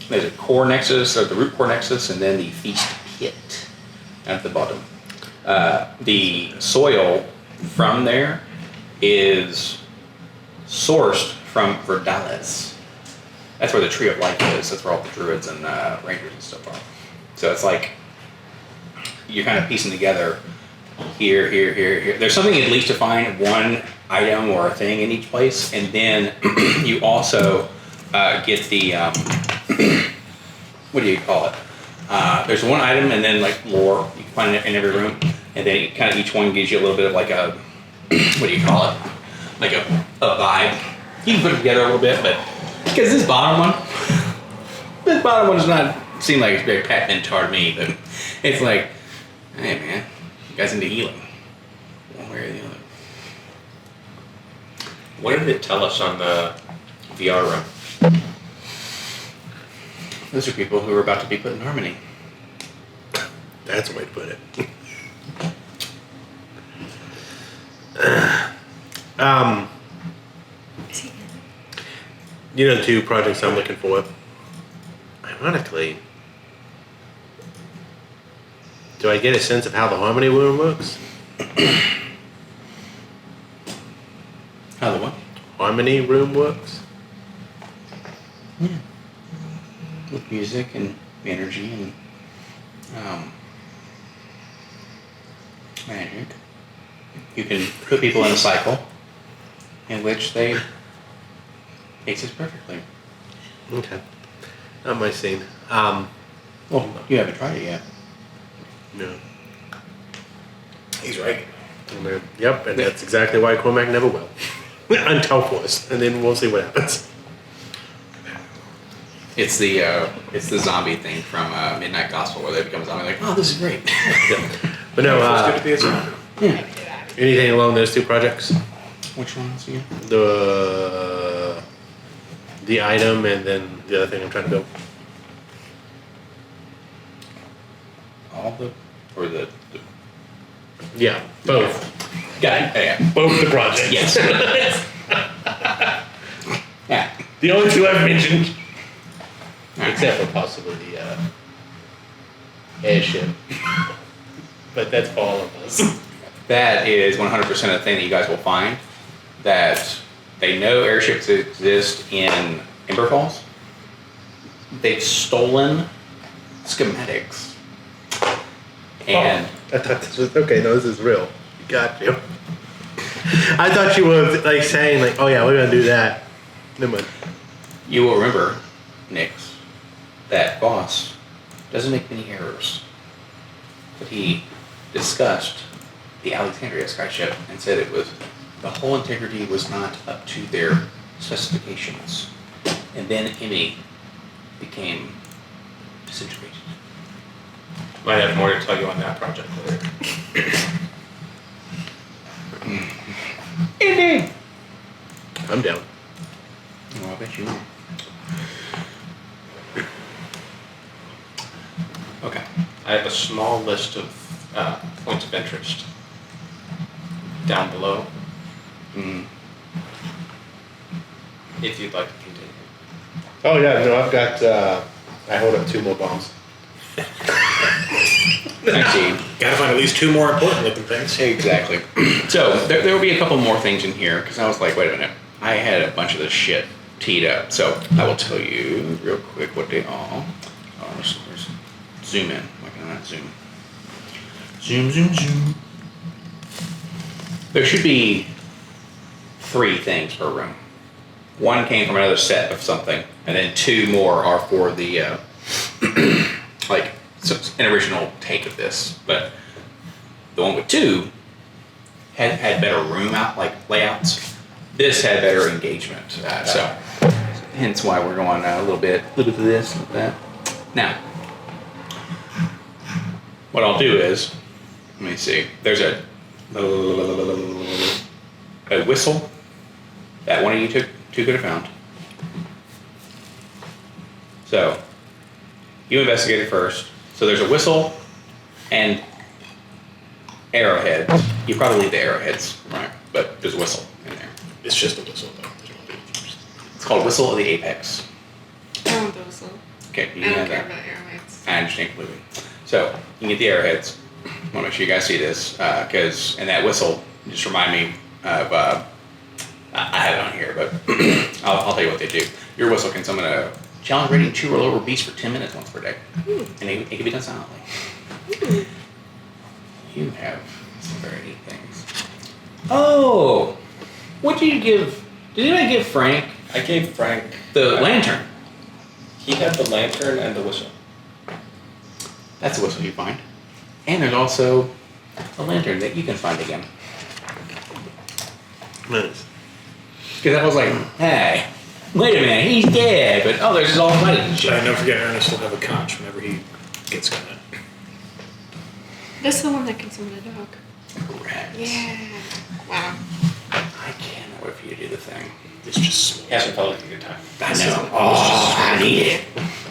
there's a core nexus, or the root core nexus, and then the feast pit at the bottom. The soil from there is sourced from Verdalis. That's where the Tree of Life is. That's where all the druids and rangers and stuff are. So it's like you're kind of piecing together here. There's something at least to find one item or a thing in each place, and then you also get the what do you call it? There's one item and then like lore you can find it in every room, and then kind of each one gives you a little bit of like a what do you call it? Like a vibe. You can put it together a little bit, but because this bottom one does not seem like it's very Pat Mentard me, but it's like, hey man, you guys into healing, one way or the other. What did it tell us on the VR room? Those are people who are about to be put in harmony. That's a way to put it. You know the 2 projects I'm looking for? Ironically, do I get a sense of how the harmony room works? How the what? Harmony room works? Yeah. With music and energy and magic. You can put people in a cycle in which they exist perfectly. Okay. Not my scene. Well, you haven't tried it yet. No. He's right. Yep, and that's exactly why Cormac never will. Until force, and then we'll see what happens. It's the zombie thing from Midnight Gospel where they become a zombie like, oh, this is great. Yeah. But no, It's good to be a zombie. Yeah. anything along those 2 projects? Which ones again? The item and then the other thing I'm trying to build. All the or the Yeah, both. got it. Yeah. Both the projects. Yes. Yeah. The only two I've mentioned. Except for possibly the airship. But that's for all of us. That is 100% a thing that you guys will find. That they know airships exist in Ember Falls. They've stolen schematics. And I thought this was okay. No, this is real. Got you. I thought you were like saying like, oh yeah, we're gonna do that. Never mind. you will remember, Nix, that boss doesn't make many errors. But he discussed the Alexandria skyship and said the whole integrity was not up to their specifications. And then Emmy became disintegrated. Might have more to tell you on that project later. Indeed. I'm down. Well, I bet you will. Okay. I have a small list of points of interest down below. If you'd like to continue. Oh yeah, no, I've got. I hold up 2 more bombs. Indeed. Gotta find at least 2 more important looking things. Exactly. So there will be a couple more things in here because I was like, wait a minute, I had a bunch of this shit teed up. So I will tell you real quick what they are. Oh, let's zoom in. Why can I not zoom? Zoom, zoom, zoom. There should be 3 things per room. 1 came from another set of something, and then 2 more are for the like an original take of this. But the one with 2 had better room layouts. This had better engagement, so hence why we're going a little bit of this, a little bit of that. Now, what I'll do is, let me see. There's a whistle that one of you two could have found. So you investigated first. So there's a whistle and arrowheads. You probably leave the arrowheads, right? But there's a whistle in there. It's just a whistle though. It's called Whistle of the Apex. I want the whistle. Okay, you I can don't have care that. about arrowheads. I understand completely. So you can get the arrowheads. I want to make sure you guys see this and that whistle just remind me of. I have it on here, but I'll tell you what they do. Your whistle can summon a challenge rating 2 or lower beast for 10 minutes once per day, and it can be done silently. You have some very neat things. Oh, what did you give? Did I give Frank I gave Frank the lantern? He had the lantern and the whistle. That's a whistle you find. And there's also a lantern that you can find again. Nice. Because I was like, hey, wait a minute, he's dead. But there's his all lighted and shit. And don't forget Ernest will have a conch whenever he gets going. That's the one that can summon a dog. Correct. Yeah. Wow. I cannot wait for you to do the thing. It's just He hasn't felt like a good time. I know. Oh, I need it.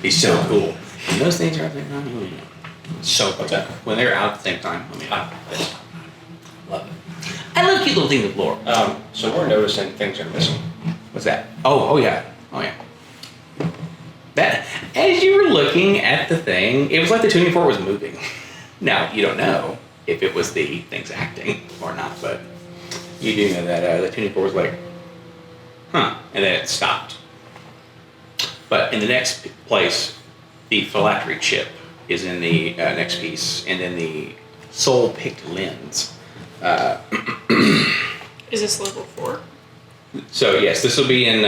He's so cool. And those things are at the same time. So What's that? when they're out at the same time. I mean, Love it. I love cute little things with lore. So we're noticing things are missing. What's that? Oh yeah. That as you were looking at the thing, it was like the tuning fork was moving. Now you don't know if it was the things acting or not, but you do know that the tuning fork was like, huh, and then it stopped. But in the next place, the phylactery chip is in the next piece, and then the soul-picked lens. Is this level 4? So yes, this will be in.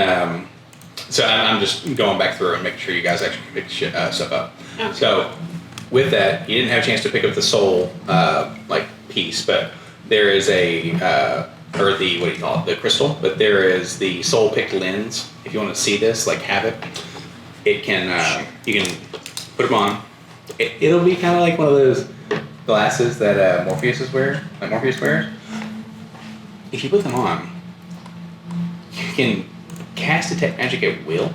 So I'm just going back through and making sure you guys actually pick stuff up. Okay. So with that, you didn't have a chance to pick up the soul piece, but there is a or the what do you call it, the crystal? But there is the soul picked lens. If you want to see this, have it. It can you can put them on. It'll be kind of like one of those glasses that Morpheus wears. If you put them on, you can cast detect magic at will.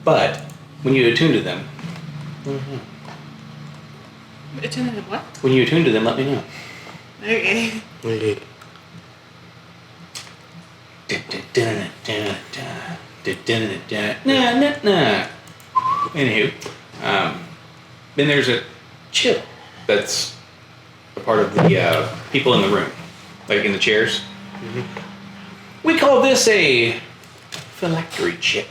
But when you attune to them, Attune to what? When you attune to them, let me know. Okay. Okay. Anywho, then there's a chip that's a part of the people in the room, like in the chairs. We call this a phylactery chip.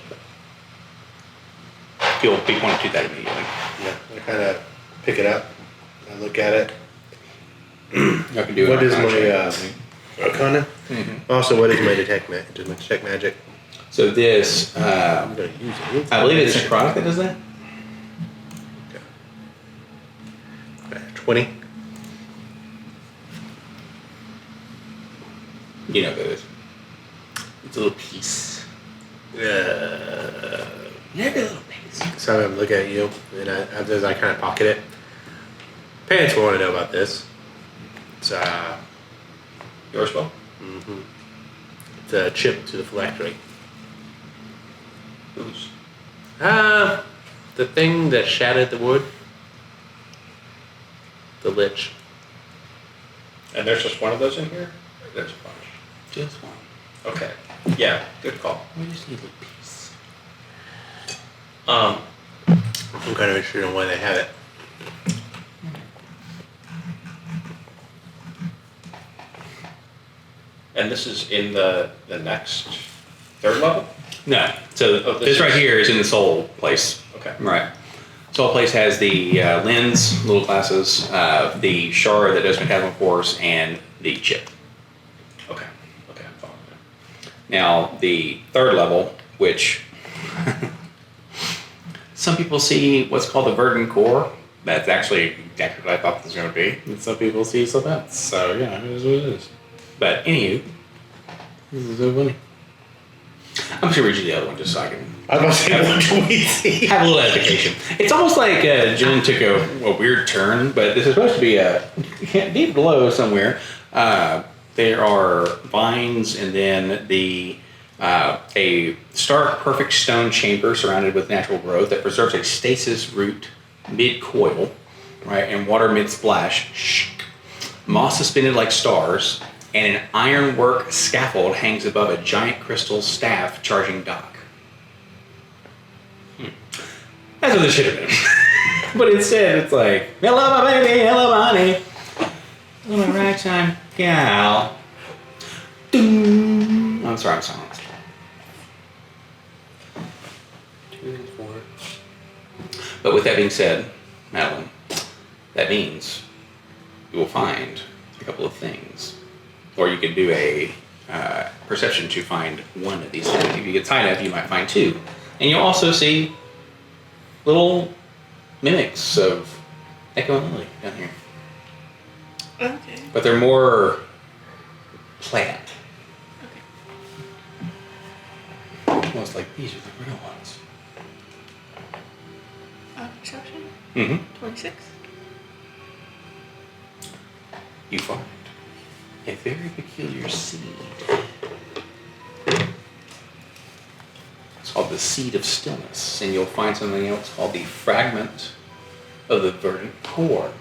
You'll be pointing to that immediately. Yeah, I kind of pick it up. I look at it. I can do it. What is my check. Arcana? Also, what is my detect magic? So this, I'm gonna use it. I believe it's necrotic that does that. Okay. 20. You know what that is. It's a little piece. Every little piece. So I'm looking at you, and as I kind of pocket it. Parents will want to know about this. It's Your spell? it's a chip to the phylactery. Who's? The thing that shattered the wood. The lich. And there's just one of those in here? Or there's a bunch? Just one. Okay. Yeah, good call. We just need a little piece. I'm kind of interested in why they have it. And this is in the next third level? No. So Oh, this right here is in the soul place. Okay. Right. Soul place has the lens, little glasses, the shard that does Phantasmal Force, and the chip. Okay. Okay, I'm following that. Now, the third level, which some people see what's called the verdant core. That's actually exactly what I thought it was going to be. And some people see something else. So, yeah, it is what it is. But, anywho, this is so funny. I'm just going to read you the other one just so I can I was going to say, what do we see? have a little edification. It's almost like Jen took a weird turn, but this is supposed to be deep below somewhere. There are vines and then a stark, perfect stone chamber surrounded with natural growth that preserves a stasis root mid-coil, right, and water mid-splash. Moss suspended like stars, and an ironwork scaffold hangs above a giant crystal staff charging dock. That's what this should have been. But instead, it's like, hello, my baby, hello, my honey. Hello, my ragtime gal. Doom. I'm sorry, I'm silenced. 2 and 4. But with that being said, Madeline, that means you will find a couple of things. Or you could do a perception to find one of these things. If you get high enough, you might find 2. And you'll also see little mimics of Echo and Lily down here. Okay. But they're more plant. Okay. Almost like these are the real ones. Perception? Mm-hmm. 26. You find a very peculiar seed. It's called the Seed of Stillness, and you'll find something else called the Fragment of the Verdant Core.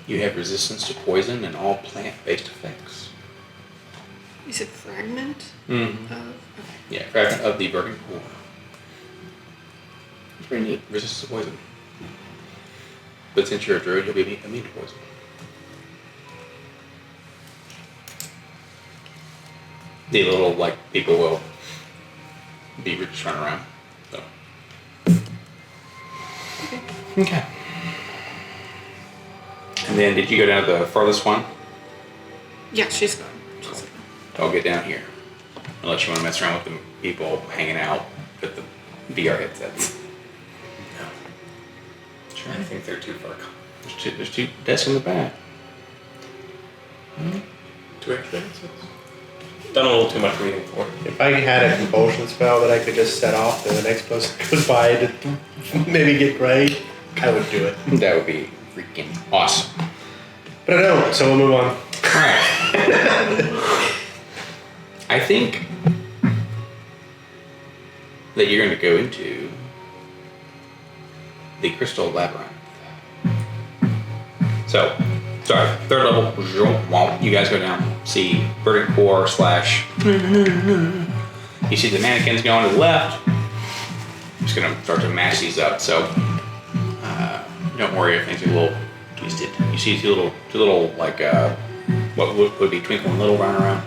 You have resistance to poison and all plant-based effects. You said fragment? Mm-hmm. Okay. Yeah, Fragment of the Verdant Core. It's pretty neat. Resistance to poison. But since you're a druid, you'll be immune to poison. The little, like, people will be just running around. So. Okay. And then, did you go down to the farthest one? Yeah, she's gone. I'll get down here. Unless you want to mess around with the people hanging out with the VR headsets. No. Sure. I think they're too far gone. There's two desks in the back. 2 extra headsets. Done a little too much reading for it. If I had a compulsion spell that I could just set off and the next person goes by to maybe get grade, I would do it. That would be freaking awesome. But I don't, so we'll move on. Alright. I think that you're going to go into the Crystal Labyrinth. So, sorry, third level. You guys go down. See verdant core / You see the mannequins going to the left. I'm just gonna start to mash these up. So don't worry if things are a little twisted. You see two little like what would be Twinkle and Little running around,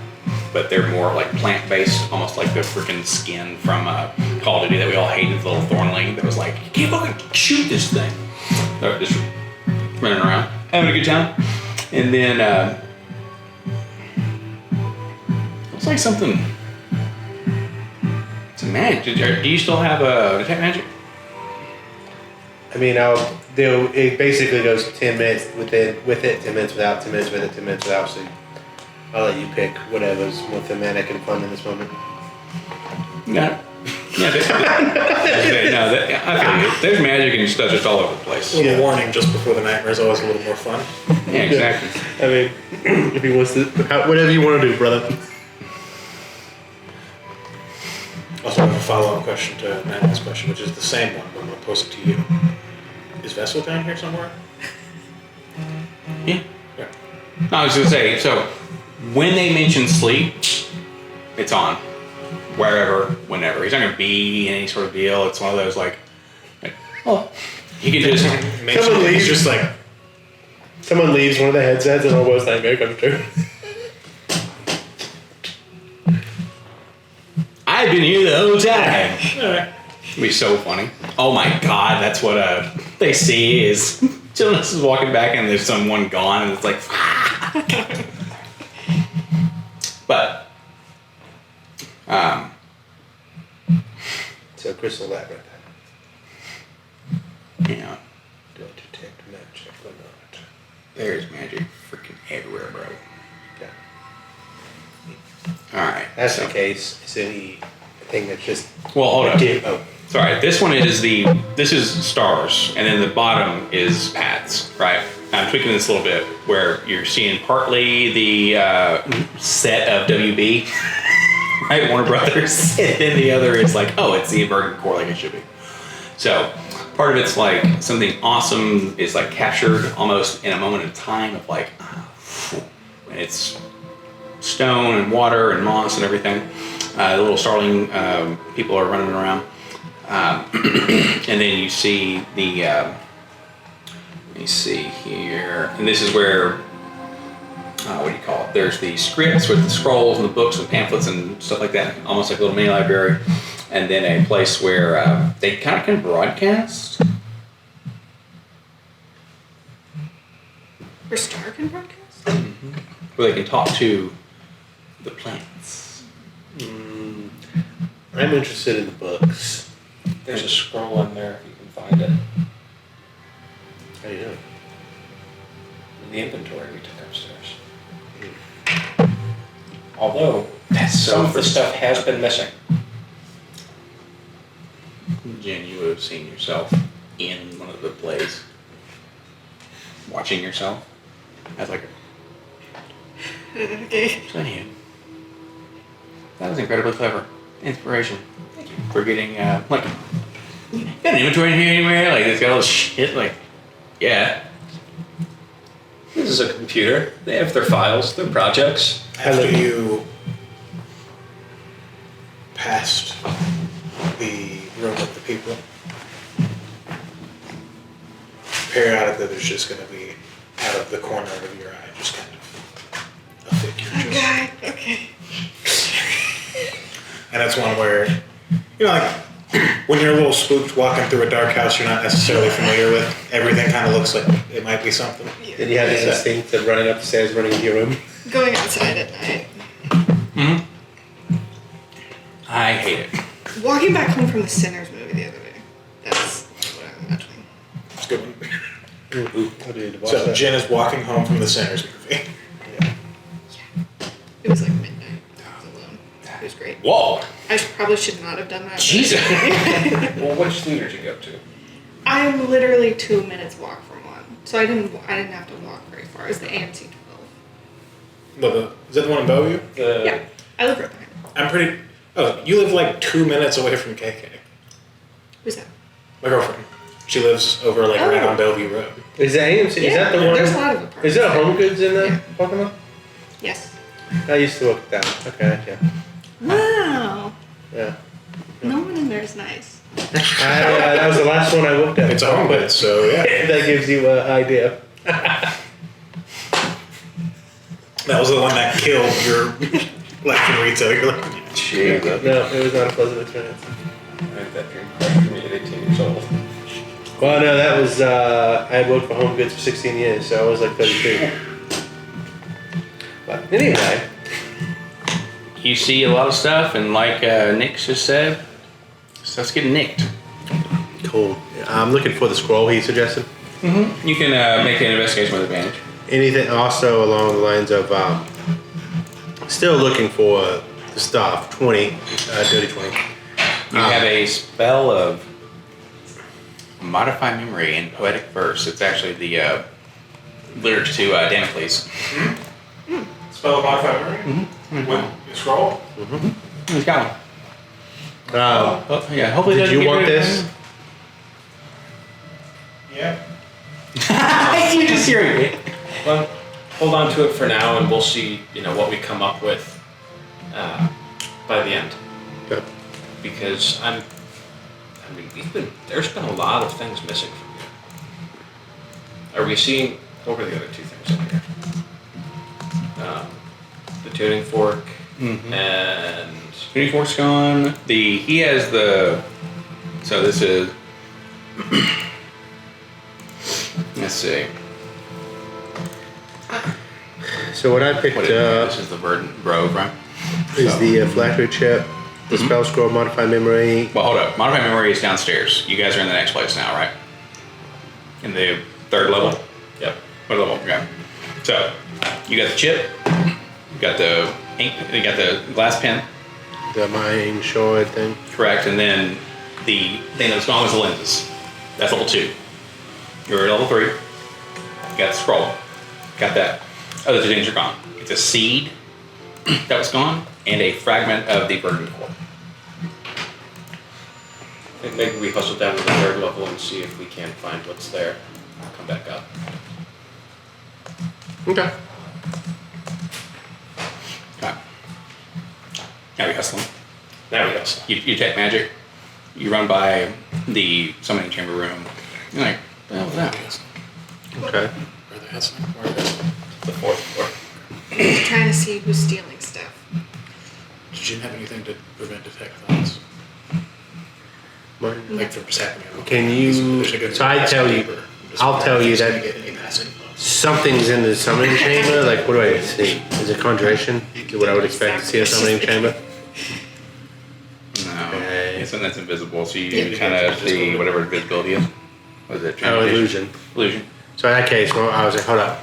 but they're more like plant based, almost like the freaking skin from Call of Duty that we all hated. The little thornling that was like, you can't fucking shoot this thing. They're just running around, having a good time, and then looks like something. It's a magic. Do you still have a detect magic? I mean, it basically goes 10 minutes with it, 10 minutes without, 10 minutes with it, 10 minutes without. So I'll let you pick whatever's more thematic and fun in this moment. No. Yeah, I feel you. There's magic and stuff just all over the place. A little warning just before the nightmare is always a little more fun. Yeah, exactly. I mean, if he wants to, whatever you want to do, brother. Also, I have a follow-up question to Madeline's question, which is the same one, but I'm going to pose it to you. Is Vessel down here somewhere? Yeah. Yeah. No, I was gonna say, so when they mention sleep, it's on. Wherever, whenever. He's not gonna be any sort of deal. It's one of those like oh, he can just Someone leaves. He's just like, Someone leaves one of the headsets and almost nightmare comes true. I've been here the whole time. alright. It'd be so funny. Oh my god, that's what they see is Jonas is walking back and there's someone gone and it's like but So crystal lab right you know, there. Don't detect magic or not. there's magic freaking everywhere, bro. Yeah. Alright. That's the case. Is anything that's just Well, hold on. Oh. Sorry, this one is this is stars, and then the bottom is paths, right? I'm tweaking this a little bit where you're seeing partly the set of WB, right, Warner Brothers, and then the other is like, oh, it's the inverted core like it should be. So part of it's like something awesome is like captured almost in a moment of time of like, and it's stone and water and moss and everything. The little starling people are running around. And then you see the, let me see here, and this is where, what do you call it? There's the scripts with the scrolls and the books and pamphlets and stuff like that, almost like a little mini library. And then a place where they kind of can broadcast. Where Star can broadcast? Mm-hmm. Where they can talk to the plants. I'm interested in the books. There's a scroll in there if you can find it. How do you know? In the inventory we took upstairs. Although, some of the stuff has been missing. Jen, you would have seen yourself in one of the plays. Watching yourself as like Okay. so anywho, that was incredibly clever. Inspiration. Thank you for getting like you got an inventory in here anywhere? Like it's got all this shit like yeah. This is a computer. They have their files, their projects. After you passed the room with the people, periodically there's just going to be, out of the corner of your eye, just kind of a figure. God, okay. And it's one where, you know, like when you're a little spooked walking through a dark house you're not necessarily familiar with, everything kind of looks like it might be something. Did you have this instinct of running up the stairs, running into your room? Going outside at night. Mm-hmm. I hate it. Walking back home from the Sinners movie the other day. That's what I'm imagining. It's a good one. Ooh, I need to watch So that. Jen is walking home from the Sinners movie. Yeah. It was like midnight. I was alone. It was great. Whoa. I probably should not have done that. but- Jesus. Well, which theater did you go to? I'm literally 2 minutes walk from one, so I didn't have to walk very far. It was the AMC 12. Is that the one in Bellevue? Yeah, I live right behind it. I'm pretty. Oh, you live like 2 minutes away from KK. Who's that? My girlfriend. She lives over like right on Bellevue Road. Is that AMC? Is that the one? There's a lot of apartments. Is that Home Goods in the parking lot? Yes. I used to work at that. Okay, yeah. Wow. Yeah. No one in there is nice. That was the last one I looked at. It's a home goods, so yeah. That gives you an idea. That was the one that killed your life in retail. You're like, Jeez. No, it was not a pleasant experience. I had that dream for me at 18 years old. Well, no, that was, I had worked for Home Goods for 16 years, so I was like 32. But anyway. You see a lot of stuff, and like Nick just said, stuff's getting nicked. Cool. I'm looking for the scroll he suggested. Mm-hmm. You can make an investigation with advantage. Anything also along the lines of, still looking for the stuff, 20, dirty 20. You have a spell of modify memory in poetic verse. It's actually the lyrics to Damocles. spell of modify memory? Mm-hmm. With the scroll? Mm-hmm. He's got one. Yeah, hopefully. Did you want this? Yeah. You just hear it. Well, hold on to it for now, and we'll see. What we come up with by the end. Good. Because there's been a lot of things missing from you. Are we seeing? What were the other two things in here? The tuning fork and Tuning fork's gone. He has the. So this is. Let's see. So what I picked This is the Verdant Grove, right? is So- the flash chip, the spell scroll, modify memory. Well, hold up. Modify memory is downstairs. You guys are in the next place now, right? In the third level? Yep. What level? Okay. So, you got the chip, you got the ink, you got the glass pen, The mine shard thing. correct, and then the thing that's gone is the lenses. That's level 2. You're at level 3. You got the scroll. Got that. Other two things are gone. It's a seed that was gone, and a fragment of the verdant core. I think maybe we hustle down to the third level and see if we can find what's there. I'll come back up. Okay. Okay. Now we hustling. Now we hustle. You take magic. You run by the summoning chamber room. You're like, what the hell was that? Okay. Where the hell's where the hell's The fourth floor. Trying to see who's stealing stuff. Did you have anything to prevent detect thoughts? Mine. Like from just happening? Can you- There's a good so I tell you- neighbor. I'll tell you that- Get any passing thoughts. Something's in the summoning chamber. Like, what do I see? Is it conjuration? Is what I would expect to see in a summoning chamber? No. Okay. It's something that's invisible, so you Yeah. kind of see whatever invisibility is. What is it? Oh, Transmutation? illusion. Illusion. So in that case, well, I was like, hold up.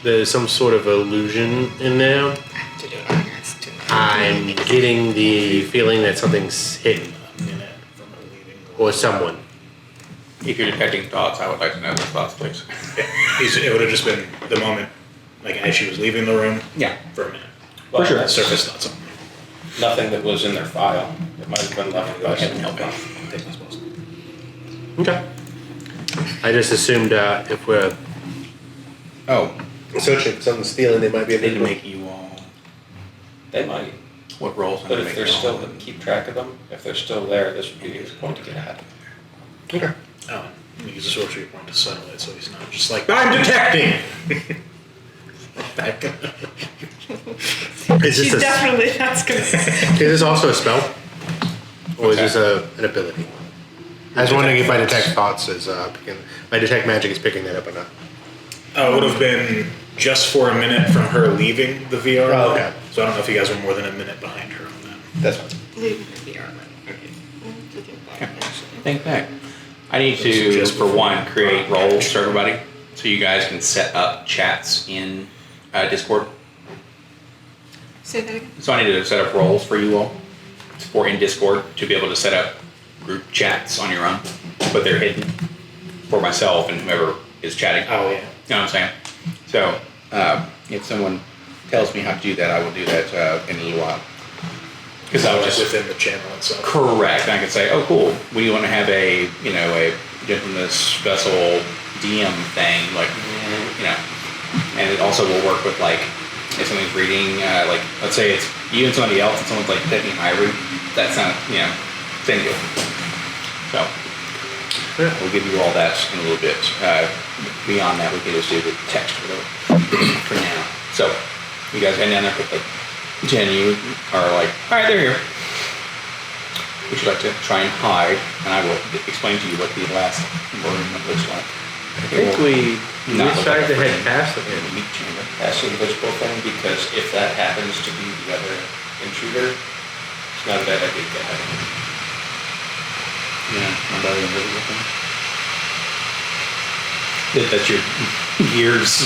There's some sort of illusion in there. I have to do it on here. It's too much. I'm getting the feeling that something's hidden. A minute from her leaving. Or someone. If you're detecting thoughts, I would like to know those thoughts, please. It would have just been the moment, like as she was leaving the room. Yeah. For a minute. Well, sure. that's Surface thought something. nothing that was in their file. It might have been left by Heaven someone help else. me. Take these balls. Okay. I just assumed if we're Oh, searching for something stealing, they might be they able need to to make you all. They might. What roles? But if they're still, keep track of them. If they're still there, this would be a point to get ahead. Okay. Oh, and use a sorcery point to settle it, so he's not just like, I'm detecting! Back. Is She's this, definitely not gonna. is this also a spell? Or is this an ability? I was wondering if my detect thoughts is picking. My detect magic is picking that up or not. It would have been just for a minute from her leaving the VR. Oh, okay. So I don't know if you guys were more than a minute behind her on that. That's fine. Leaving the VR room. Think back. I need to, for one, create roles for everybody, so you guys can set up chats in Discord. Say that again. So I need to set up roles for you all, for in Discord, to be able to set up group chats on your own, but they're hidden for myself and whoever is chatting. Oh, yeah. You know what I'm saying? So, if someone tells me how to do that, I will do that in a little while. Because I was just within the channel itself. correct. And I could say, oh, cool. We want to have a gentleness vessel DM thing, like, and it also will work with like if somebody's reading, like let's say it's you and somebody else, and someone's like taking ivory. That's not same deal. So we'll give you all that in a little bit. Beyond that, we can just do the text for now. So you guys head down there quickly. Jen, you are like, all right, they're here. Would you like to try and hide? And I will explain to you what the last room looks like. I think we decided to head past the meat chamber. Past the invisible thing, because if that happens to be the other intruder, it's not a bad idea to get out of here. Yeah, about the invisible thing. That's your gears.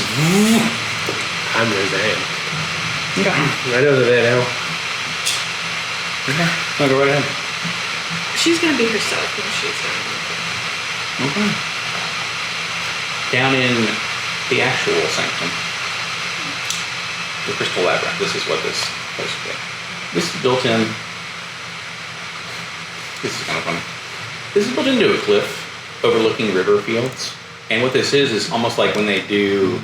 I'm Roseanne. Okay. I know that now. Okay. I'll go right ahead. She's gonna be herself when she's done. Okay. Down in the actual sanctum, the Crystal Labyrinth, this is what this place is. This is built in. This is kind of funny. This is built into a cliff overlooking river fields. And what this is almost like when they do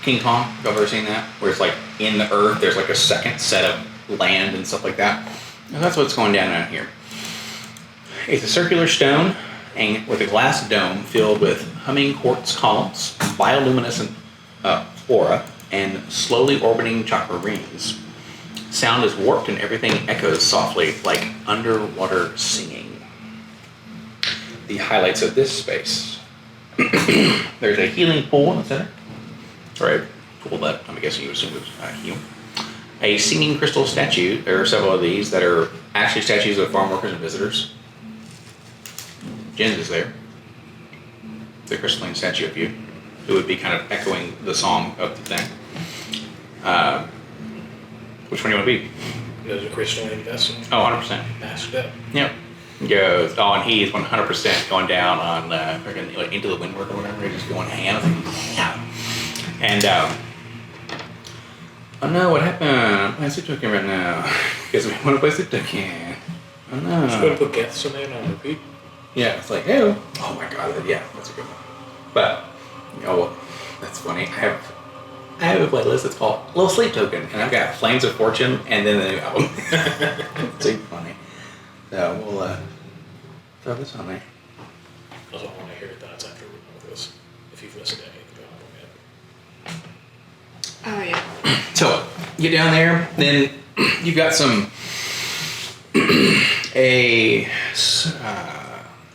King Kong. Have you ever seen that? Where it's like in the earth, there's like a second set of land and stuff like that. And that's what's going down here. It's a circular stone and with a glass dome filled with humming quartz columns, bioluminescent flora, and slowly orbiting chakra rings. Sound is warped and everything echoes softly like underwater singing. The highlights of this space. There's a healing pool in the center. Sorry, pool that I'm guessing you assume was heal. A singing crystal statue. There are several of these that are actually statues of farm workers and visitors. Jen's is there. The crystalline statue of you. It would be kind of echoing the song of the thing. Which one do you want to be? There's a crystalline vessel. Oh, 100%. Masked up. Yep. Goes. Oh, and he is 100% going down on freaking like Into the Windward or whatever. He's just going ham. Yeah. And oh no, what happened? I'm playing Sleep Token right now because we want to play Sleep Token. Oh no. Just going to put Geths in there on repeat. Yeah, it's like, hey, oh my god, yeah, that's a good one. But well, that's funny. I have a playlist that's called Little Sleep Token, and I've got Flames of Fortune and then the new album. It's super funny. So we'll throw this on there. I also want to hear your thoughts after we know this, if you've listened to anything on it yet. Oh yeah. So get down there, then you've got some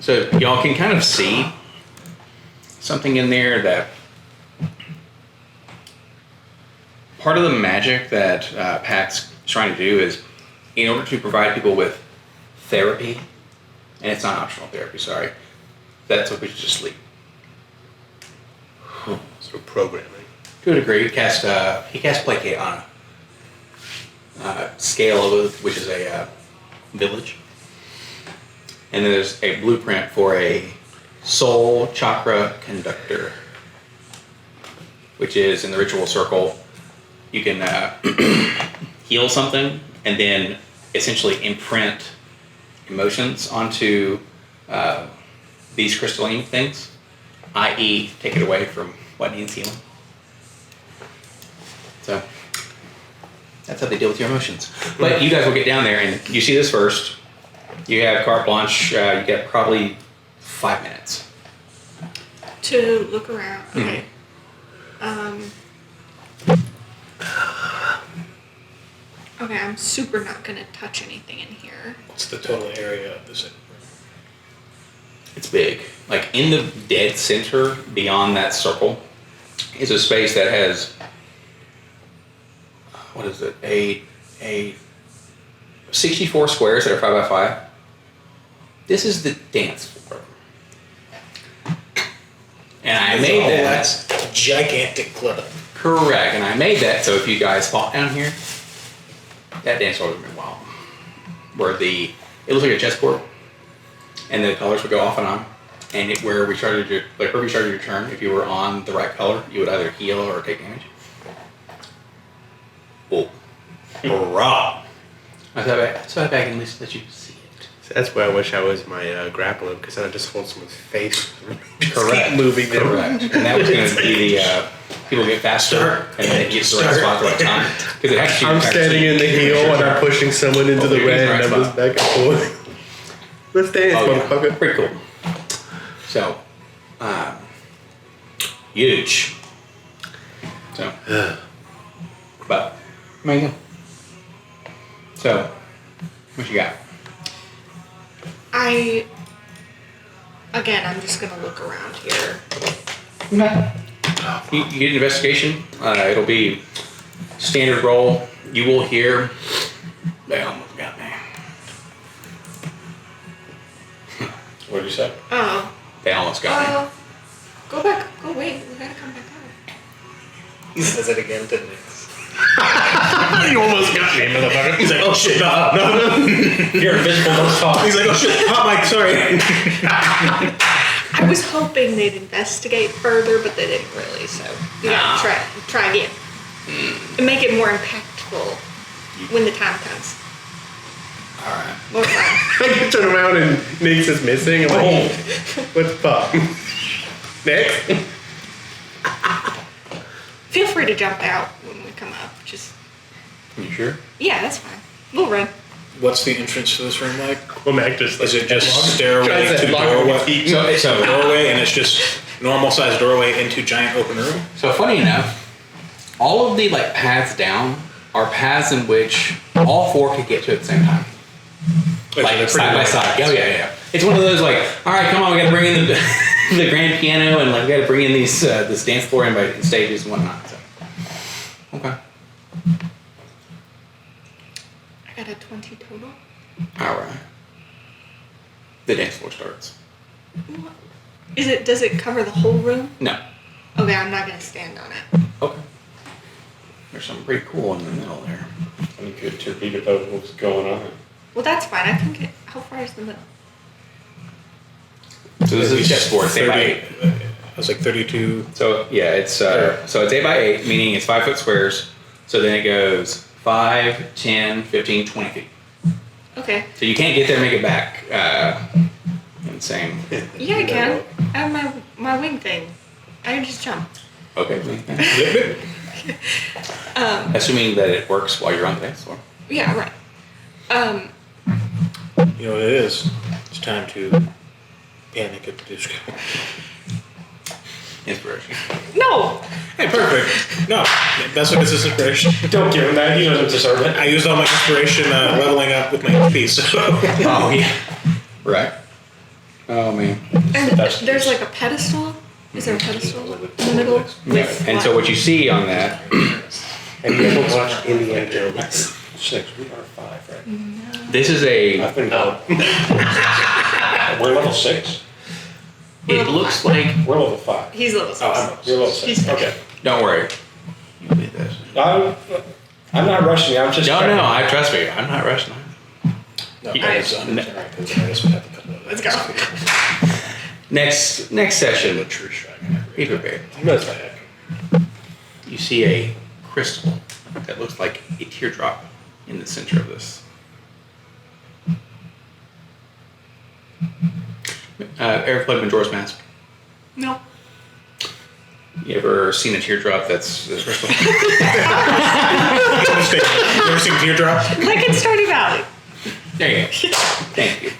so y'all can kind of see something in there that part of the magic that Pat's trying to do is in order to provide people with therapy, and it's not optional therapy, sorry, that's what we should just sleep. So programming. To a degree, he cast placate on a scale of which is a village. And then there's a blueprint for a soul chakra conductor, which is in the ritual circle. You can heal something and then essentially imprint emotions onto these crystalline things, i.e. take it away from what needs healing. So that's how they deal with your emotions. But you guys will get down there and you see this first. You have carte blanche. You get probably 5 minutes. To look around. Okay. Okay, I'm super not gonna touch anything in here. What's the total area of this? It's big. Like in the dead center, beyond that circle, is a space that has, what is it? A 64 squares that are 5 by 5. This is the dance floor. And I made that. That's a gigantic club. Correct. And I made that so if you guys fought down here, that dance floor would have been wild. Where it looks like a chessboard, and the colors would go off and on. And where we started your turn, if you were on the right color, you would either heal or take damage. Oh, hurrah! I back and listen that you can see it. So that's where I wish I was my grappler, because then I just hold someone's face. Just Correct. Keep moving them. Correct. And that was going to be the people get faster and then it gets the right spot at the right time. Because it actually I'm standing in the heel and I'm pushing someone into the red and I'm just back and forth. Let's dance, motherfucker. Pretty cool. So, huge. So, but amazing. So, what you got? I'm just gonna look around here. Okay. You get an investigation. It'll be standard roll. You will hear. They almost got me. What did you say? Oh. They almost got me. Go back. Go wait. We gotta come back out. He says it again, didn't he? You almost got me, motherfucker. He's like, oh shit, no. You're invisible, don't talk. He's like, oh shit, hot mic, sorry. I was hoping they'd investigate further, but they didn't really. So you gotta try again and make it more impactful when the time comes. All right. More fun. I can turn around and Nix is missing. I'm like, what the fuck? Next. Feel free to jump out when we come up. Just You sure? yeah, that's fine. We'll run. What's the entrance to this room like? Well, Mac just Is it just stairway Tries to to lock it with doorway? feet. So doorway, and it's just normal sized doorway into giant open room? So funny enough, all of the like paths down are paths in which all four could get to at the same time. Like side by side. Oh yeah. It's one of those like, all right, come on, we got to bring in the the grand piano and like we got to bring in these this dance floor and stages and whatnot. So. Okay. I got a 20 total. All right. The dance floor starts. Does it cover the whole room? No. Okay, I'm not gonna stand on it. Okay. There's something pretty cool in the middle there. I need to read about what's going on. Well, that's fine. I can get. How far is the middle? So this is chessboard. It's 8 by 8. I was like 32. So yeah, it's so it's 8 by 8, meaning it's 5 foot squares. So then it goes 5, 10, 15, 20 feet. Okay. So you can't get there and make it back. Insane. Yeah, I can. I have my wing thing. I can just jump. Okay. Assuming that it works while you're on the dance floor. Yeah, right. You know what it is? It's time to panic at the disco. Inspiration. No. Hey, perfect. No, that's what this is inspiration. Don't give him that. He doesn't deserve it. I used all my inspiration leveling up with my HP, so. Oh yeah. Right. Oh man. And there's like a pedestal. Is there a pedestal in the middle? Yeah. And so what you see on that. Have you ever watched Indiana Jones? 6. We are 5, right? This is a. I've been going. We're level 6. It looks like. We're level 5. He's level 6. You're level 6. He's- Okay. Don't worry. You did this. I'm not rushing you. I'm just. No, I trust me. I'm not rushing. No, Yeah. I guess we have a couple of Let's go. Next session. Be prepared. You see a crystal that looks like a teardrop in the center of this. Ever played Majora's Mask? No. You ever seen a teardrop that's a crystal? You ever seen Teardrop? Like in Stardew Valley. There you go. Thank you.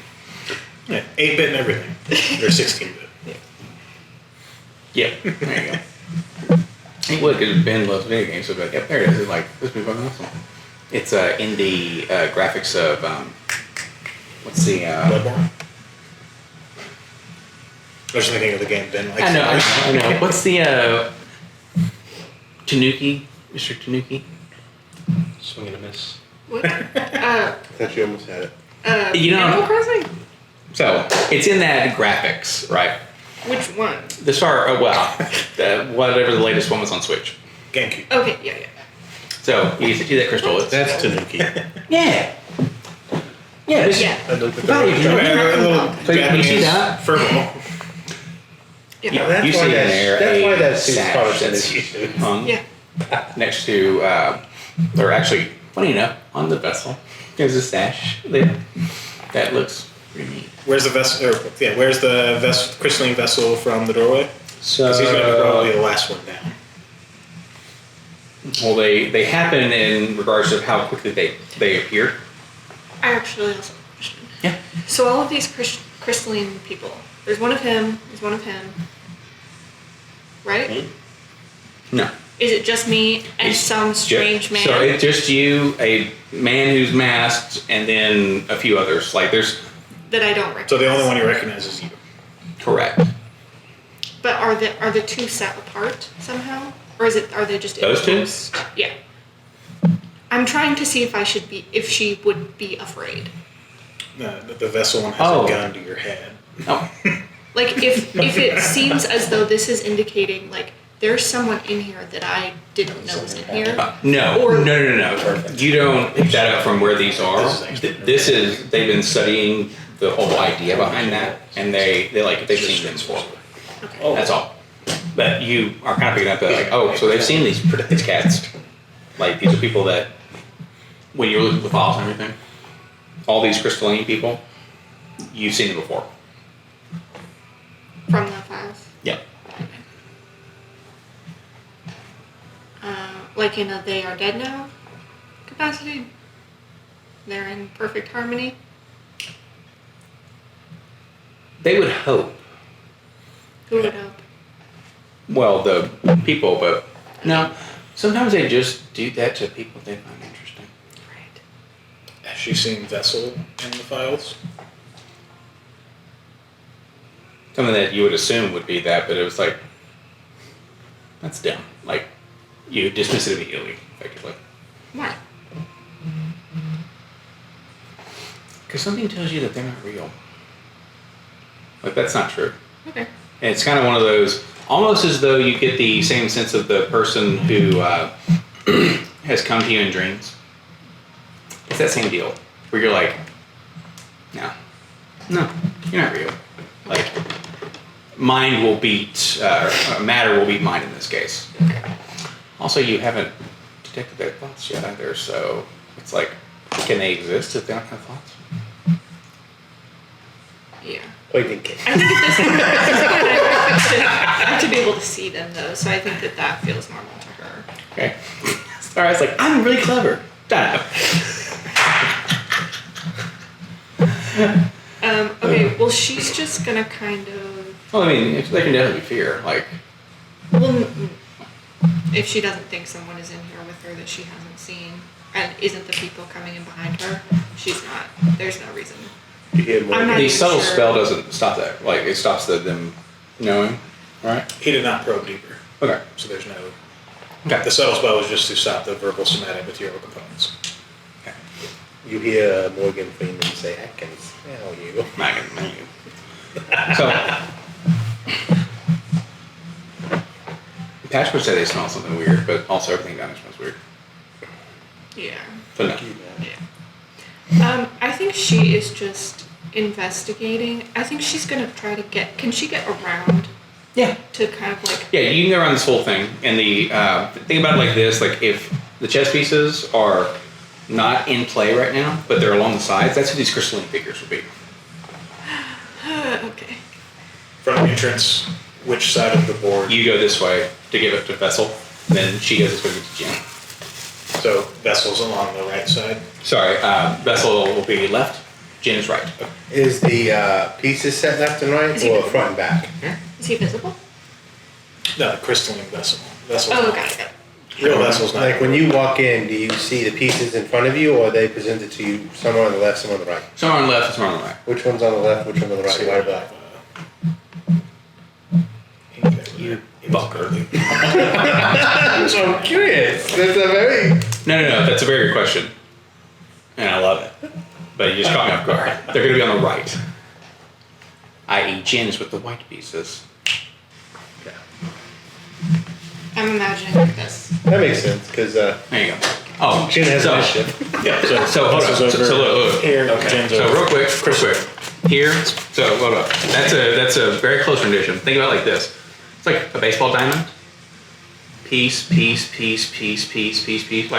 Yeah, 8-bit and everything. Or 16-bit. Yeah, there you go. It would, because Ben loves video games, so I'd be like, yep, there it is. It's like, this would be fucking awesome. It's in the graphics of, what's the... Bloodborne? I was thinking of the game Ben likes. I know. What's the, Tanuki? Mr. Tanuki? Swing and a miss. What? I thought you almost had it. You know- Animal Crossing? So, it's in that graphics, right? Which one? The whatever the latest one was on Switch. GameCube. Okay, yeah. So, you see that crystal? It's, That's Tanuki. yeah. Yeah, this Yeah. I looked at Value. that. A little So you Japanese see that? furball. Yeah. That's you why see in that's- there that's why a that suit's sash called that's Tanuki. hung Yeah. next to, or actually, funny enough, on the vessel There's a stash there. That looks pretty neat. Where's the vessel? Where's the crystalline vessel from the doorway? So Because he's going to be probably the last one down. well, they happen in regards to how quickly they appear. I actually also have a question. Yeah. So all of these crystalline people, there's one of him, there's one of him, right? No. Is it just me and It's some strange man? So it's just you, a man who's masked, and then a few others. Like there's that I don't recognize. So the only one you recognize is you. correct. But are the two set apart somehow, or are they just Those two? enclosed? Yeah. I'm trying to see if she would be afraid. No, the vessel one has Oh. a gun to your head. Oh, Like if it seems as though this is indicating like there's someone in here that I didn't know was in here. no, Or- no. You don't pick that up from where these are. This is they've been studying the whole idea behind that, and they've seen them before. Okay. That's all. But you are kind of picking up that like, oh, so they've seen these cats. Like these are people that when you're looking at the files and everything, all these crystalline people, you've seen them before. From the files. Yeah. Like in a they are dead now capacity. They're in perfect harmony. They would hope. Who would hope? Well, the people, but no. Sometimes they just do that to people they find interesting. Right. Has she seen vessel in the files? Something that you would assume would be that, but it was like, that's dumb. Like, you dismiss it immediately, effectively. Why? Because something tells you that they're not real. Like, that's not true. Okay. And it's kind of one of those, almost as though you get the same sense of the person who has come to you in dreams. It's that same deal, where you're like, no, you're not real. Like, mind will beat, matter will beat mind in this case. Also, you haven't detected their thoughts yet either, so it's like, can they exist if they don't have thoughts? Yeah. Point in case. I think at this point, I have to be able to see them though, so I think that feels normal to her. Okay. Alright, it's like, I'm really clever. Shut up. Okay, well she's just gonna kind of, Well, I mean, they can definitely fear. Like, if she doesn't think someone is in here with her that she hasn't seen, and isn't the people coming in behind her, she's not, there's no reason. You hear more. I'm not the even subtle sure. spell doesn't stop that. Like, it stops them knowing. Right? He did not probe deeper, Okay. so there's no. Okay. The subtle spell was just to stop the verbal somatic material components. You hear Morgan Freeman say, "I can smell you." So, Patch would say they smell something weird, but also everything down there smells weird. Yeah. So no. I think she is just investigating. I think she's gonna try to can she get around Yeah. to kind of like, Yeah, you can go around this whole thing, and the think about it like this: like if the chess pieces are not in play right now, but they're along the sides, that's who these crystalline figures would be. okay. From entrance, which side of the board? You go this way to give it to Vessel, then she goes this way to Jim. So vessels along the right side. Sorry, Vessel will be left, Jin is right. Is the pieces set left and right, Is he or visible? front and back? Is he visible? No, crystalline vessel. Vessel's Oh, not. got it. Real vessel's not. Like when you walk in, do you see the pieces in front of you, or are they presented to you somewhere on the left, somewhere on the right? Somewhere on the left and somewhere on the right. Which one's on the left, which one's on the right? Why black? You fucker. I'm so curious. That's a very... No, that's a very good question. And I love it. But you just caught me off guard. They're going to be on the right. I.e. Jin's with the white pieces. I'm imagining this. That makes sense, because There you go. Oh, Jin has so, initiative. Yeah. So hold on. So look. Here. Okay. Jen's So over. real quick. Here. So hold up. That's a very close rendition. Think about it like this. It's like a baseball diamond. Piece. Like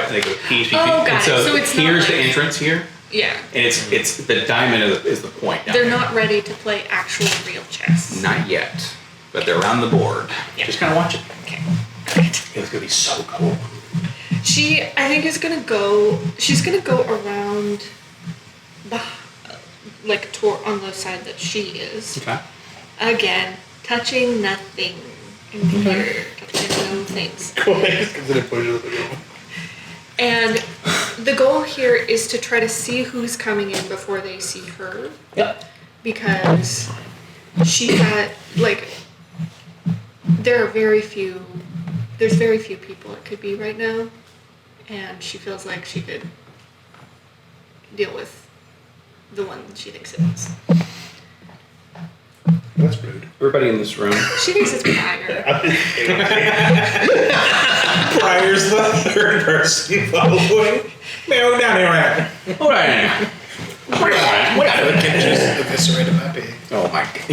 they go piece. Oh, got And it. so So it's not here's the like- entrance here. Yeah. And it's the diamond is the point. Down They're there. not ready to play actual real chess. Not yet, but they're around the board. Yeah. Just kind of watch it. Okay. Great. It's gonna be so cool. She, I think, is gonna go. She's gonna go around the, like, on the side that she is. Okay. Again, touching nothing in here. Touching no things. And the goal here is to try to see who's coming in before they see her. Yep. Because she got, like, there's very few people it could be right now. And she feels like she could deal with the one she thinks it is. That's rude. Everybody in this room. She thinks it's Pryor. Pryor's the third person following. No, down here, right? All right. What I can just eviscerate my pig. Oh my god.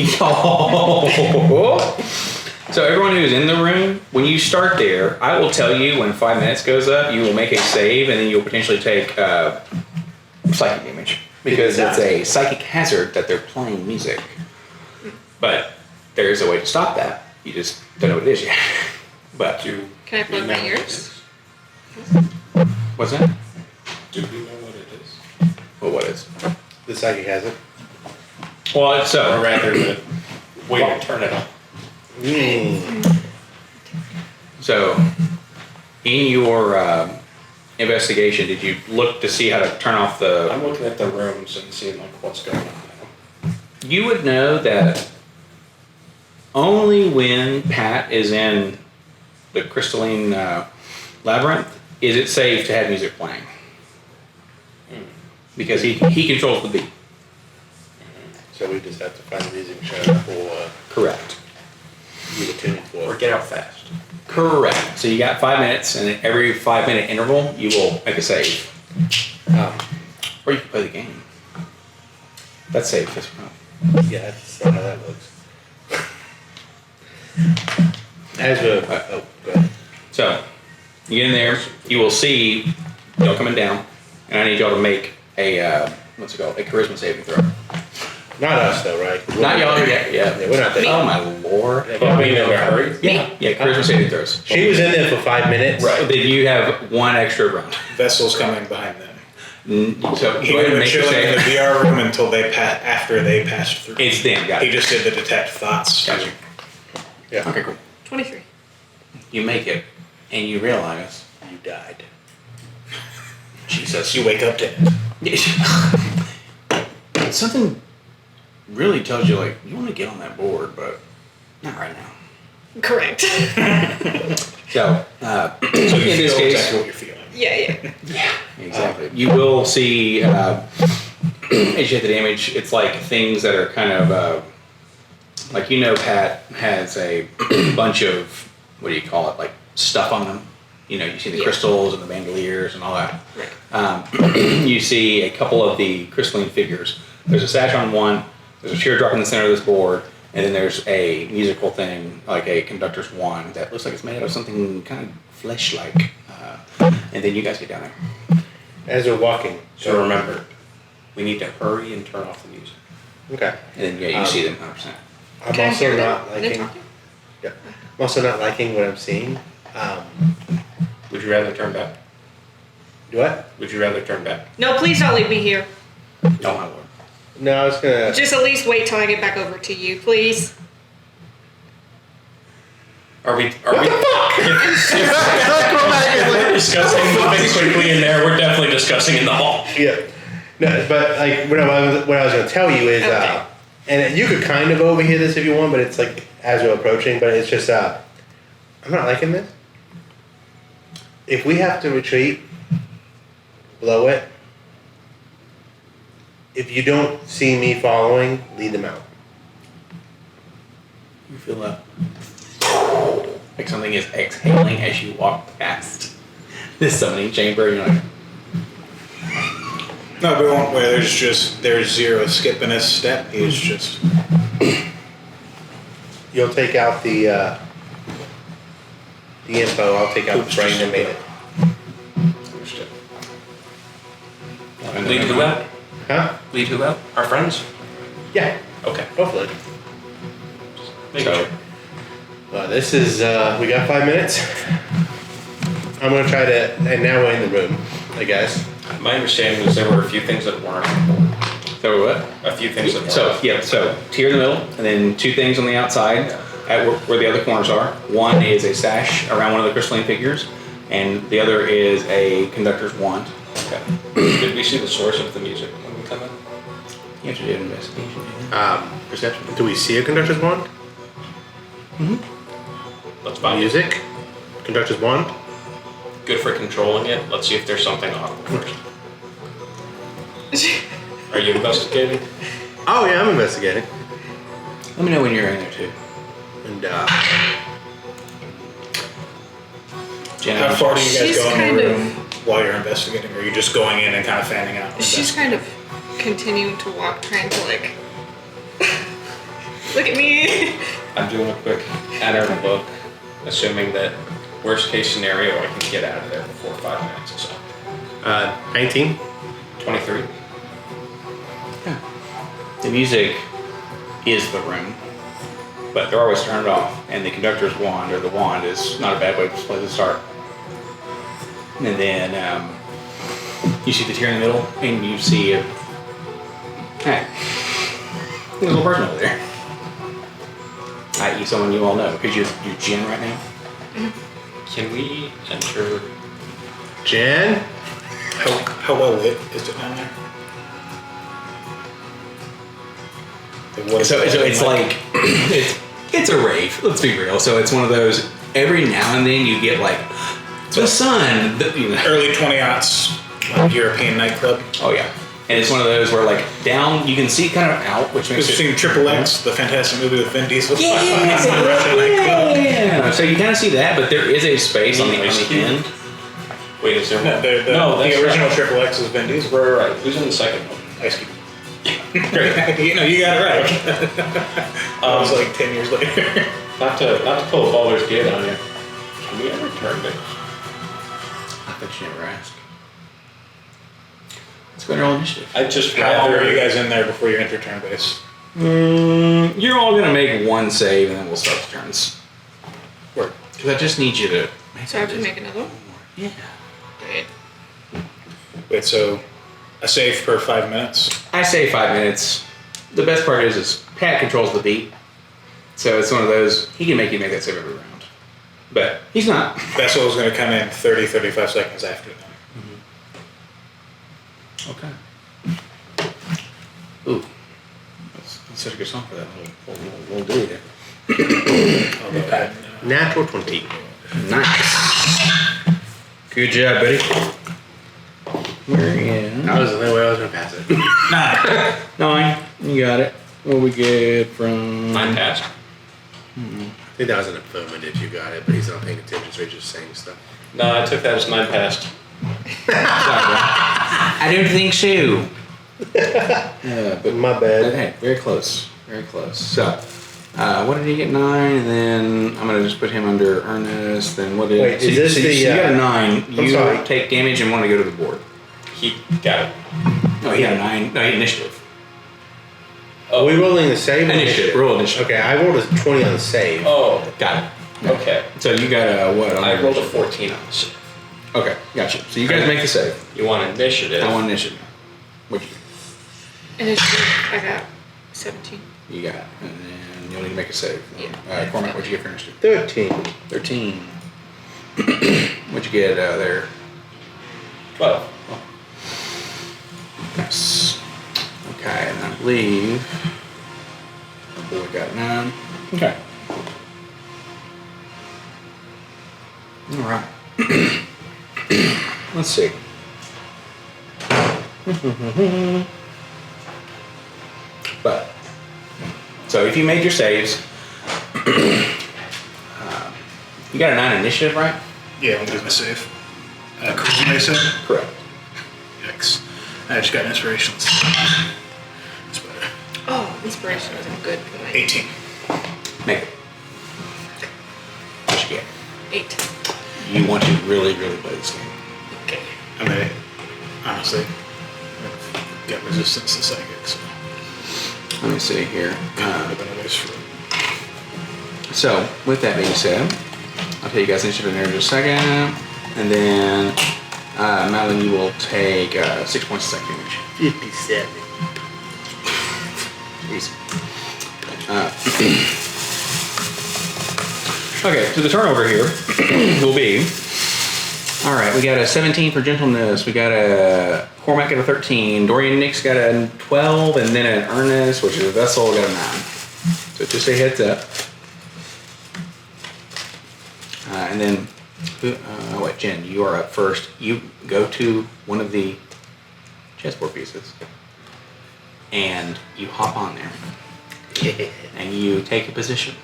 So everyone who's in the room, when you start there, I will tell you when 5 minutes goes up, you will make a save and then you'll potentially take psychic damage. Because it's a psychic hazard that they're playing music. But there is a way to stop that. You just don't know what it is yet. But Do Can I plug we my know what it ears? is? what's that? Do we know what it is? Well, what is? The psychic has it. Well, it's Or so. rather, the way to turn it on. So, in your investigation, did you look to see how to turn off the? I'm looking at the rooms and seeing like what's going on now. You would know that only when Pat is in the crystalline labyrinth is it safe to have music playing. Because he controls the beat. So we just have to find the music channel for Correct. you to tune for. Or get out fast. Correct. So you got 5 minutes, and at every 5 minute interval, you will make a save. Or you can play the game. That's safe as well. Yeah, that's not how that looks. As a go ahead. So, you get in there, you will see y'all coming down, and I need y'all to make a, what's it called, a charisma saving throw. Not us though, right? Not y'all yet, Yeah, we're not there. Oh my lord. Yeah, I mean, in a hurry. Yeah, charisma saving throws. She was in there for 5 minutes. Right. Then you have one extra round. Vessel's coming behind them. So, He go ahead and would have make a chilling in the save. VR room until after they passed through. It's them, got He it. just did the detect thoughts. Gotcha. Yeah. Okay, cool. 23. You make it, and you realize You died. Jesus. You wake up dead. Something really tells you, like, you want to get on that board, but not right now. Correct. So, So you in feel this case, exactly what you're feeling. Yeah. exactly. You will see, as you hit the damage, it's like things that are kind of, like, Pat has a bunch of, what do you call it, like, stuff on them. You know, you see the crystals and the bandoliers and all that. Right. You see a couple of the crystalline figures. There's a sash on one, there's a teardrop in the center of this board, and then there's a musical thing, like a conductor's wand, that looks like it's made out of something kind of flesh-like. And then you guys get down there. As we're walking. So remember, we need to hurry and turn off the music. Okay. And then, you see them 100%. I'm Can I also hear them? not They're liking. talking? Yeah. I'm also not liking what I'm seeing. Would you rather turn back? What? Would you rather turn back? No, please don't leave me here. Oh, my lord. No, I was gonna. Just at least wait till I get back over to you, please. Are we? If we're discussing moving quickly in there, we're definitely discussing in the hall. Yeah. No, but like what I was gonna tell you is, Okay. and you could kind of overhear this if you want, but it's like as we're approaching, but it's just I'm not liking this. If we have to retreat, blow it. If you don't see me following, lead them out. You feel that? Like something is exhaling as you walk past this summoning chamber, and you're like, No, but won't where there's zero skipping a step. He's just You'll take out the info. I'll take out the brain that made it. Understood. And Lead then- who out? Huh? Lead who out? Our friends? Yeah. Okay. Hopefully. Making So- sure. This is, we got 5 minutes. I'm gonna try to, and now we're in the room, I guess. My understanding was there were a few things that weren't. So what? A few things that weren't. So tier in the middle, and then 2 things on the outside at where the other corners are. One is a sash around one of the crystalline figures, and the other is a conductor's wand. Okay. Did we see the source of the music when we come in? You have to do an investigation. Perception. Do we see a conductor's wand? Let's find Music? Conductor's wand? Good for controlling it. Let's see if there's something audible first. Are you investigating? Oh yeah, I'm investigating. Let me know when you're in there too. And Jenna, How far do you guys She's go in kind the of- room while you're investigating? Or are you just going in and kind of fanning out? and She's investigating? kind of continuing to walk, trying to like, look at me. I'm doing a quick at our look, assuming that worst case scenario I can get out of there before 5 minutes or so. 19? 23. the music is the room, but they're always turned off, and the conductor's wand or the wand is not a bad way to start. And then you see the tier in the middle, and you see a hey, there's a little person over there. I.e. someone you all know, because you're Jen right now. Can we enter? Jen? How well lit is it down there? Like, what is So the lighting it's like it's a rave. Let's be real. So it's one of those. Every now and then you get like the sun. early 20-aughts like European nightclub. Oh yeah, and it's one of those where like down you can see kind of out, which Have makes you it. seen Triple X, the fantastic movie with Vin Diesel? Yeah, It's not a Russian nightclub. yeah. So you kind of see that, but there is a space on the end. Wait, is there No, one? the that's original right. Triple X is Vin Diesel. Right. Who's in the second one? Ice Cube. Great. You got it right. That was like 10 years later. Not to pull a Baldur's Gate on you. Can we ever turn it? I bet you never asked. Let's go to roll initiative. I just How long rather are you guys in there before you enter turn base? You're all gonna make one save, and then we'll start the turns. Work. Because I just need you to. So I have to make another one? Yeah. Great. Wait, so a save per 5 minutes? I say 5 minutes. The best part is Pat controls the beat. So it's one of those, he can make you make that save every round. But he's not. That's what was going to come in 30, 35 seconds after them. Okay. Ooh. That's such a good song for that little dude there. Okay. Natural 20. Nice. Good job, buddy. We're in. That was the only way I was going to pass it. 9. You got it. What we get from... 9 passed. I think that was an affirmative, you got it, but he's not paying attention, so he's just saying stuff. No, I took that as 9 passed. I don't think so. But My bad. hey, very close. Very close. So, what did he get? 9, and then I'm gonna just put him under Ernest. Then what did? Wait, is this so the, you got a 9. You sorry. take damage and want to go to the board. He got it. No, he got a 9. No, he had initiative. Are we rolling the save? or Initiative. Roll initiative. Okay, I rolled a 20 on the save. Oh, Got it. okay. So you got a what? On I your rolled a initiative? 14 on the save. Okay, gotcha. So you guys make the save. You want initiative? I want initiative. What'd you Initiative, I got 17. You got it. And then you'll need to make a save. Yeah. Cormac, what'd you get for initiative? 13. 13. What'd you get there? 12. Nice. Okay, and I believe my boy got 9. Okay. All right. Let's see. But so if you made your saves, you got a 9 initiative, right? Yeah, I'm doing a save. Charisma, you said? Correct. Yikes. I just got an inspiration. That's better. Oh, inspiration wasn't good for my 18. Make it. What you get? 8. You want to really, really play this game. Okay. I mean, honestly, got resistance to psychic, so Let me see here. would have been a waste for it. So, with that being said, I'll tell you guys initiative in there in just a second. And then, Madeline, you will take 6 points of psychic damage. 57. Jeez. Okay, so the turnover here will be, all right, we got a 17 for gentleness, we got a Cormac at a 13, Dorian Nix got a 12, and then an Ernest, which is a vessel, got a 9. So just a heads up. And then, Jen, you are up first. You go to one of the chessboard pieces, and you hop on there. And you take a position.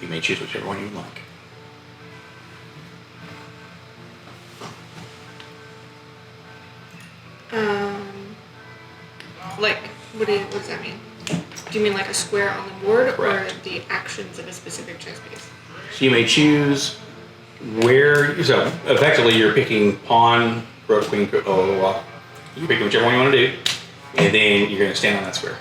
You may choose whichever one you like. Like, what does that mean? Do you mean like a square on the board, Correct. or the actions of a specific chess piece? So you may choose where. So effectively, you're picking pawn, rook, queen, blah, blah, blah. You're picking whichever one you want to do, and then you're going to stand on that square.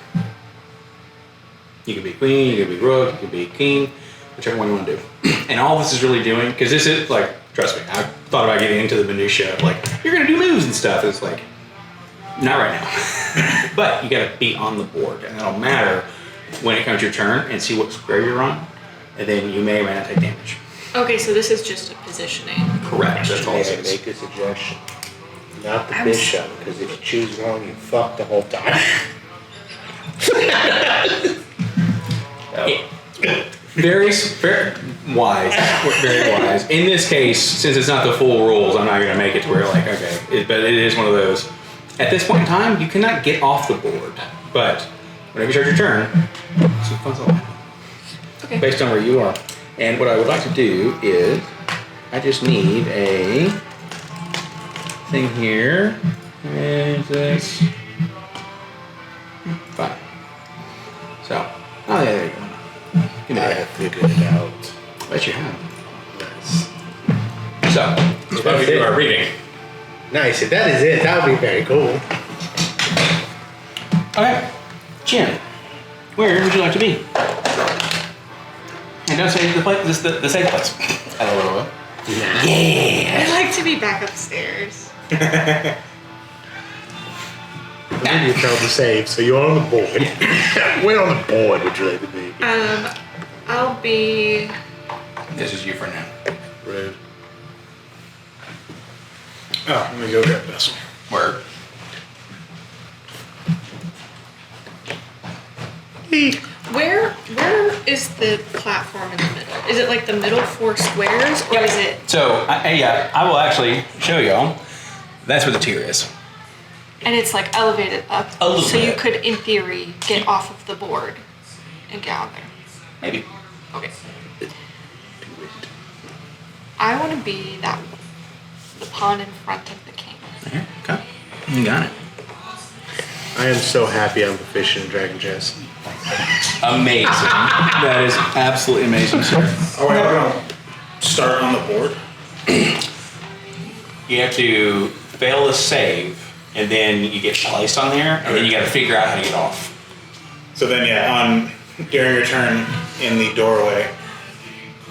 You can be queen, you can be rook, you can be king, whichever one you want to do. And all this is really doing, because this is like, trust me, I thought about getting into the minutia of like, you're going to do moves and stuff. It's like, not right now. But you got to be on the board, and it'll matter when it comes your turn and see what square you're on, and then you may or may not take damage. Okay, so this is just a positioning. Correct. That's all May it I is. make a suggestion? Not the I'm bishop, because if you choose one, you fuck the whole time. Very wise. Very wise. In this case, since it's not the full rules, I'm not going to make it to where like, okay, but it is one of those. At this point in time, you cannot get off the board, but whenever you start your turn, some fun stuff happens. Okay. Based on where you are. And what I would like to do is, I just need a thing here. Where is this? 5. So, oh yeah, there you go. Give me I that. have figured it out. Bet you have. Nice. So, That's why we do our reading. Nice. If that is it, that would be very cool. okay, Jim, where would you like to be? And don't say the place, the safe place. LOL. Yeah. I'd like to be back upstairs. Then you failed to save, so you're on the board. Where on the board would you like to be? I'll be. This is you for now. Rude. Oh, let me go grab this one. Word. Where is the platform in the middle? Is it like the middle 4 squares, or is it? So, I will actually show y'all. That's where the tier is. And it's like elevated up, A little so you bit. could, in theory, get off of the board and get out there. Maybe. Okay. I want to be the pawn in front of the king. Okay. You got it. I am so happy I'm proficient in Dragon Chess. Amazing. That is absolutely amazing, sir. Are we all going to start on the board? You have to fail a save, and then you get placed on there, and then you got to figure out how to get off. So then, yeah, during your turn in the doorway,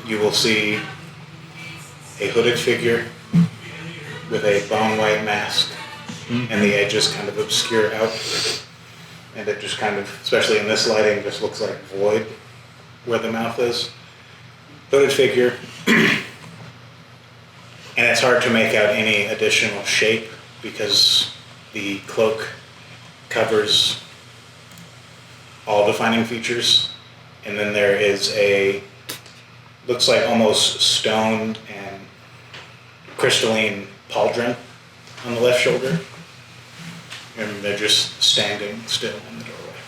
you will see a hooded figure with a bone white mask, and the edges kind of obscure out. And it just kind of, especially in this lighting, just looks like void where the mouth is. Hooded figure. And it's hard to make out any additional shape because the cloak covers all defining features. And then there is looks like almost stone and crystalline pauldron on the left shoulder. And they're just standing still in the doorway.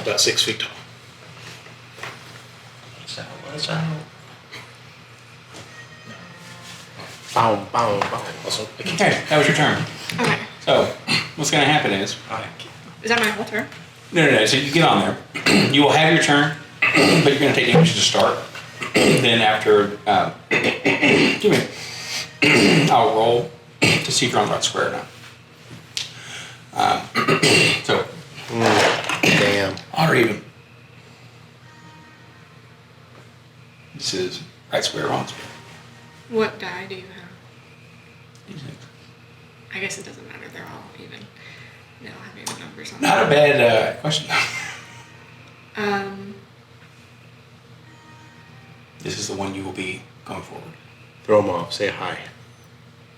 About 6 feet tall. What's out? Boom, boom, boom. Also, Okay, that was your turn. Okay. So, what's going to happen is, Is that my whole turn? no, so you get on there. You will have your turn, but you're going to take damage to start. Then after, I'll roll to see if you're on the right square or not. So, Damn. odd or even. This is right square, wrong square. What die do you have? D6. I guess it doesn't matter. They're all even. They all have even numbers on Not a them. bad question. This is the one you will be going forward. Throw them off. Say hi.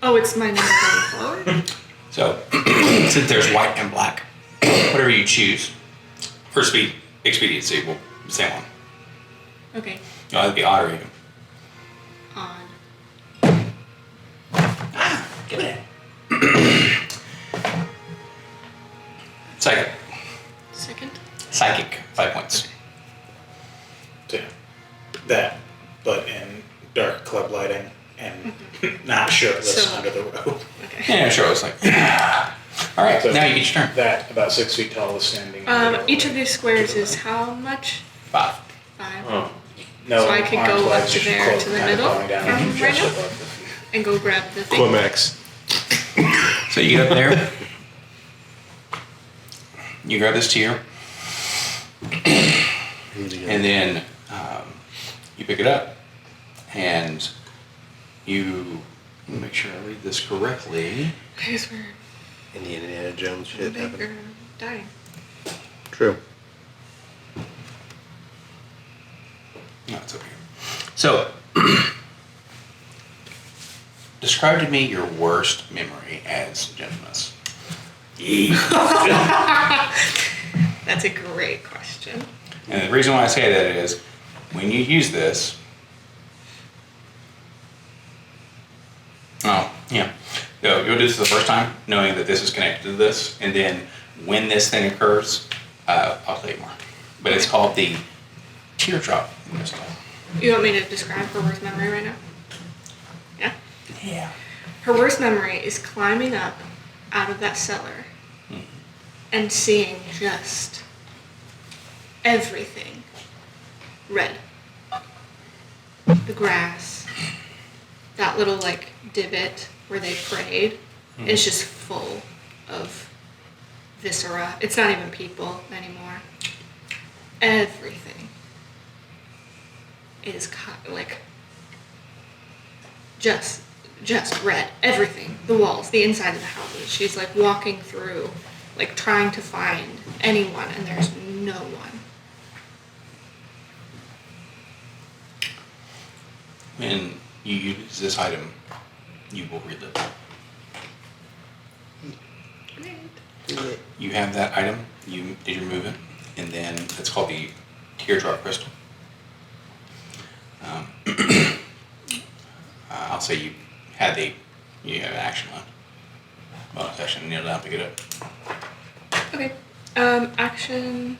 Oh, it's my number going forward? So, since there's white and black, whatever you choose, for speed, expediency, will same one. Okay. You'll either be odd or even. Odd. Give it in. Psychic. Second? Psychic, 5 points. Yeah. That, but in dark club lighting and not shirtless So- under the robe. Okay. Yeah, sure. It's like, all right. So now you get your turn. That, about 6 feet tall, is standing. Each of these squares is how much? 5. 5. Oh. No, So I could arms go wide, up to just there cloak to the kind of middle going down from just right now? above the feet. And go grab the thing. Climax. So you get up there. You grab this tier, and then you pick it up, and you make sure I read this correctly. I guess we're Indiana Jones shit big happened. or dying. True. No, it's over here. So, describe to me your worst memory as gentleness. That's a great question. And the reason why I say that is, when you use this, you'll do this the first time, knowing that this is connected to this, and then when this thing occurs, I'll tell you more. But it's called the teardrop crystal. You want me to describe her worst memory right now? Yeah? Yeah. Her worst memory is climbing up out of that cellar and seeing just everything red. The grass, that little like divot where they prayed, is just full of viscera. It's not even people anymore. Everything is like just red. Everything. The walls, the inside of the houses. She's like walking through, like trying to find anyone, and there's no one. When you use this item, you will relive it. You have that item, you remove it, and then it's called the teardrop crystal. I'll say you have an action left. Bonus action, kneel down, pick it up. Okay. Action.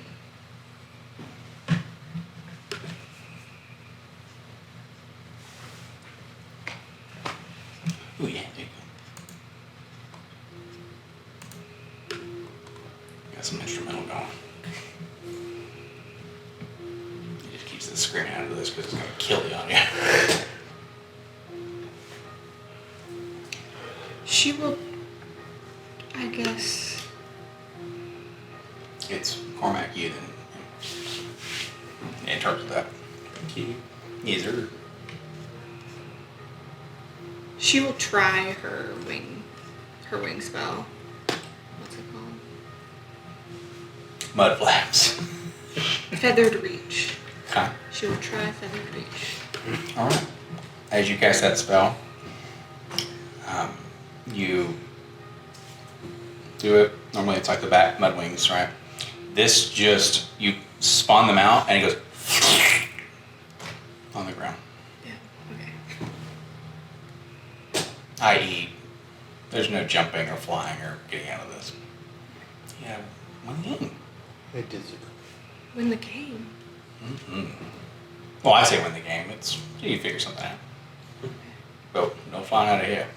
Ooh, yeah, there you go. Got some instrumental going. He just keeps the screen out of this because it's going to kill the audio. She will, I guess. It's Cormac, you then. In terms of that. Thank you. Yes, sir. She will try her wing spell. What's it called? Mud flaps. Feathered Reach. Okay. She will try Feathered Reach. Alright. As you cast that spell, you do it. Normally it's like the bat mud wings, right? This just, you spawn them out and it goes on the ground. Yeah, okay. I.e., there's no jumping or flying or getting out of this. Yeah, one game. It did. Win the game. Mm-hmm. Well, I say win the game. It's you figure something out. But no flying out of here.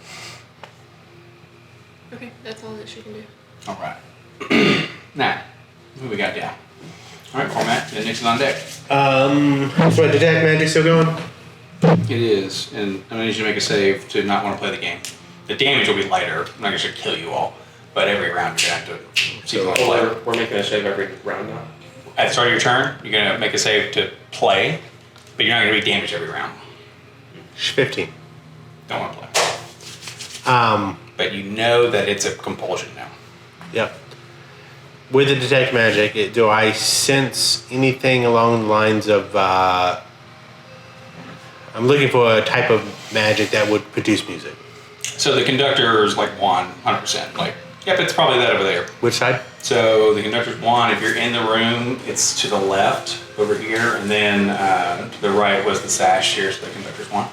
Okay, that's all that she can do. All right. Now, who we got down? All right, Cormac. The next is on deck. So detect magic still going? It is, and I'm gonna need you to make a save to not want to play the game. The damage will be lighter. I'm not gonna kill you all, but every round you're gonna have to see if you want to So play. we're making a save every round now. At the start of your turn, you're gonna make a save to play, but you're not gonna be damaged every round. 15. Don't want to play. But you know that it's a compulsion now. Yep. With the detect magic, do I sense anything along the lines of? I'm looking for a type of magic that would produce music. So the conductor's like 100%. Like, yep, it's probably that over there. Which side? So the conductor's 1. If you're in the room, it's to the left over here, and then to the right was the sash here. So the conductor's 1.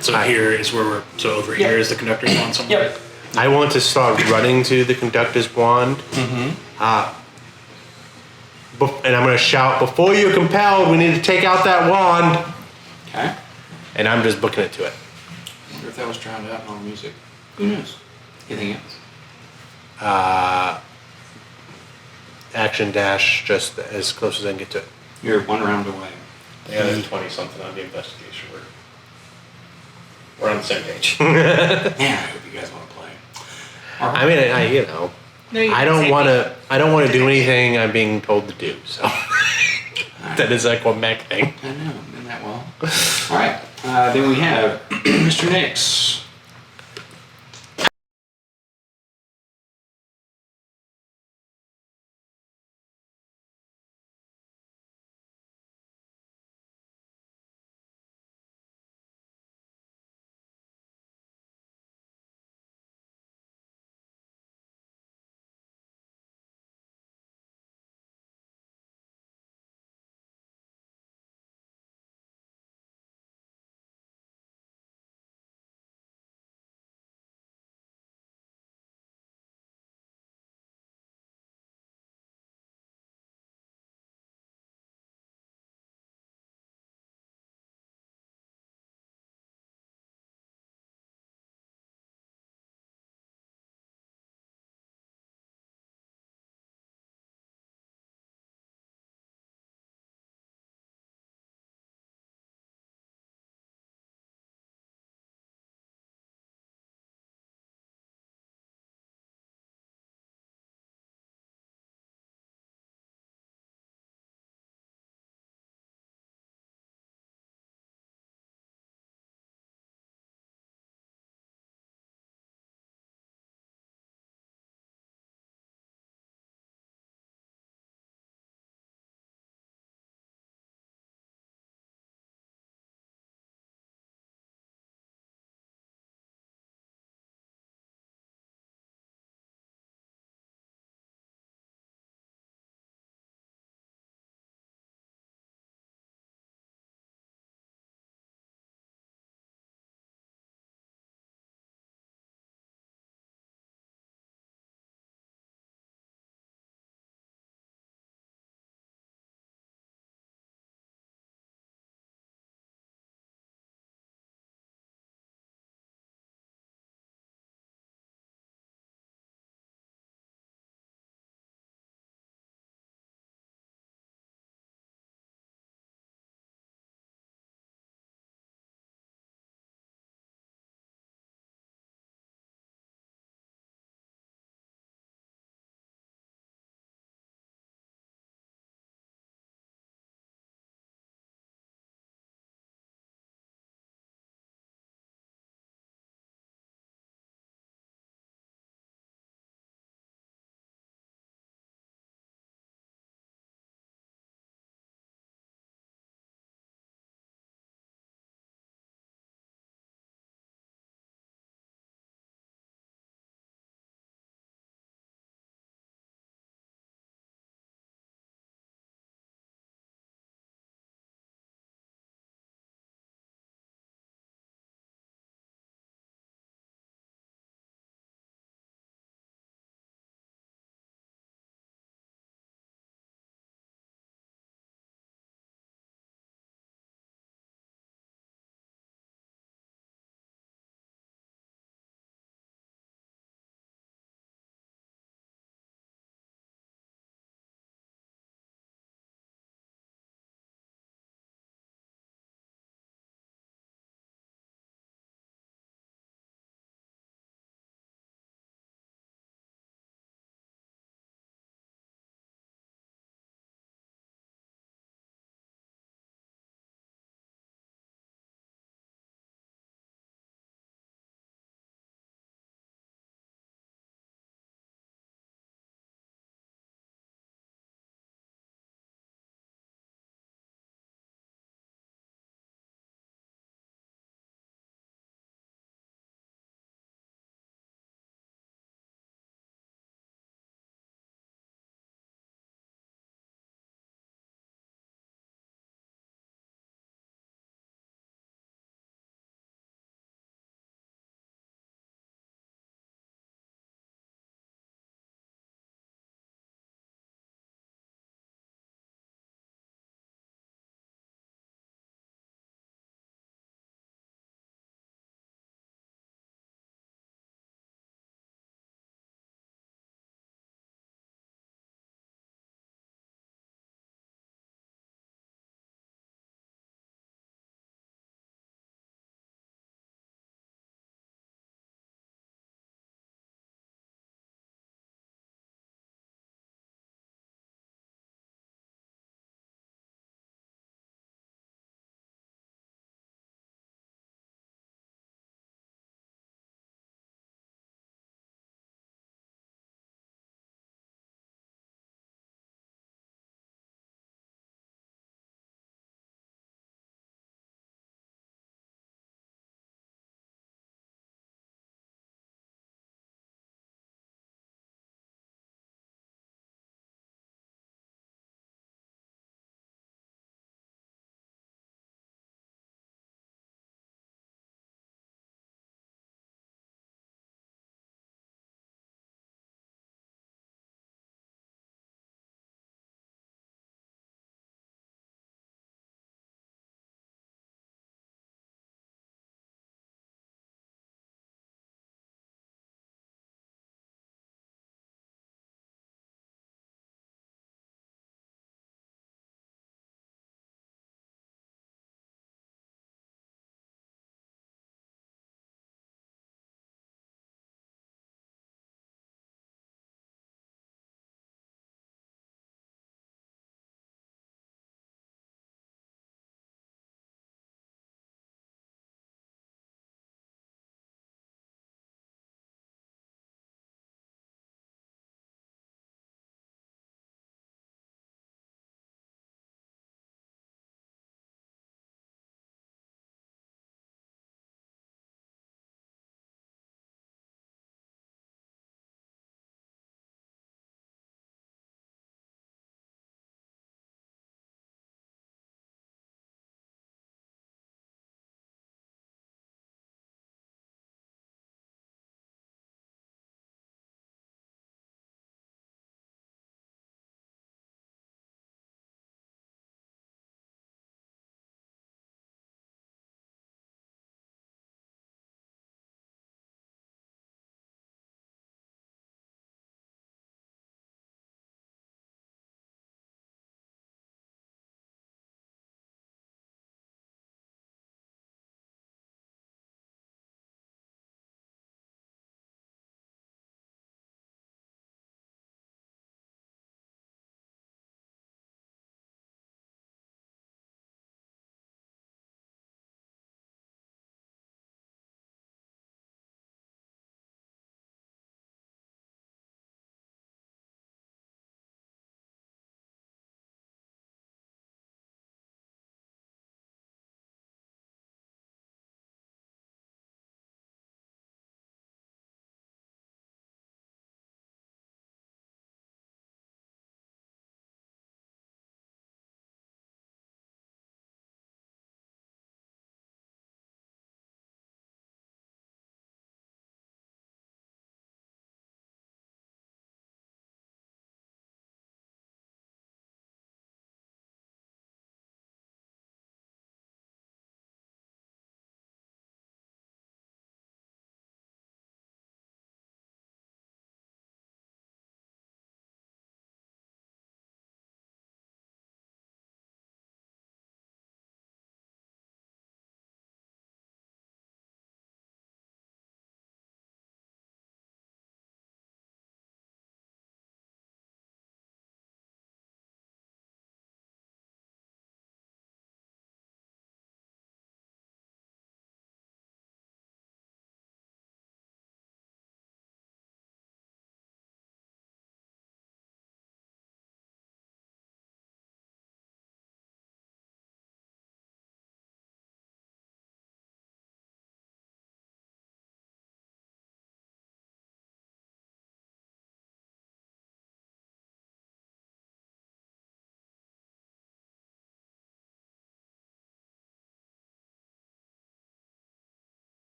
So here is where we're. So over Yep. here is the conductor's wand somewhere. Yep. I want to start running to the conductor's wand. And I'm going to shout, "Before you're compelled, we need to take out that wand." Okay. And I'm just booking it to it. I wonder if that was drowned out in all the music. Who knows? Anything else? Action dash, just as close as I can get to it. You're 1 round away. Yeah, there's 20 something on the investigation. We're on the same page. Man, I hope you guys want to play. All right. I mean, you know, No, you I can don't say want me. to. I don't want to do anything I'm being told to do. So that is like a mech thing. I know, isn't that well? All right, then we have Mr. Nix.